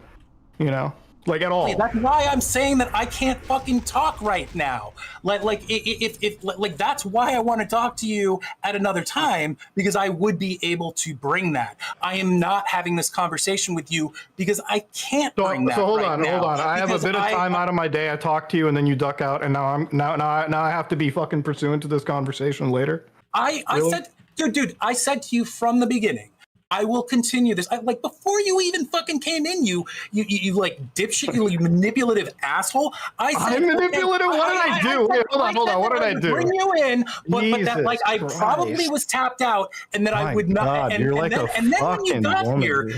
You know. Like at all. That's why I'm saying that I can't fucking talk right now. If that's why I want to talk to you at another time, because I would be able to bring that. I am not having this conversation with you because I can't bring that. So hold on. Now I have a bit of time out of my day. I talk to you and then you duck out, and now I have to be fucking pursuant to this conversation later. I said, dude, I said to you from the beginning, I will continue this. Like before you even fucking came in, you like dipshit, you manipulative asshole. I'm manipulative. What did I do? Wait, hold on. What did I do? Bring you in, but that like I probably was tapped out, and that I would not. And then when you got here,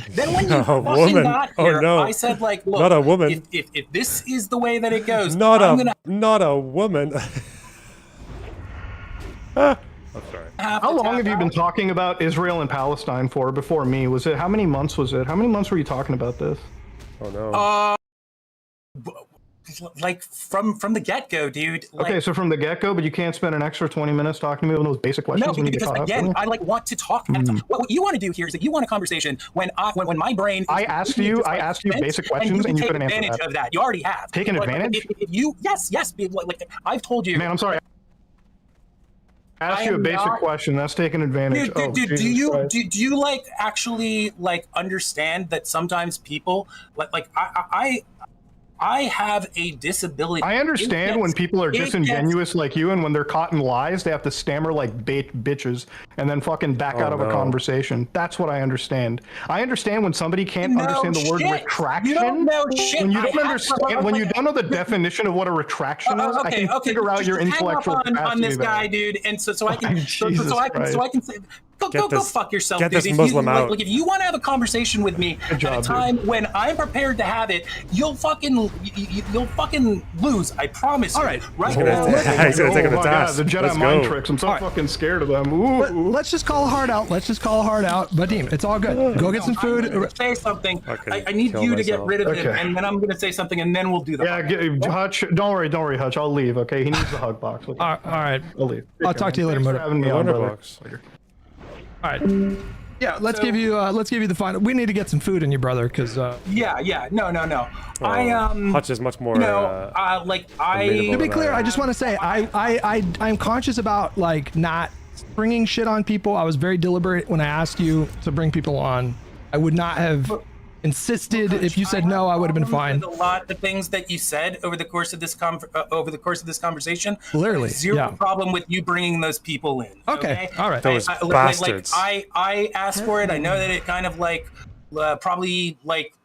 I said like, look, not a woman. If this is the way that it goes, not a woman. I'm sorry. How long have you been talking about Israel and Palestine for before me? Was it, how many months was it? How many months were you talking about this? Oh no. Like from the get-go, dude. Like, okay, so from the get-go, but you can't spend an extra 20 minutes talking to me on those basic questions. No, because again, I like want to talk. What you want to do here is that you want a conversation when my brain. I asked you basic questions and you couldn't answer that. Advantage of that. You already have taken advantage. Yes. Like I've told you. Man, I'm sorry. I asked you a basic question. That's taking advantage. Dude, do you like actually like understand that sometimes people like I have a disability. I understand when people are disingenuous like you, and when they're caught in lies, they have to stammer like bitches and then fucking back out of a conversation. That's what I understand. I understand when somebody can't understand the word retraction. You don't know shit. When you don't understand, when you don't know the definition of what a retraction is, I can figure out your intellectual capacity on this there. guy, dude, and so I can say. Go fuck yourself, get dude. this Muslim out. Like, if you want to have a conversation with me at a time when I'm prepared to have it, you'll fucking lose. I promise. All right. Right. He's gonna take him to task. The Jedi mind tricks. I'm so fucking scared of them. Ooh. Let's just call a hard out. Vadim, it's all good. Go get some food. I'm gonna say something. I need you to get rid of him, and then I'm gonna say something, and then we'll do that. Yeah, Hutch. Don't worry, Hutch. I'll leave. Okay. He needs the hug box. Okay. All right. I'll leave. I'll talk to you later, Muta. LonerBox. All right. Yeah, let's give you the final. We need to get some food in you, brother, because no. Hutch is much more. To be clear, I just want to say I'm conscious about like not bringing shit on people. I was very deliberate when I asked you to bring people on. I would not have insisted. If you said no, I would have been fine. A lot of things that you said over the course of this conversation. Clearly, zero problem with you bringing those people in. Okay. All right. Those bastards. I asked for it. I know that it kind of probably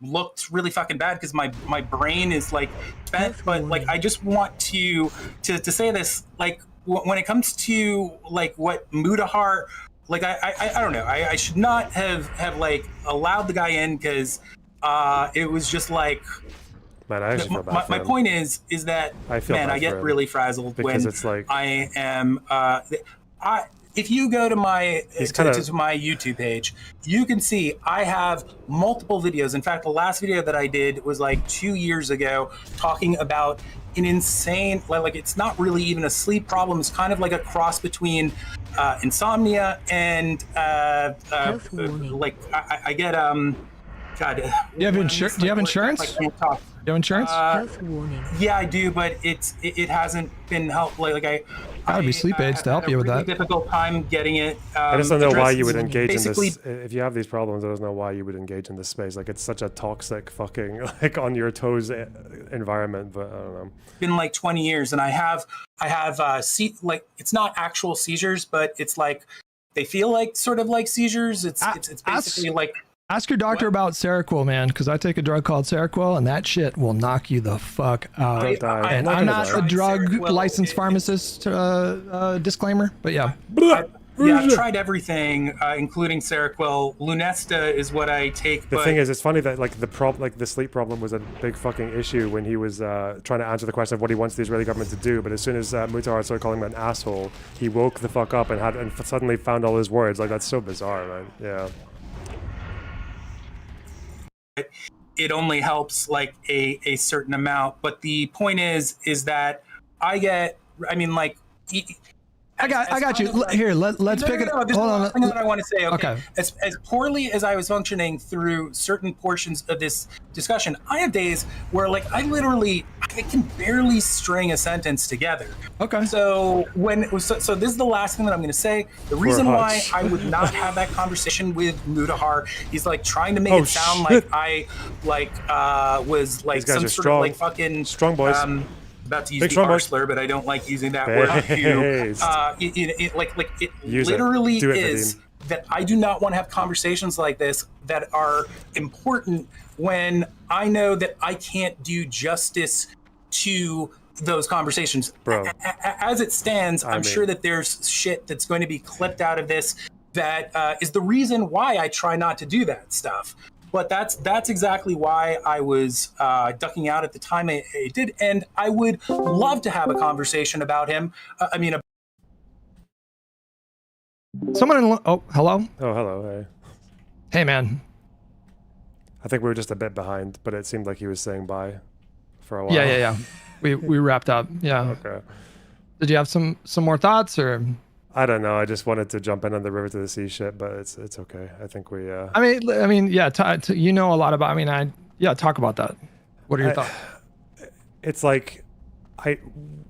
looked really fucking bad because my brain is spent. But I just want to say this, when it comes to what Mutahar. I don't know. I should not have allowed the guy in because it was just Man, I actually feel bad for my him. point is that I get really frazzled when it's I am. If you go to my to my YouTube page, you can see I have multiple videos. In fact, the last video that I did was 2 years ago, talking about an insane it's not really even a sleep problem. It's kind of like a cross between insomnia and I get God. Do you have insurance? I can't talk. You have insurance? Yeah, I do, but it hasn't been helped. Gotta be sleep aids to help you with that. Difficult time getting it. I just don't know why you would engage in this. If you have these problems, I don't know why you would engage in this space. It's such a toxic fucking on your toes environment. But I don't know. It's been 20 years, and I have it's not actual seizures, but it's they feel sort of like seizures. It's basically Ask your doctor about Seroquel, man, because I take a drug called Seroquel, and that shit will knock you the fuck out. And I'm not a drug licensed pharmacist, disclaimer, but yeah. I've tried everything, including Seroquel. Lunesta is what I take. The thing is, it's funny that the sleep problem was a big fucking issue when he was trying to answer the question of what he wants the Israeli government to do. But as soon as Muta started calling him an asshole, he woke the fuck up and suddenly found all his words. That's so bizarre, man. Yeah. It only helps a certain amount, but the point is that I got you. Here, let's pick it up. Hold on. Thing that I want to say. Okay. As poorly as I was functioning through certain portions of this discussion, I have days where I can barely string a sentence together. Okay. So so this is the last thing that I'm going to say. The reason why I would not have that conversation with Mutahar, he's trying to make it sound like I was some sort of fucking strong boys. About to use the R slur, but I don't like using that word. It literally is that I do not want to have conversations like this that are important when I know that I can't do justice to those conversations. Bro. As it stands, I'm sure that there's shit that's going to be clipped out of this that is the reason why I try not to do that stuff. But that's exactly why I was ducking out at the time I did, and I would love to have a conversation about him. Someone oh, hello? Oh, hello. Hey. Hey, man. I think we were just a bit behind, but it seemed like he was saying bye for a while. Yeah. We wrapped up. Yeah. Okay. Did you have some more thoughts or? I don't know. I just wanted to jump in on the river to the sea shit, but it's okay. I think we. I mean, yeah. You know a lot about. Talk about that. What are your thoughts? It's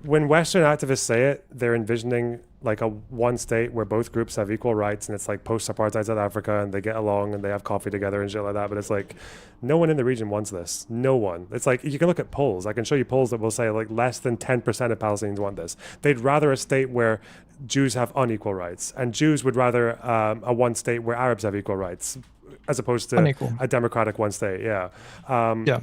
When Western activists say it, they're envisioning like a one state where both groups have equal rights, and it's like post-apartheid South Africa, and they get along and they have coffee together and shit like that. But it's like no one in the region wants this. No one. It's like you can look at polls. I can show you polls that will say like less than 10% of Palestinians want this. They'd rather a state where Jews have unequal rights, and Jews would rather a one state where Arabs have equal rights, as opposed to a democratic one state. Yeah. Yeah.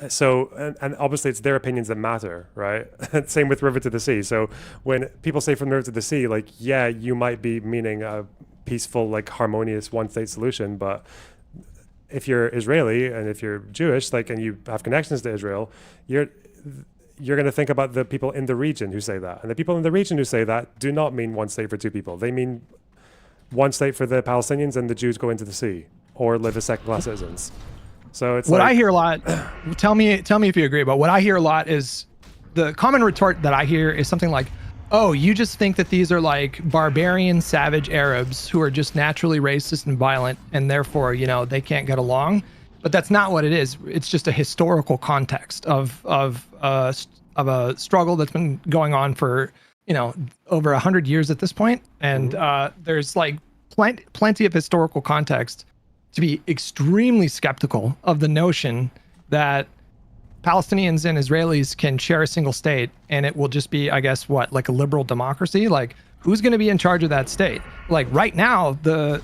So, and obviously it's their opinions that matter, right? Same with River to the Sea. So when people say from the river to the sea, like, yeah, you might be meaning a peaceful, like harmonious one state solution, but if you're Israeli and if you're Jewish, like, and you have connections to Israel, you're going to think about the people in the region who say that. And the people in the region who say that do not mean one state for two people. They mean one state for the Palestinians, and the Jews go into the sea or live as second-class citizens. So it's what I hear a lot. Tell me if you agree. But what I hear a lot is the common retort that I hear is something like, "Oh, you just think that these are like barbarian, savage Arabs who are just naturally racist and violent, and therefore, you know, they can't get along." But that's not what it is. It's just a historical context of a struggle that's been going on for, you know, over 100 years at this point, and there's like plenty of historical context to be extremely skeptical of the notion that Palestinians and Israelis can share a single state and it will just be, I guess, like a liberal democracy. Like, who's going to be in charge of that state? Like right now, the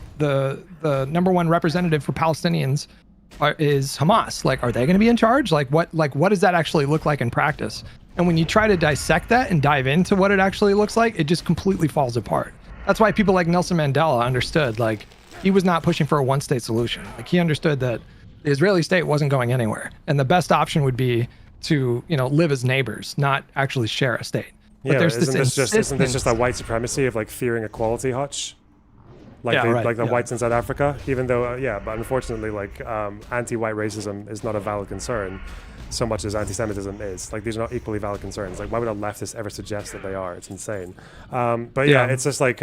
number one representative for Palestinians is Hamas. Like, are they going to be in charge? Like what does that actually look like in practice? And when you try to dissect that and dive into what it actually looks like, it just completely falls apart. That's why people like Nelson Mandela understood, like, he was not pushing for a one-state solution. Like, he understood that the Israeli state wasn't going anywhere, and the best option would be to, you know, live as neighbors, not actually share a state. But yeah, there's isn't this just a white supremacy of like fearing equality, Hutch? Like the whites in South Africa, even though but unfortunately, like anti-white racism is not a valid concern so much as anti-Semitism is. Like, these are not equally valid concerns. Like, why would a leftist ever suggest that they are? It's insane. But it's just like.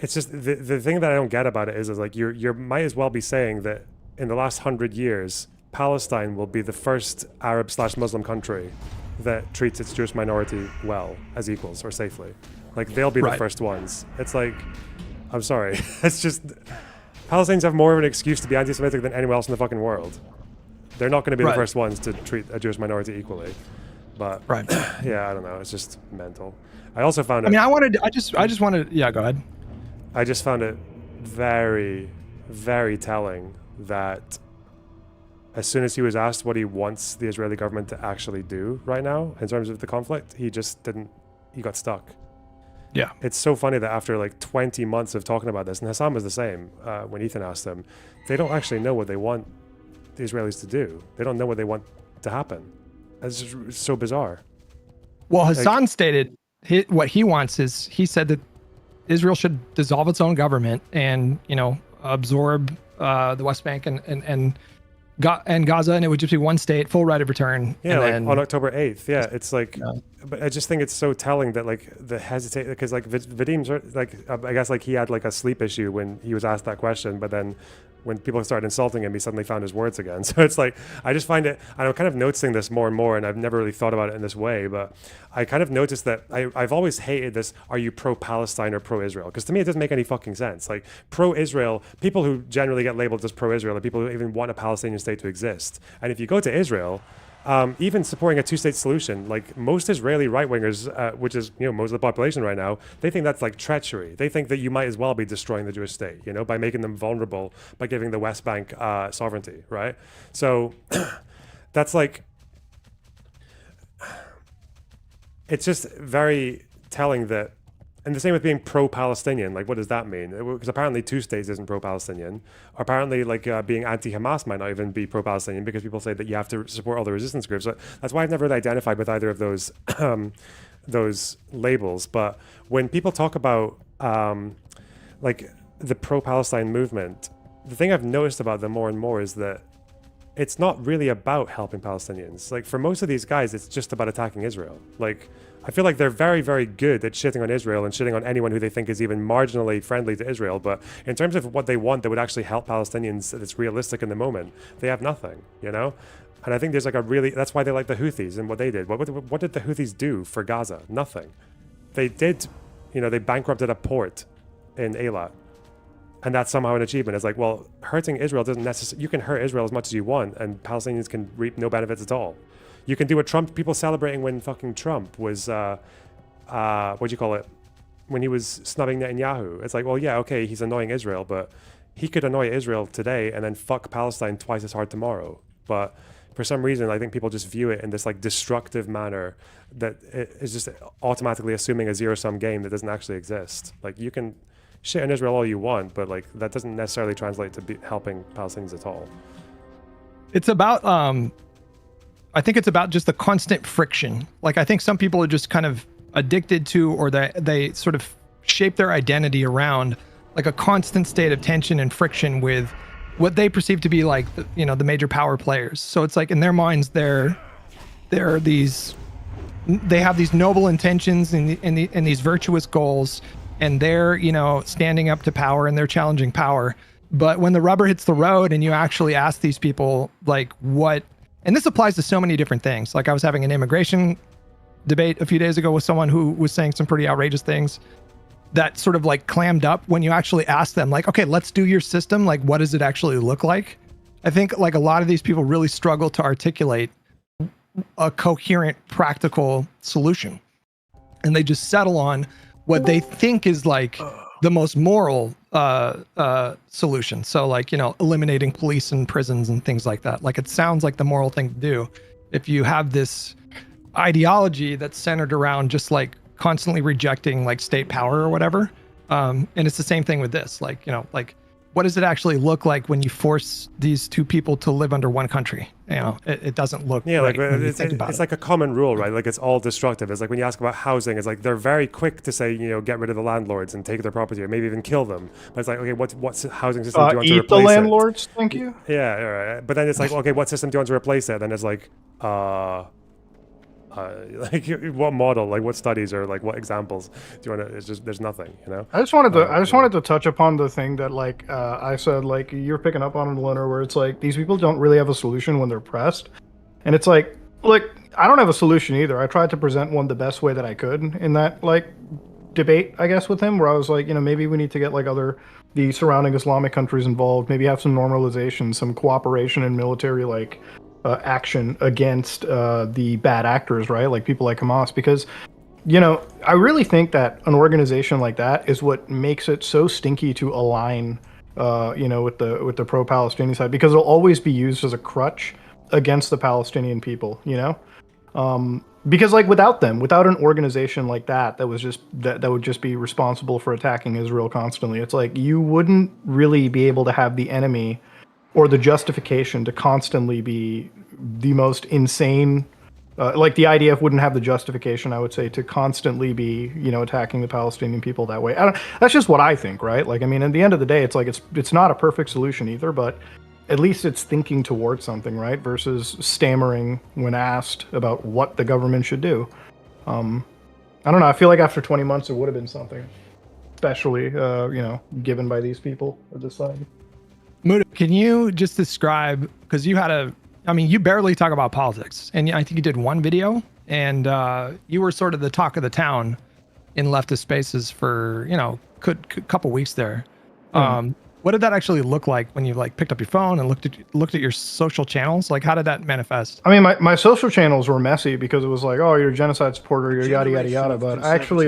It's just the thing that I don't get about it is like you might as well be saying that in the last 100 years, Palestine will be the first Arab/Muslim country that treats its Jewish minority well, as equals or safely. Like, they'll be the first ones. It's like, I'm sorry. It's just, Palestinians have more of an excuse to be anti-Semitic than anyone else in the fucking world. They're not going to be the first ones to treat a Jewish minority equally. But yeah, I don't know. It's just mental. I also found it. I mean, I just wanted. Yeah, go ahead. I just found it very, very telling that as soon as he was asked what he wants the Israeli government to actually do right now in terms of the conflict, he got stuck. Yeah. It's so funny that after like 20 months of talking about this, and Hassan was the same when Ethan asked them, they don't actually know what they want the Israelis to do. They don't know what they want to happen. It's just so bizarre. Well, Hassan stated what he wants is, he said that Israel should dissolve its own government and, you know, absorb the West Bank and Gaza, and it would just be one state, full right of return. Yeah, like on October 8th. Yeah, it's like, but I just think it's so telling that like the hesitate, because like Vadim's like, I guess like he had like a sleep issue when he was asked that question, but then when people started insulting him, he suddenly found his words again. So it's like, I just find it, and I'm kind of noticing this more and more, and I've never really thought about it in this way, but I kind of noticed that I've always hated this, are you pro-Palestine or pro-Israel? Because to me, it doesn't make any fucking sense. Like, pro-Israel, people who generally get labeled as pro-Israel are people who even want a Palestinian state to exist. And if you go to Israel, even supporting a two-state solution, like most Israeli right-wingers, which is, you know, most of the population right now, they think that's like treachery. They think that you might as well be destroying the Jewish state, you know, by making them vulnerable, by giving the West Bank sovereignty, right? So that's like, it's just very telling that, and the same with being pro-Palestinian. Like, what does that mean? Because apparently two states isn't pro-Palestinian. Apparently, like being anti-Hamas might not even be pro-Palestinian, because people say that you have to support all the resistance groups. So that's why I've never really identified with either of those labels. But when people talk about like the pro-Palestine movement, the thing I've noticed about them more and more is that it's not really about helping Palestinians. Like, for most of these guys, it's just about attacking Israel. Like, I feel like they're very, very good at shitting on Israel and shitting on anyone who they think is even marginally friendly to Israel. But in terms of what they want that would actually help Palestinians that's realistic in the moment, they have nothing, you know? And I think there's like a really, that's why they like the Houthis and what they did. What did the Houthis do for Gaza? Nothing. They did, they bankrupted a port in Eilat. And that's somehow an achievement. It's like, well, hurting Israel doesn't necessarily, you can hurt Israel as much as you want and Palestinians can reap no benefits at all. You can do what people celebrating when fucking Trump was, what do you call it? When he was snubbing Netanyahu. It's like, well, yeah, okay, he's annoying Israel, but he could annoy Israel today and then fuck Palestine twice as hard tomorrow. But for some reason, I think people just view it in this like destructive manner that it is just automatically assuming a zero-sum game that doesn't actually exist. Like, you can shit on Israel all you want, but like that doesn't necessarily translate to helping Palestinians at all. It's about, I think it's about just the constant friction. Like, I think some people are just kind of addicted to, or they sort of shape their identity around like a constant state of tension and friction with what they perceive to be like, the major power players. So it's like in their minds, they have these noble intentions and these virtuous goals, and they're, standing up to power and they're challenging power. But when the rubber hits the road and you actually ask these people like what, and this applies to so many different things. Like, I was having an immigration debate a few days ago with someone who was saying some pretty outrageous things that sort of like clammed up when you actually ask them like, okay, let's do your system. Like, what does it actually look like? I think like a lot of these people really struggle to articulate a coherent, practical solution. And they just settle on what they think is like the most moral solution. So like, eliminating police and prisons and things like that. Like, it sounds like the moral thing to do if you have this ideology that's centered around just like constantly rejecting like state power or whatever. And it's the same thing with this. Like, like, what does it actually look like when you force these two people to live under one country? It doesn't look right like when you think about it's it. like a common rule, right? Like, it's all destructive. It's like when you ask about housing, it's like they're very quick to say, get rid of the landlords and take their property or maybe even kill them. But it's like, okay, what housing system do you want to replace eat the landlords, thank you. Yeah, all right. But then it's like, okay, what system do you want to replace it? Then it's like, like what model, like what studies or like what examples do you want to? It's just there's nothing, I just wanted to touch upon the thing that like I said, like you're picking up on it, Loner, where it's like these people don't really have a solution when they're pressed, and it's like, look, I don't have a solution either. I tried to present one the best way that I could in that like debate, I guess, with him, where I was like, maybe we need to get like the surrounding Islamic countries involved, maybe have some normalization, some cooperation in military like action against the bad actors, right? Like people like Hamas, because I really think that an organization like that is what makes it so stinky to align with the pro-Palestinian side, because it'll always be used as a crutch against the Palestinian people, because like without an organization like that would just be responsible for attacking Israel constantly, it's like you wouldn't really be able to have the enemy or the justification to constantly be the most insane, like the IDF wouldn't have the justification, I would say, to constantly be, attacking the Palestinian people that way. That's just what I think, right? Like, I mean, at the end of the day, it's like it's not a perfect solution either, but at least it's thinking towards something, right? Versus stammering when asked about what the government should do. I don't know. I feel like after 20 months, there would have been something, especially, given by these people at this time. Muta, can you just describe, because you barely talk about politics, and I think you did one video, and you were sort of the talk of the town in leftist spaces for, a couple weeks there. What did that actually look like when you like picked up your phone and looked at your social channels? Like, how did that manifest? I mean, my social channels were messy because it was like, oh, you're a genocide supporter, you're yada yada yada. But I actually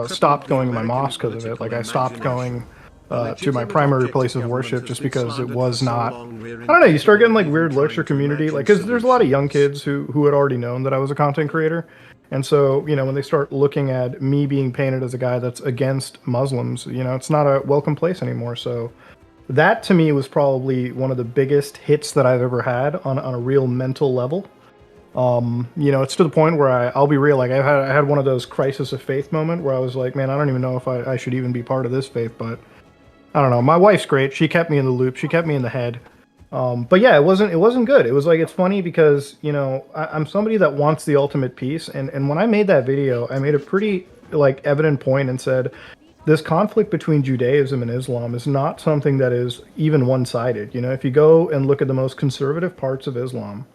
stopped going to my mosque because of it. Like, I stopped going to my primary place of worship just because it was not, I don't know, you start getting like weird looks or community, like, because there's a lot of young kids who had already known that I was a content creator, and so when they start looking at me being painted as a guy that's against Muslims, it's not a welcome place anymore. So that to me was probably one of the biggest hits that I've ever had on a real mental level. It's to the point where I'll be real, like I had one of those crisis of faith moment where I was like, man, I don't even know if I should even be part of this faith, but I don't know. My wife's great. She kept me in the loop. She kept me in the head. But yeah, it wasn't good. It was like, it's funny because, I'm somebody that wants the ultimate peace. And when I made that video, I made a pretty like evident point and said, this conflict between Judaism and Islam is not something that is even one-sided. If you go and look at the most conservative parts of Islam,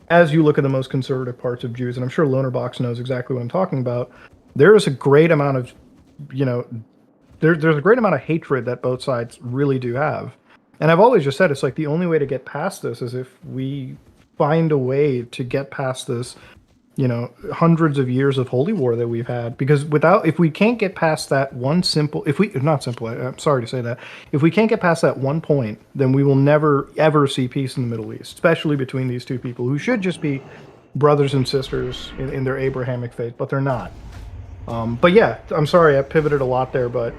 as you look at the most conservative parts of Jews, and I'm sure LonerBox knows exactly what I'm talking about, there is a great amount of, there's a great amount of hatred that both sides really do have. And I've always just said, it's like the only way to get past this is if we find a way to get past this, hundreds of years of holy war that we've had. Because if we can't get past that one simple, I'm sorry to say that, if we can't get past that one point, then we will never, ever see peace in the Middle East, especially between these two people who should just be brothers and sisters in their Abrahamic faith, but they're not. But yeah, I'm sorry, I pivoted a lot there, but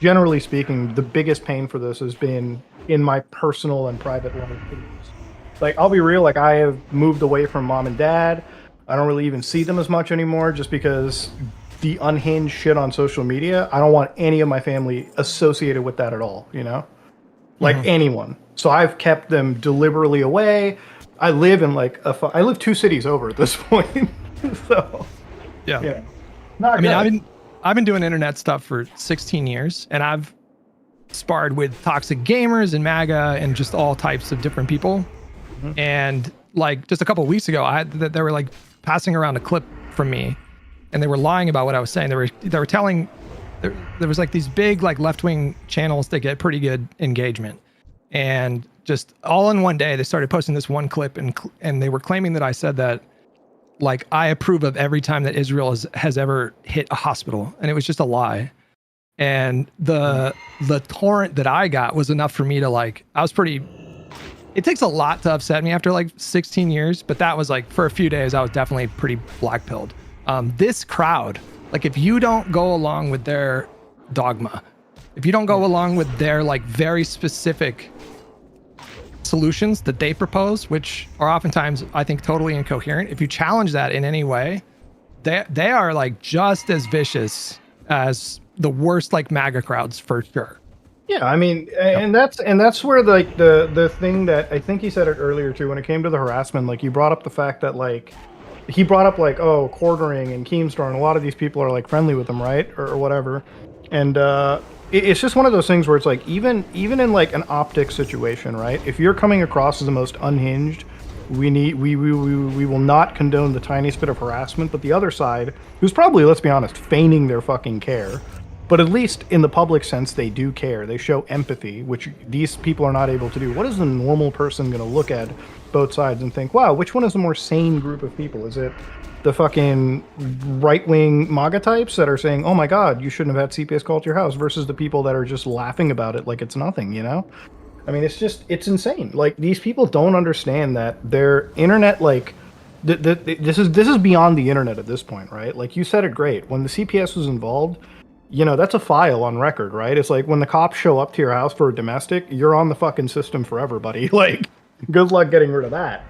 generally speaking, the biggest pain for this has been in my personal and private life. Like, I'll be real, like, I have moved away from mom and dad. I don't really even see them as much anymore just because the unhinged shit on social media, I don't want any of my family associated with that at all, Like anyone. So I've kept them deliberately away. I live in I live 2 cities over at this point. So, yeah. Not good. I've been doing internet stuff for 16 years, and I've sparred with toxic gamers and MAGA and just all types of different people. And like just a couple of weeks ago, they were like passing around a clip from me, and they were lying about what I was saying. They were telling there was like these big like left-wing channels that get pretty good engagement, and just all in one day they started posting this one clip, and they were claiming that I said that like I approve of every time that Israel has ever hit a hospital, and it was just a lie. And the torrent that I got was enough for me to it takes a lot to upset me after like 16 years, but that was like for a few days I was definitely pretty black-pilled. This crowd, like if you don't go along with their dogma, if you don't go along with their like very specific solutions that they propose, which are oftentimes I think totally incoherent, if you challenge that in any way, they are like just as vicious as the worst like MAGA crowds for sure. Yeah, I mean, and that's where like the thing that I think he said it earlier too, when it came to the harassment, like you brought up the fact that like he brought up like, oh, Quartering and Keemstar, and a lot of these people are like friendly with him, right, or whatever, and it's just one of those things where it's like even in like an optics situation, right? If you're coming across as the most unhinged, we will not condone the tiniest bit of harassment, but the other side, who's probably, let's be honest, feigning their fucking care. But at least in the public sense, they do care. They show empathy, which these people are not able to do. What is the normal person going to look at both sides and think, wow, which one is the more sane group of people? Is it the fucking right-wing MAGA types that are saying, oh my God, you shouldn't have had CPS called to your house, versus the people that are just laughing about it like it's nothing, I mean, it's insane. Like, these people don't understand that their internet, like, this is beyond the internet at this point, right? Like, you said it great. When the CPS was involved, that's a file on record, right? It's like when the cops show up to your house for a domestic, you're on the fucking system forever, buddy. Like, good luck getting rid of that.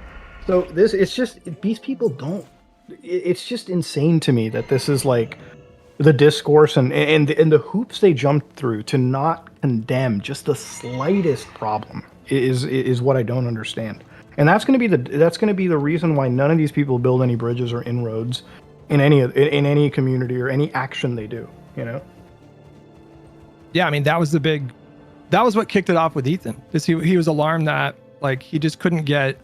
So these people don't, it's just insane to me that this is like the discourse and the hoops they jumped through to not condemn just the slightest problem is what I don't understand. And that's going to be the reason why none of these people build any bridges or inroads in any community or any action they do. Yeah, I mean, that was what kicked it off with Ethan. He was alarmed that like he just couldn't get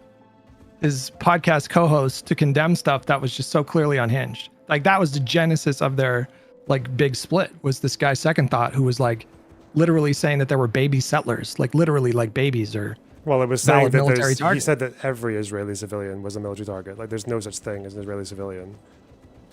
his podcast co-host to condemn stuff that was just so clearly unhinged. Like that was the genesis of their like big split, was this guy Second Thought, who was like literally saying that there were baby settlers, like literally like babies or well, it was saying that he said that every Israeli civilian was a military target. Like there's no such thing as an Israeli civilian.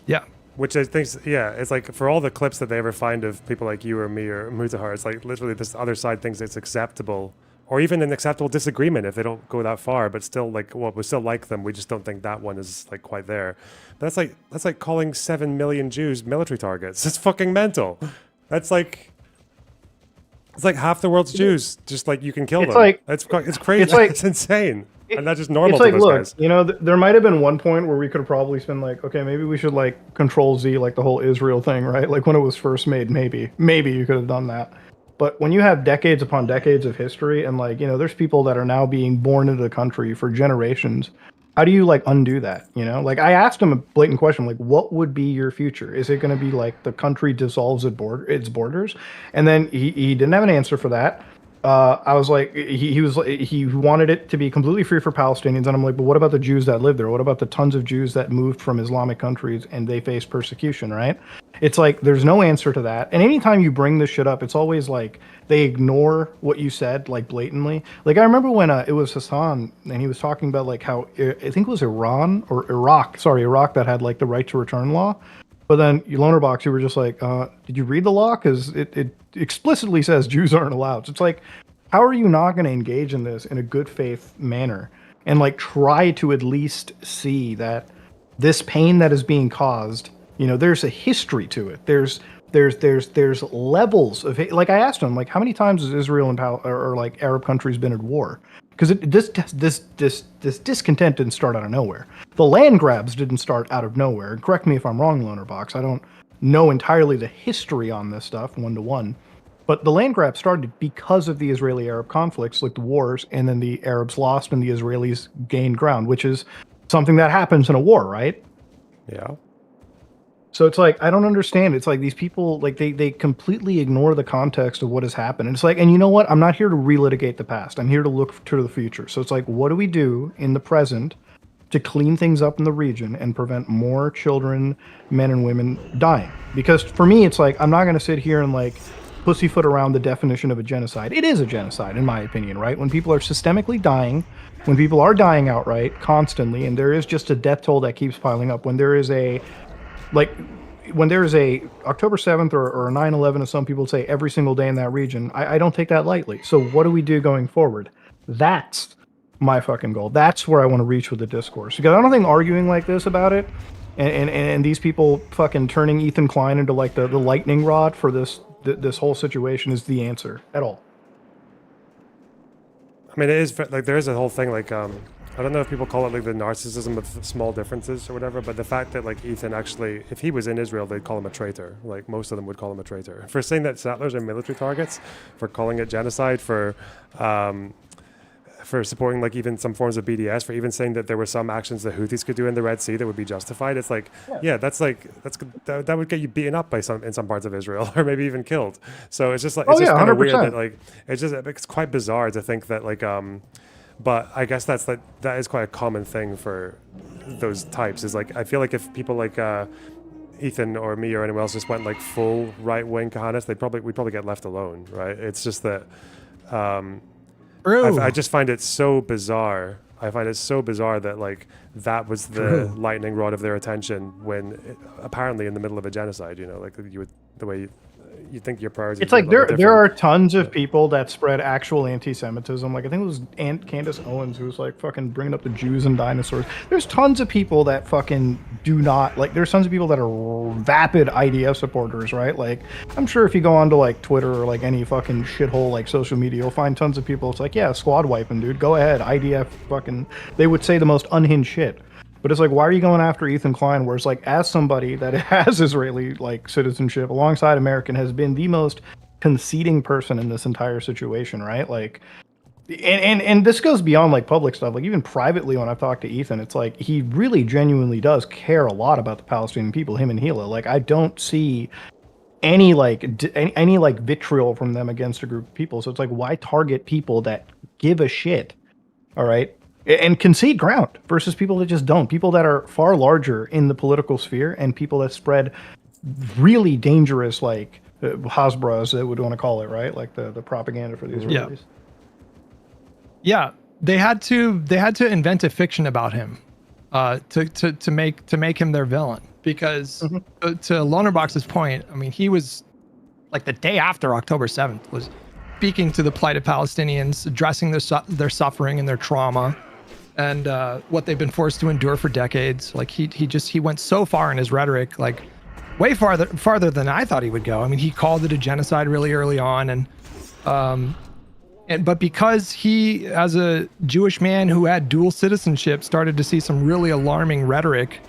Yeah. Which I think, yeah, it's like for all the clips that they ever find of people like you or me or Muta, it's like literally this other side thinks it's acceptable, or even an acceptable disagreement if they don't go that far, but still like, well, we still like them. We just don't think that one is like quite there. But that's like calling 7 million Jews military targets. It's fucking mental. It's like half the world's Jews. Just like you can kill them. Like, it's crazy. It's insane. And that's just normal it's like, to those look, guys. There might have been one point where we could have probably been like, okay, maybe we should like Control Z, like the whole Israel thing, right? Like when it was first made, maybe you could have done that. But when you have decades upon decades of history and like, there's people that are now being born into the country for generations, how do you like undo that? Like I asked him a blatant question, like, what would be your future? Is it going to be like the country dissolves its borders? And then he didn't have an answer for that. I was like, he wanted it to be completely free for Palestinians, and I'm like, but what about the Jews that live there? What about the tons of Jews that moved from Islamic countries and they face persecution, right? It's like there's no answer to that. And anytime you bring this shit up, it's always like they ignore what you said, like blatantly. Like I remember when it was Hassan, and he was talking about like how I think it was Iran or Iraq, that had like the right to return law. But then you LonerBox, you were just like, did you read the law? Because it explicitly says Jews aren't allowed. So it's like, how are you not going to engage in this in a good faith manner and like try to at least see that this pain that is being caused, there's a history to it. There's levels of hate. Like I asked him, like, how many times has Israel and or like Arab countries been at war? Because this discontent didn't start out of nowhere. The land grabs didn't start out of nowhere. And correct me if I'm wrong, LonerBox. I don't know entirely the history on this stuff, 1-to-1. But the land grab started because of the Israeli-Arab conflicts, like the wars, and then the Arabs lost and the Israelis gained ground, which is something that happens in a war, right? Yeah. So it's like, I don't understand. It's like these people, like they completely ignore the context of what has happened. And it's like, and you know what? I'm not here to relitigate the past. I'm here to look to the future. So it's like, what do we do in the present to clean things up in the region and prevent more children, men and women dying? Because for me, it's like, I'm not going to sit here and like pussyfoot around the definition of a genocide. It is a genocide, in my opinion, right? When people are systemically dying, when people are dying outright constantly, and there is just a death toll that keeps piling up, when there is a October 7th or a 9/11, as some people say, every single day in that region, I don't take that lightly. So what do we do going forward? That's my fucking goal. That's where I want to reach with the discourse. Because I don't think arguing like this about it, and these people fucking turning Ethan Klein into like the lightning rod for this whole situation is the answer at all. I mean, it is like there is a whole thing like I don't know if people call it like the narcissism of small differences or whatever, but the fact that like Ethan actually, if he was in Israel, they'd call him a traitor. Like most of them would call him a traitor for saying that settlers are military targets, for calling it genocide, for supporting like even some forms of BDS, for even saying that there were some actions the Houthis could do in the Red Sea that would be justified. It's like, yeah, that would get you beaten up by in some parts of Israel, or maybe even killed. So it's just like it's just kind of weird that like it's quite bizarre to think that like but I guess that is quite a common thing for those types. Is like I feel like if people like Ethan or me or anyone else just went like full right-wing Kahanists, we'd probably get left alone, right? It's just that I just find it so bizarre. I find it so bizarre that like that was the lightning rod of their attention when apparently in the middle of a genocide, like you think your priorities. It's like there are tons of people that spread actual anti-Semitism. Like I think it was Aunt Candace Owens who was like fucking bringing up the Jews and dinosaurs. There's tons of people that fucking do not like. There's tons of people that are vapid IDF supporters, right? Like I'm sure if you go onto like Twitter or like any fucking shithole like social media, you'll find tons of people. It's like, yeah, squad wiping, dude. Go ahead, IDF. Fucking. They would say the most unhinged shit. But it's like, why are you going after Ethan Klein? Where it's like, as somebody that has Israeli like citizenship alongside American, has been the most conceding person in this entire situation, right? Like, and this goes beyond like public stuff. Like even privately, when I've talked to Ethan, it's like he really genuinely does care a lot about the Palestinian people, him and Hila. Like I don't see any like vitriol from them against a group of people. So it's like, why target people that give a shit? All right. And concede ground versus people that just don't. People that are far larger in the political sphere and people that spread really dangerous, like Hasbras, they would want to call it, right? Like the propaganda for the Israelis. Yeah, they had to invent a fiction about him, to make him their villain. Because to LonerBox's point, I mean, he was like the day after October 7th was speaking to the plight of Palestinians, addressing their suffering and their trauma. And what they've been forced to endure for decades. Like he went so far in his rhetoric, like way farther than I thought he would go. I mean, he called it a genocide really early on, but because he, as a Jewish man who had dual citizenship, started to see some really alarming rhetoric,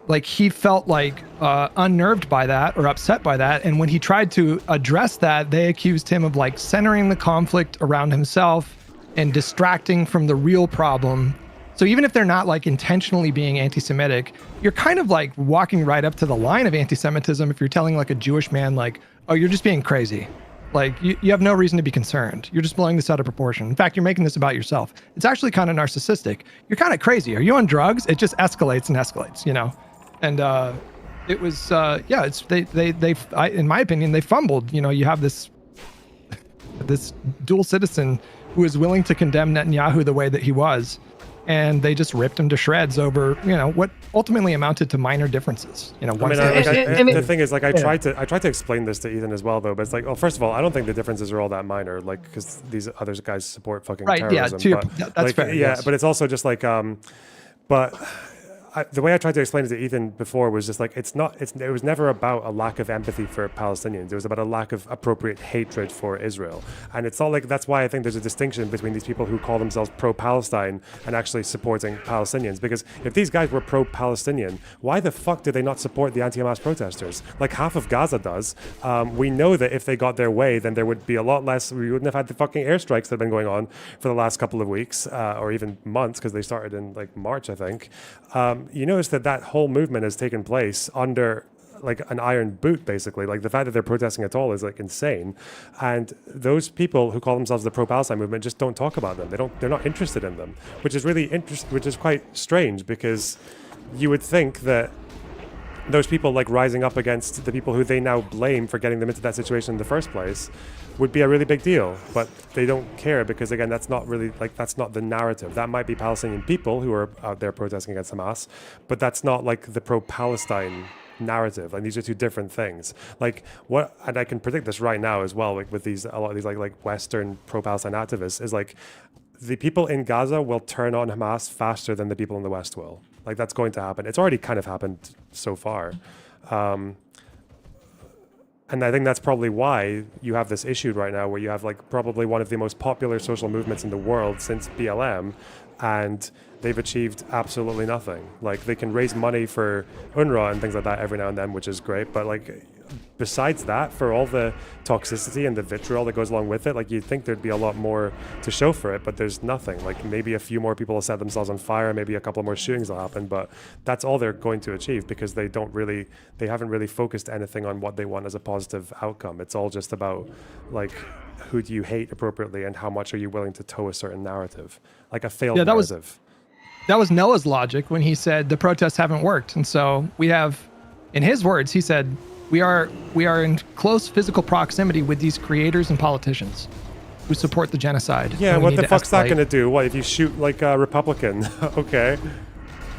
like he felt like unnerved by that or upset by that. And when he tried to address that, they accused him of like centering the conflict around himself and distracting from the real problem. So even if they're not like intentionally being anti-Semitic, you're kind of like walking right up to the line of anti-Semitism if you're telling like a Jewish man like, oh, you're just being crazy. Like, you have no reason to be concerned. You're just blowing this out of proportion. In fact, you're making this about yourself. It's actually kind of narcissistic. You're kind of crazy. Are you on drugs? It just escalates and escalates, you know? And it was, yeah, it's in my opinion, they fumbled. You know, you have this dual citizen who is willing to condemn Netanyahu the way that he was. And they just ripped him to shreds over, you know, what ultimately amounted to minor differences. You know, the thing is, like, I tried to explain this to Ethan as well, though. But it's like, well, first of all, I don't think the differences are all that minor, like, because these other guys support fucking terrorism. That's like, fair. Yeah, yes. but it's also just like, but. The way I tried to explain it to Ethan before was just like, it was never about a lack of empathy for Palestinians. It was about a lack of appropriate hatred for Israel. And it's not like, that's why I think there's a distinction between these people who call themselves pro-Palestine and actually supporting Palestinians. Because if these guys were pro-Palestinian, why the fuck did they not support the anti-Hamas protesters? Like half of Gaza does. We know that if they got their way, then there would be a lot less, we wouldn't have had the fucking airstrikes that have been going on for the last couple of weeks, or even months, because they started in like March, I think. You notice that whole movement has taken place under like an iron boot, basically. Like the fact that they're protesting at all is like insane. And those people who call themselves the pro-Palestine movement just don't talk about them. They're not interested in them, which is really which is quite strange, because you would think that those people like rising up against the people who they now blame for getting them into that situation in the first place would be a really big deal, but they don't care, because again, that's not the narrative. That might be Palestinian people who are out there protesting against Hamas, but that's not like the pro-Palestine narrative. Like these are two different things. Like what, and I can predict this right now as well, like with a lot of these like Western pro-Palestine activists, is like the people in Gaza will turn on Hamas faster than the people in the West will. Like that's going to happen. It's already kind of happened so far. And I think that's probably why you have this issue right now where you have like probably one of the most popular social movements in the world since BLM, and they've achieved absolutely nothing. Like they can raise money for UNRWA and things like that every now and then, which is great. But like besides that, for all the toxicity and the vitriol that goes along with it, like you'd think there'd be a lot more to show for it, but there's nothing. Like maybe a few more people will set themselves on fire, maybe a couple more shootings will happen, but that's all they're going to achieve, because they haven't really focused anything on what they want as a positive outcome. It's all just about like, who do you hate appropriately and how much are you willing to toe a certain narrative, like a failed narrative. That was Noah's logic when he said the protests haven't worked. And so we have, in his words, he said, we are in close physical proximity with these creators and politicians who support the genocide. Yeah, what the fuck's that going to do? What, if you shoot like a Republican? Okay.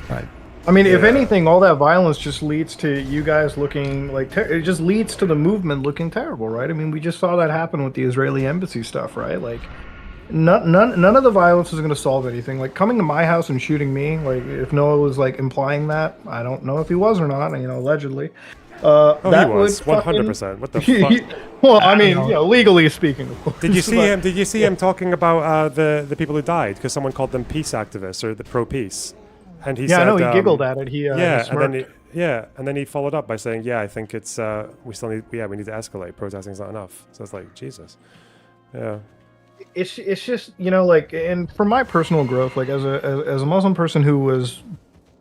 Right. I mean, if anything, all that violence just leads to you guys looking like, it just leads to the movement looking terrible, right? I mean, we just saw that happen with the Israeli embassy stuff, right? Like, none of the violence is going to solve anything. Like, coming to my house and shooting me, like, if Noah was, like, implying that, I don't know if he was or not, you know, allegedly. That he was 100%. What the fuck? Well, I mean, you know, legally speaking, of course. Did you see him? Did you see him talking about the people who died because someone called them peace activists or the pro-peace? And he said, I know he giggled at it. He and then he followed up by saying, "Yeah, I think it's we need to escalate. Protesting's not enough." So it's like, Jesus, yeah. It's just, you know, like, and for my personal growth, like as a Muslim person who was,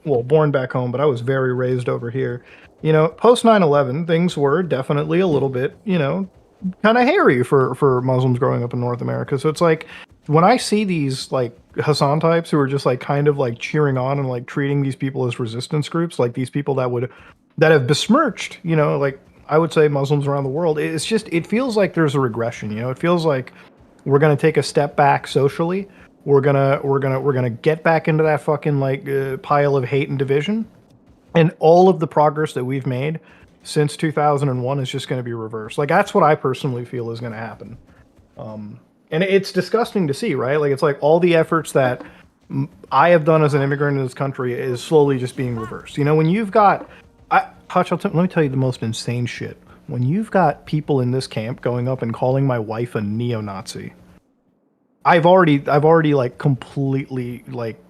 well, born back home, but I was very raised over here. You know, post 9/11, things were definitely a little bit, you know, kind of hairy for Muslims growing up in North America. So it's like, when I see these like Hassan types who are just like kind of like cheering on and like treating these people as resistance groups, like these people that have besmirched, you know, like I would say Muslims around the world, it's just, it feels like there's a regression. You know, it feels like we're gonna take a step back socially. We're gonna get back into that fucking like pile of hate and division. And all of the progress that we've made since 2001 is just going to be reversed. Like, that's what I personally feel is going to happen. And it's disgusting to see, right? Like, it's like all the efforts that I have done as an immigrant in this country is slowly just being reversed. You know, when you've got, Hutch, let me tell you the most insane shit. When you've got people in this camp going up and calling my wife a neo-Nazi, I've already like completely like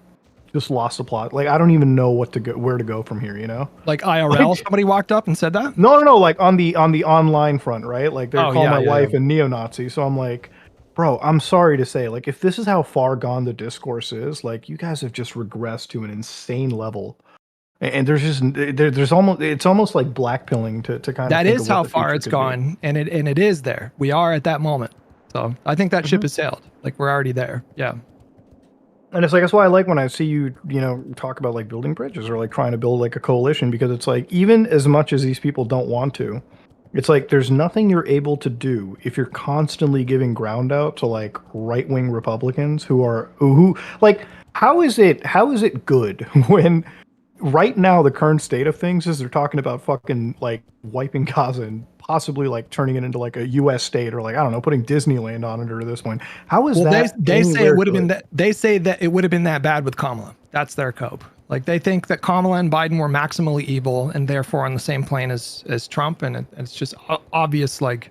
just lost the plot. Like, I don't even know where to go from here, you know? Like IRL, somebody walked up and said that? No, like on the online front, right? Like, they're calling my wife a neo-Nazi. So I'm like, bro, I'm sorry to say, like, if this is how far gone the discourse is, like, you guys have just regressed to an insane level. And there's just it's almost like blackpilling to kind of. That think is of what how the far future it's could be. gone, and it is there. We are at that moment. So I think that ship has sailed. Like we're already there. Yeah. And it's like that's why I like when I see you, talk about like building bridges or like trying to build like a coalition, because it's like even as much as these people don't want to, it's like there's nothing you're able to do if you're constantly giving ground out to like right-wing Republicans who like how is it good when right now the current state of things is they're talking about fucking like wiping Gaza and possibly like turning it into like a U.S. state or like I don't know, putting Disneyland on it at this point. How is that? They say it would have anywhere been good? that. They say that it would have been that bad with Kamala. That's their cope. Like they think that Kamala and Biden were maximally evil and therefore on the same plane as Trump, and it's just obvious like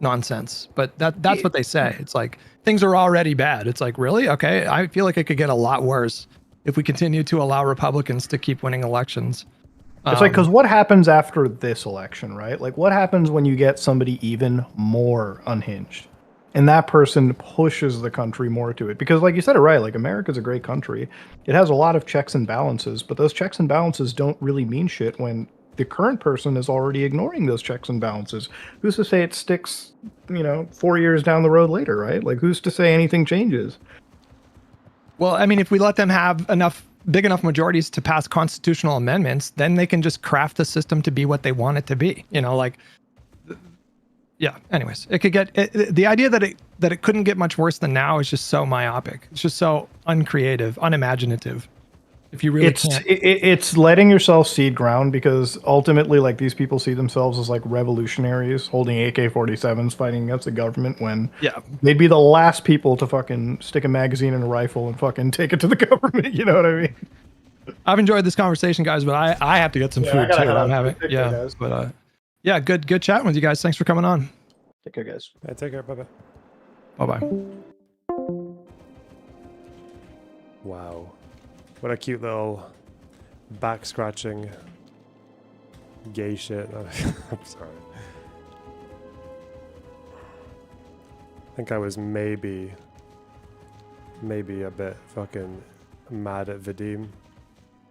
nonsense. But that's what they say. It's like things are already bad. It's like really okay. I feel like it could get a lot worse if we continue to allow Republicans to keep winning elections. It's like, because what happens after this election, right? Like, what happens when you get somebody even more unhinged? And that person pushes the country more to it. Because, like you said it right, like, America's a great country. It has a lot of checks and balances, but those checks and balances don't really mean shit when the current person is already ignoring those checks and balances. Who's to say it sticks, 4 years down the road later, right? Like, who's to say anything changes? Well, I mean, if we let them have big enough majorities to pass constitutional amendments, then they can just craft the system to be what they want it to be. Yeah. Anyways, it could get the idea that it couldn't get much worse than now is just so myopic. It's just so uncreative, unimaginative. If you really can't. It's letting yourself cede ground, because ultimately, like, these people see themselves as like revolutionaries holding AK-47s fighting against the government when they'd be the last people to fucking stick a magazine in a rifle and fucking take it to the government. You know what I mean? I've enjoyed this conversation, guys, but I have to get some food too. I'm having Take care, guys. but yeah, good chatting with you guys. Thanks for coming on. Take care, guys. Yeah, take care. Bye-bye. Bye-bye. Wow. What a cute little back scratching gay shit. I'm sorry. I think I was maybe a bit fucking mad at Vadim.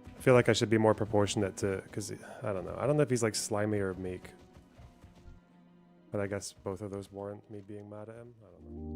I feel like I should be more proportionate to, because I don't know. I don't know if he's like slimy or meek. But I guess both of those warrant me being mad at him. I don't know.